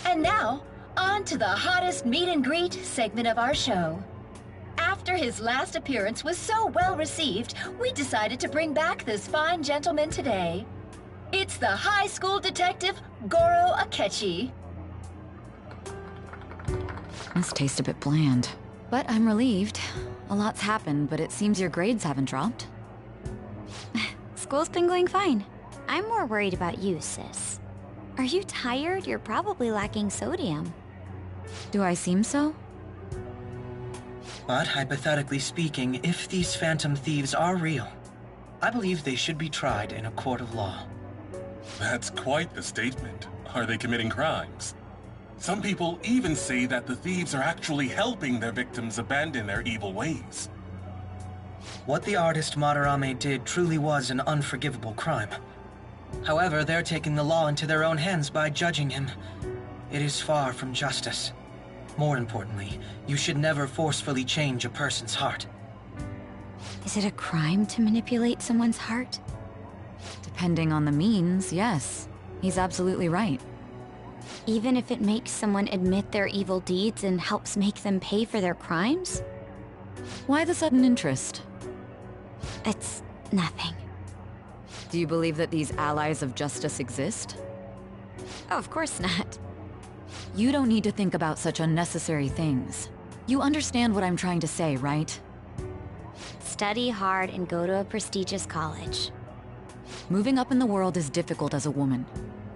And now, on to the hottest meet and greet segment of our show. After his last appearance was so well received, we decided to bring back this fine gentleman today. It's the high school detective, Goro Akechi. This tastes a bit bland. But I'm relieved. A lot's happened, but it seems your grades haven't dropped. School's been going fine. I'm more worried about you, sis. Are you tired? You're probably lacking sodium. Do I seem so? But hypothetically speaking, if these phantom thieves are real, I believe they should be tried in a court of law. That's quite the statement. Are they committing crimes? Some people even say that the thieves are actually helping their victims abandon their evil ways. What the artist Madarame did truly was an unforgivable crime. However, they're taking the law into their own hands by judging him. It is far from justice. More importantly, you should never forcefully change a person's heart. Is it a crime to manipulate someone's heart? Depending on the means, yes. He's absolutely right. Even if it makes someone admit their evil deeds and helps make them pay for their crimes? Why the sudden interest? It's nothing. Do you believe that these allies of justice exist? Oh, of course not. You don't need to think about such unnecessary things. You understand what I'm trying to say, right? Study hard and go to a prestigious college. Moving up in the world is difficult as a woman.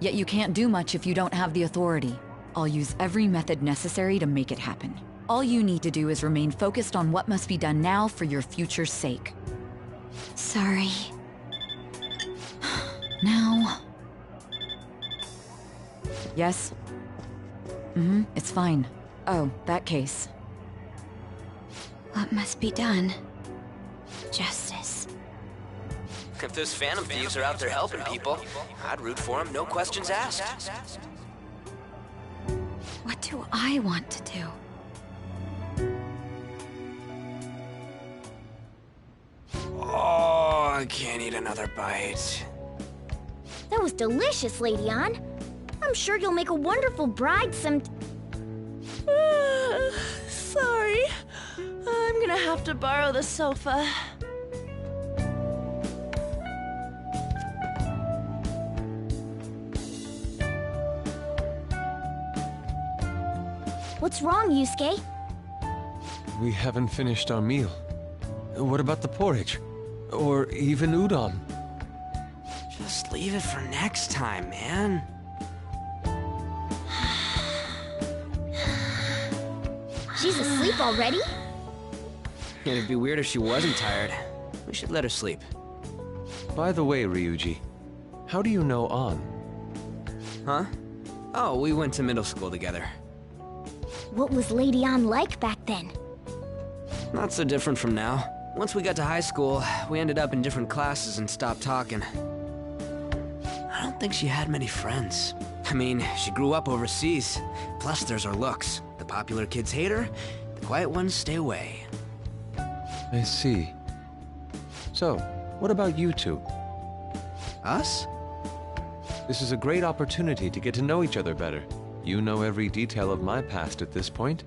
Yet you can't do much if you don't have the authority. I'll use every method necessary to make it happen. All you need to do is remain focused on what must be done now for your future's sake. Sorry. Now... Yes? It's fine. Oh, that case. What must be done? Justice. If those phantom thieves are out there helping people, I'd root for them, no questions asked. What do I want to do? Oh, I can't eat another bite. That was delicious, Lady Ann. I'm sure you'll make a wonderful bride some... Sorry. I'm gonna have to borrow the sofa. What's wrong, Yusuke? We haven't finished our meal. What about the porridge? Or even udon? Just leave it for next time, man. She's asleep already? It'd be weird if she wasn't tired. We should let her sleep. By the way, Ryuji, how do you know An? Huh? Oh, we went to middle school together. What was Lady Ann like back then? Not so different from now. Once we got to high school, we ended up in different classes and stopped talking. I don't think she had many friends. I mean, she grew up overseas. Plus, there's her looks. The popular kids hate her, the quiet ones stay away. I see. So, what about you two? Us? This is a great opportunity to get to know each other better. You know every detail of my past at this point.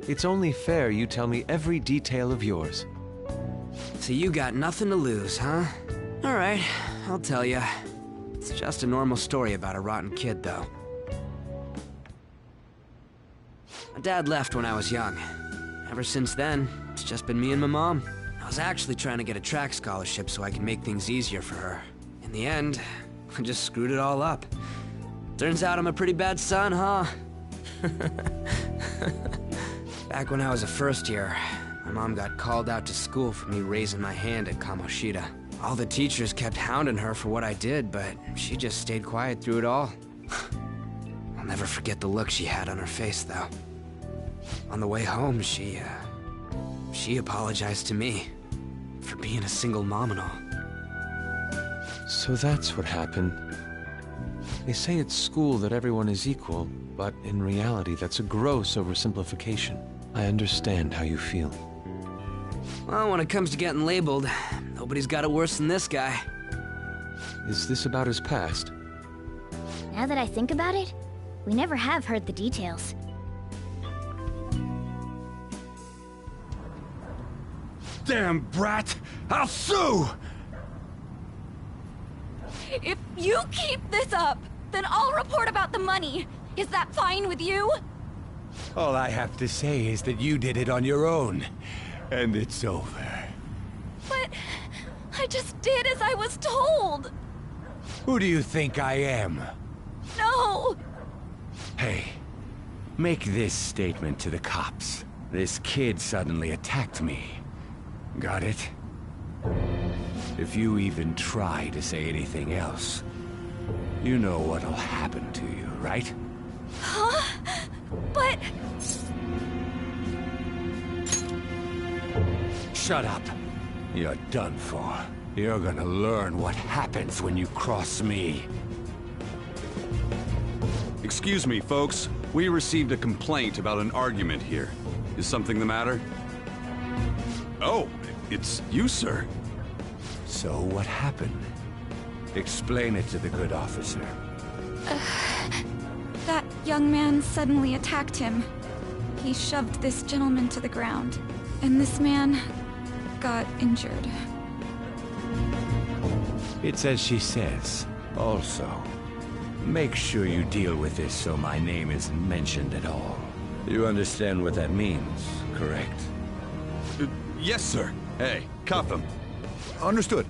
It's only fair you tell me every detail of yours. So you got nothing to lose, huh? Alright, I'll tell ya. It's just a normal story about a rotten kid, though. My dad left when I was young. Ever since then, it's just been me and my mom. I was actually trying to get a track scholarship so I could make things easier for her. In the end, I just screwed it all up. Turns out I'm a pretty bad son, huh? Back when I was a first year, my mom got called out to school for me raising my hand at Kamoshida. All the teachers kept hounding her for what I did, but she just stayed quiet through it all. I'll never forget the look she had on her face, though. On the way home, she apologized to me for being a single mom and all. So that's what happened. They say at school that everyone is equal, but in reality that's a gross oversimplification. I understand how you feel. Well, when it comes to getting labeled, nobody's got it worse than this guy. Is this about his past? Now that I think about it, we never have heard the details. Damn brat! I'll sue! If you keep this up, then I'll report about the money. Is that fine with you? All I have to say is that you did it on your own, and it's over. But I just did as I was told. Who do you think I am? No! Hey, make this statement to the cops. This kid suddenly attacked me. Got it? If you even try to say anything else, you know what'll happen to you, right? Huh? But... Shut up. You're done for. You're gonna learn what happens when you cross me. Excuse me, folks. We received a complaint about an argument here. Is something the matter? Oh, it's you, sir. So what happened? Explain it to the good officer. That young man suddenly attacked him. He shoved this gentleman to the ground, and this man got injured. It's as she says. Also, make sure you deal with this so my name isn't mentioned at all. You understand what that means, correct? Yes, sir. Hey, cuff him. Understood.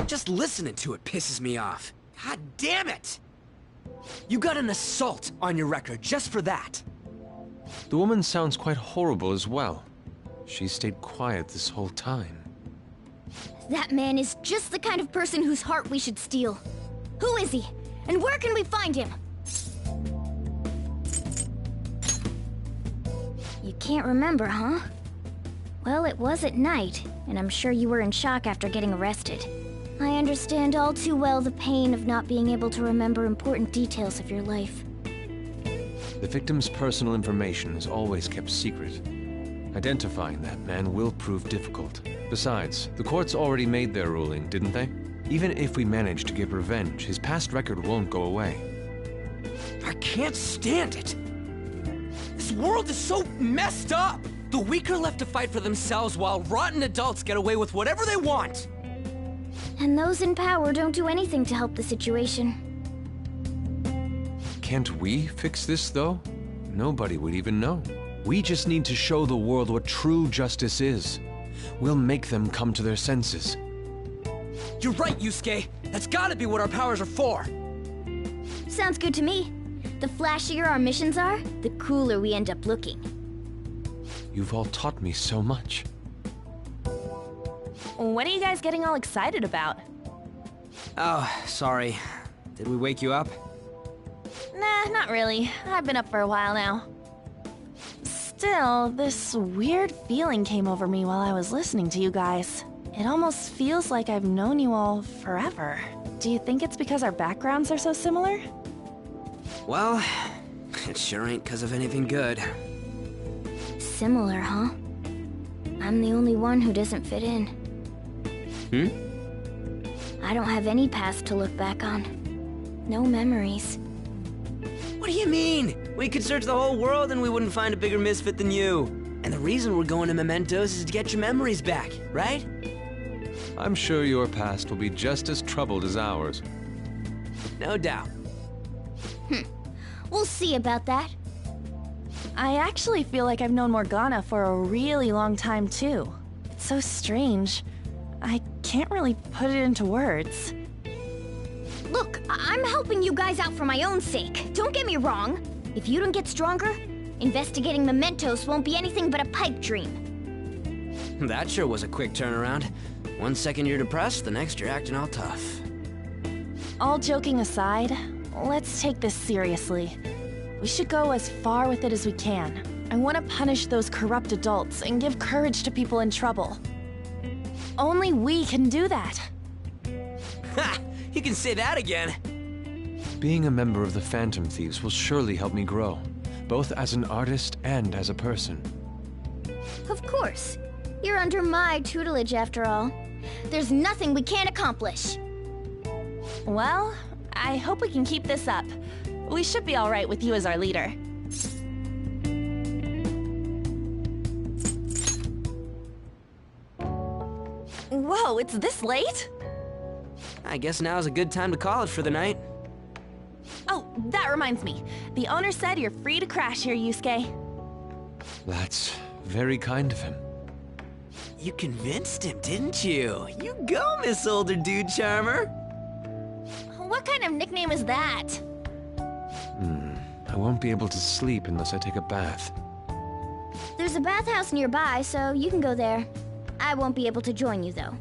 Just listening to it pisses me off. God damn it! You got an assault on your record just for that. The woman sounds quite horrible as well. She stayed quiet this whole time. That man is just the kind of person whose heart we should steal. Who is he? And where can we find him? You can't remember, huh? Well, it was at night, and I'm sure you were in shock after getting arrested. I understand all too well the pain of not being able to remember important details of your life. The victim's personal information is always kept secret. Identifying that man will prove difficult. Besides, the courts already made their ruling, didn't they? Even if we manage to get revenge, his past record won't go away. I can't stand it! This world is so messed up! The weak are left to fight for themselves while rotten adults get away with whatever they want! And those in power don't do anything to help the situation. Can't we fix this, though? Nobody would even know. We just need to show the world what true justice is. We'll make them come to their senses. You're right, Yusuke! That's gotta be what our powers are for! Sounds good to me. The flashier our missions are, the cooler we end up looking. You've all taught me so much. What are you guys getting all excited about? Oh, sorry. Did we wake you up? Nah, not really. I've been up for a while now. Still, this weird feeling came over me while I was listening to you guys. It almost feels like I've known you all forever. Do you think it's because our backgrounds are so similar? Well, it sure ain't because of anything good. Similar, huh? I'm the only one who doesn't fit in. I don't have any past to look back on. No memories. What do you mean? We could search the whole world and we wouldn't find a bigger misfit than you. And the reason we're going to Mementos is to get your memories back, right? I'm sure your past will be just as troubled as ours. No doubt. We'll see about that. I actually feel like I've known Morgana for a really long time, too. It's so strange. I can't really put it into words. Look, I'm helping you guys out for my own sake. Don't get me wrong. If you don't get stronger, investigating mementos won't be anything but a pipe dream. That sure was a quick turnaround. 1 second you're depressed, the next you're acting all tough. All joking aside, let's take this seriously. We should go as far with it as we can. I want to punish those corrupt adults and give courage to people in trouble. Only we can do that. Ha! You can say that again. Being a member of the Phantom Thieves will surely help me grow, both as an artist and as a person. Of course. You're under my tutelage after all. There's nothing we can't accomplish. Well, I hope we can keep this up. We should be all right with you as our leader. Whoa, it's this late? I guess now's a good time to call it for the night. Oh, that reminds me. The owner said you're free to crash here, Yusuke. That's very kind of him. You convinced him, didn't you? You go, Miss Older Dude Charmer. What kind of nickname is that? I won't be able to sleep unless I take a bath. There's a bathhouse nearby, so you can go there. I won't be able to join you, though.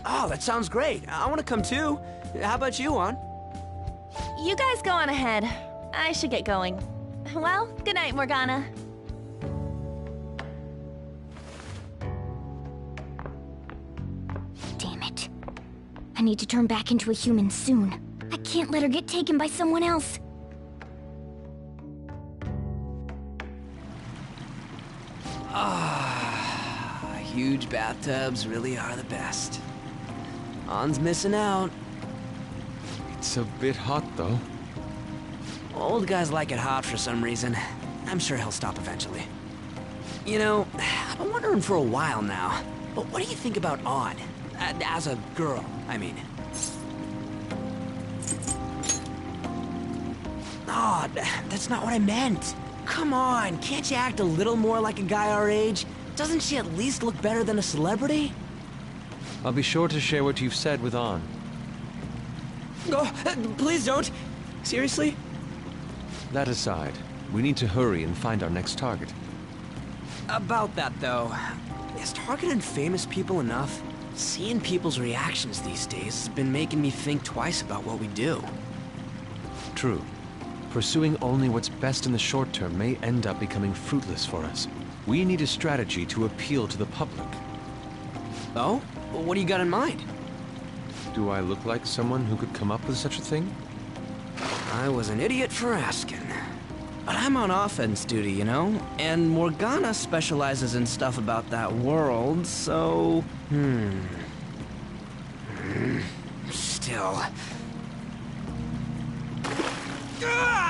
Oh, that sounds great. I want to come too. How about you, Juan? You guys go on ahead. I should get going. Well, good night, Morgana. Damn it. I need to turn back into a human soon. I can't let her get taken by someone else. Huge bathtubs really are the best. On's missing out. It's a bit hot, though. Old guys like it hot for some reason. I'm sure he'll stop eventually. You know, I've been wondering for a while now, but what do you think about On? As a girl, I mean. Oh, that's not what I meant. Come on, can't you act a little more like a guy our age? Doesn't she at least look better than a celebrity? I'll be sure to share what you've said with On. Oh, please don't. Seriously? That aside, we need to hurry and find our next target. About that, though, is targeting famous people enough? Seeing people's reactions these days has been making me think twice about what we do. True. Pursuing only what's best in the short term may end up becoming fruitless for us. We need a strategy to appeal to the public. Oh? What do you got in mind? Do I look like someone who could come up with such a thing? I was an idiot for asking. But I'm on offense duty, you know? And Morgana specializes in stuff about that world, so... Still...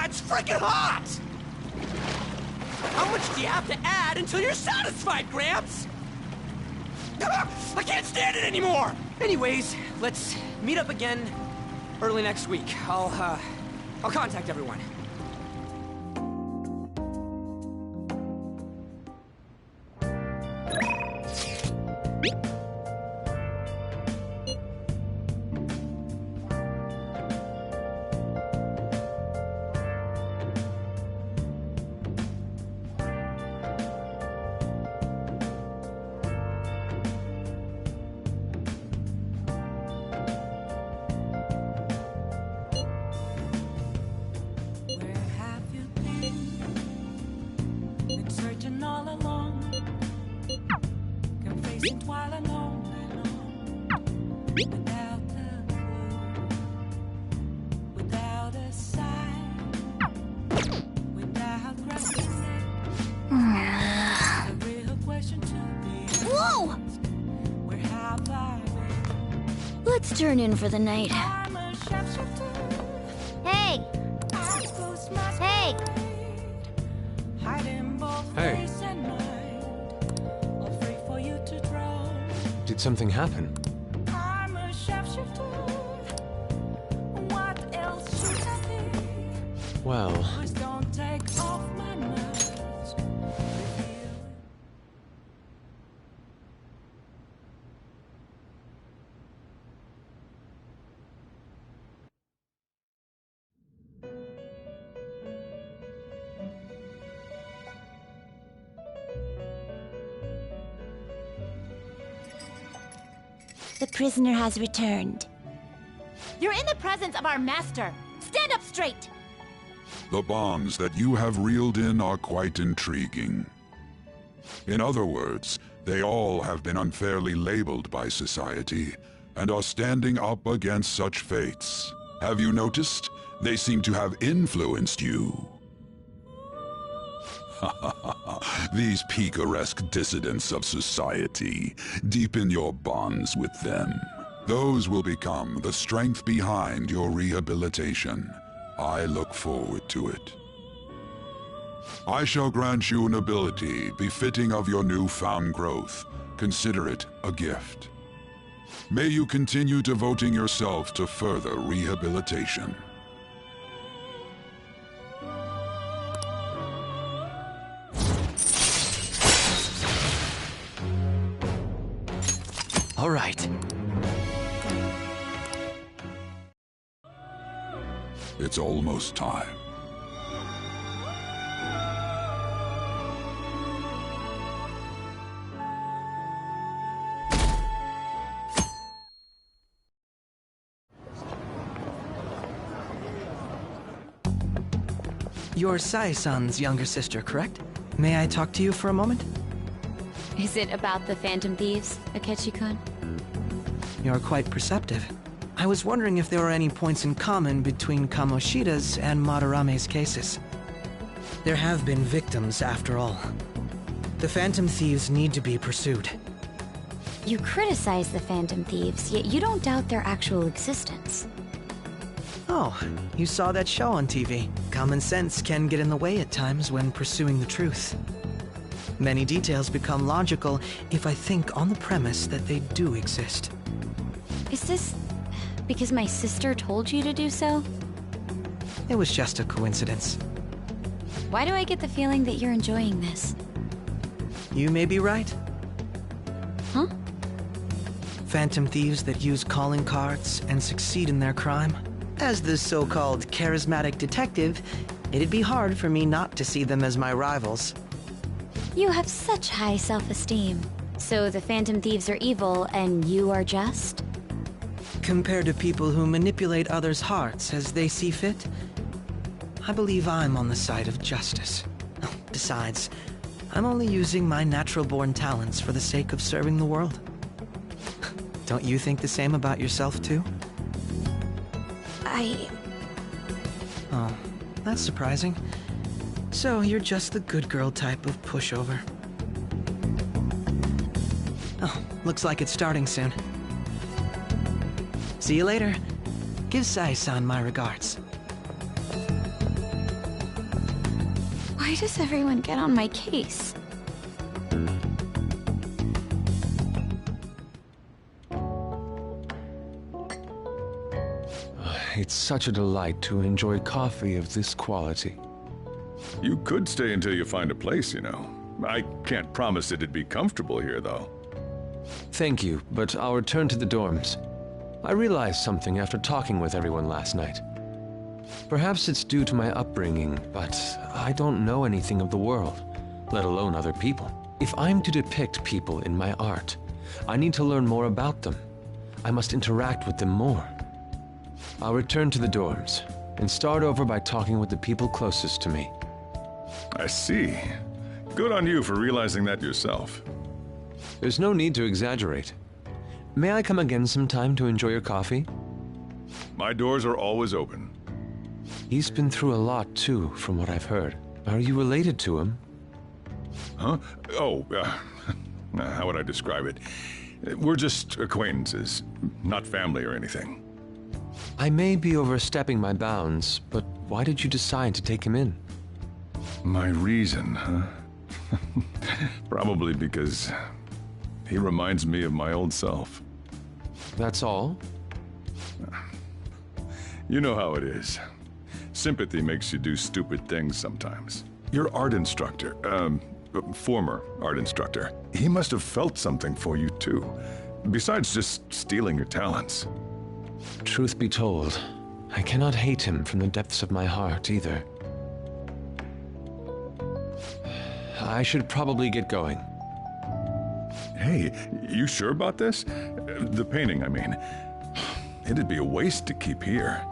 it's freaking hot! How much do you have to add until you're satisfied, Gramps? I can't stand it anymore! Anyways, let's meet up again early next week. I'll contact everyone. Let's turn in for the night. Hey! Hey! Hey. Did Did something happen? I'm a shapeshifter. What else should I be? Well, Please don't take off my mask. The prisoner has returned. You're in the presence of our master. Stand up straight. The bonds that you have reeled in are quite intriguing. In other words, they all have been unfairly labeled by society and are standing up against such fates. Have you noticed? They seem to have influenced you. These picaresque dissidents of society, deepen your bonds with them. Those will become the strength behind your rehabilitation. I look forward to it. I shall grant you an ability befitting of your newfound growth. Consider it a gift. May you continue devoting yourself to further rehabilitation. All right. It's almost time. You're Sai-san's younger sister, correct? May I talk to you for a moment? Is it about the Phantom Thieves, Akechi-kun? You're quite perceptive. I was wondering if there were any points in common between Kamoshida's and Madarame's cases. There have been victims, after all. The Phantom Thieves need to be pursued. You criticize the Phantom Thieves, yet you don't doubt their actual existence. Oh, you saw that show on TV. Common sense can get in the way at times when pursuing the truth. Many details become logical if I think on the premise that they do exist. Is this because my sister told you to do so? It was just a coincidence. Why do I get the feeling that you're enjoying this? You may be right. Huh? Phantom thieves that use calling cards and succeed in their crime. As the so-called charismatic detective, it'd be hard for me not to see them as my rivals. You have such high self-esteem. So the Phantom Thieves are evil and you are just? Compared to people who manipulate others' hearts as they see fit, I believe I'm on the side of justice. Besides, I'm only using my natural-born talents for the sake of serving the world. Don't you think the same about yourself, too? Oh, that's surprising. So you're just the good girl type of pushover. Oh, looks like it's starting soon. See you later. Give Sai-san my regards. Why does everyone get on my case? It's such a delight to enjoy coffee of this quality. You could stay until you find a place, you know. I can't promise it'd be comfortable here, though. Thank you, but I'll return to the dorms. I realized something after talking with everyone last night. Perhaps it's due to my upbringing, but I don't know anything of the world, let alone other people. If I'm to depict people in my art, I need to learn more about them. I must interact with them more. I'll return to the dorms and start over by talking with the people closest to me. I see. Good on you for realizing that yourself. There's no need to exaggerate. May I come again sometime to enjoy your coffee? My doors are always open. He's been through a lot, too, from what I've heard. Are you related to him? Huh? Oh, how would I describe it? We're just acquaintances, not family or anything. I may be overstepping my bounds, but why did you decide to take him in? My reason, huh? Probably because He reminds me of my old self. That's all? You know how it is. Sympathy makes you do stupid things sometimes. Your art instructor, former art instructor, he must have felt something for you too. Besides just stealing your talents. Truth be told, I cannot hate him from the depths of my heart either. I should probably get going. Hey, you sure about this? The painting, I mean. It'd be a waste to keep here.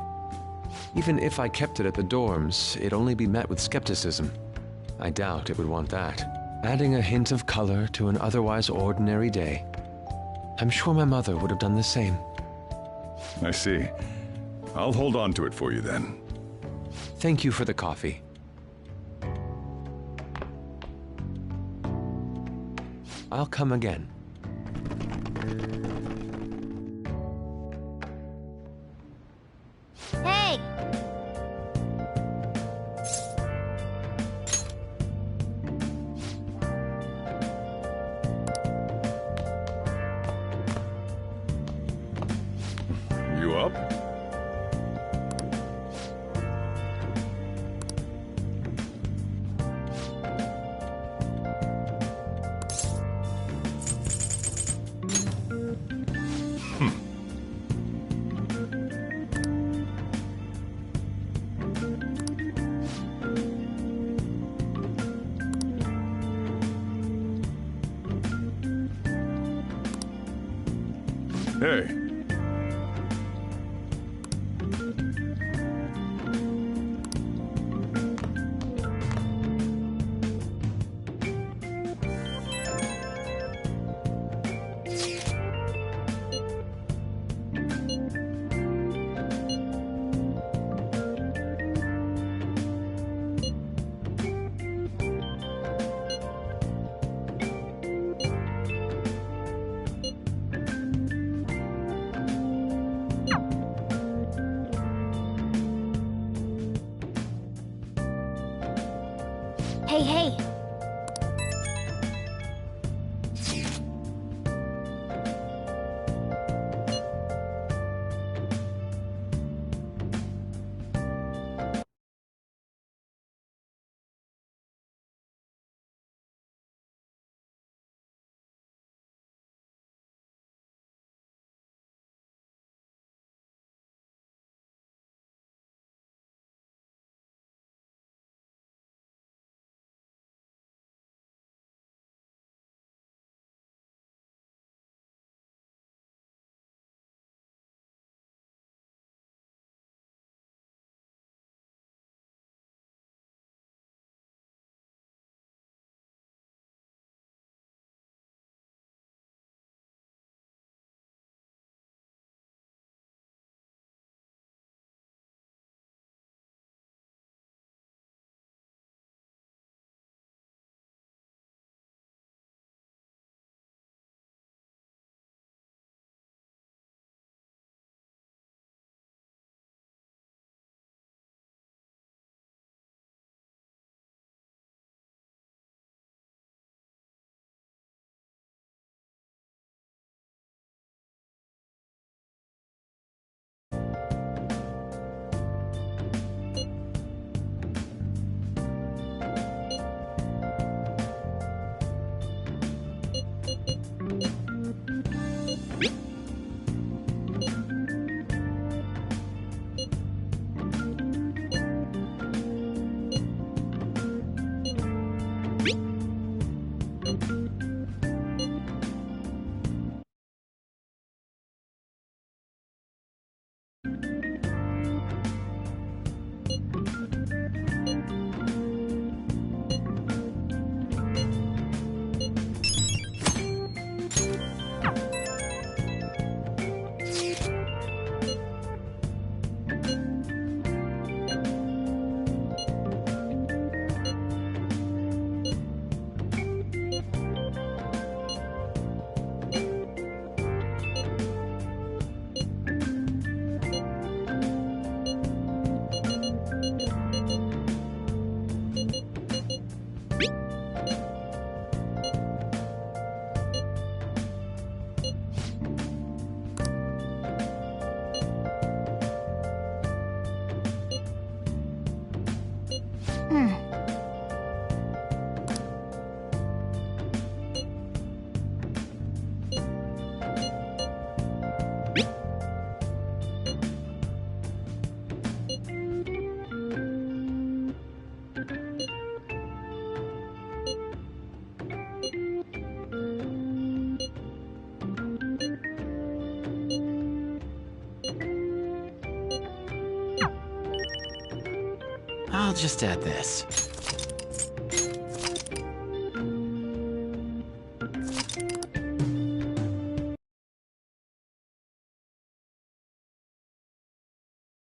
Even if I kept it at the dorms, it'd only be met with skepticism. I doubt it would want that. Adding a hint of color to an otherwise ordinary day. I'm sure my mother would have done the same. I see. I'll hold on to it for you then. Thank you for the coffee. I'll come again. Hey! You up? Hey. Hey, hey! I'll just add this.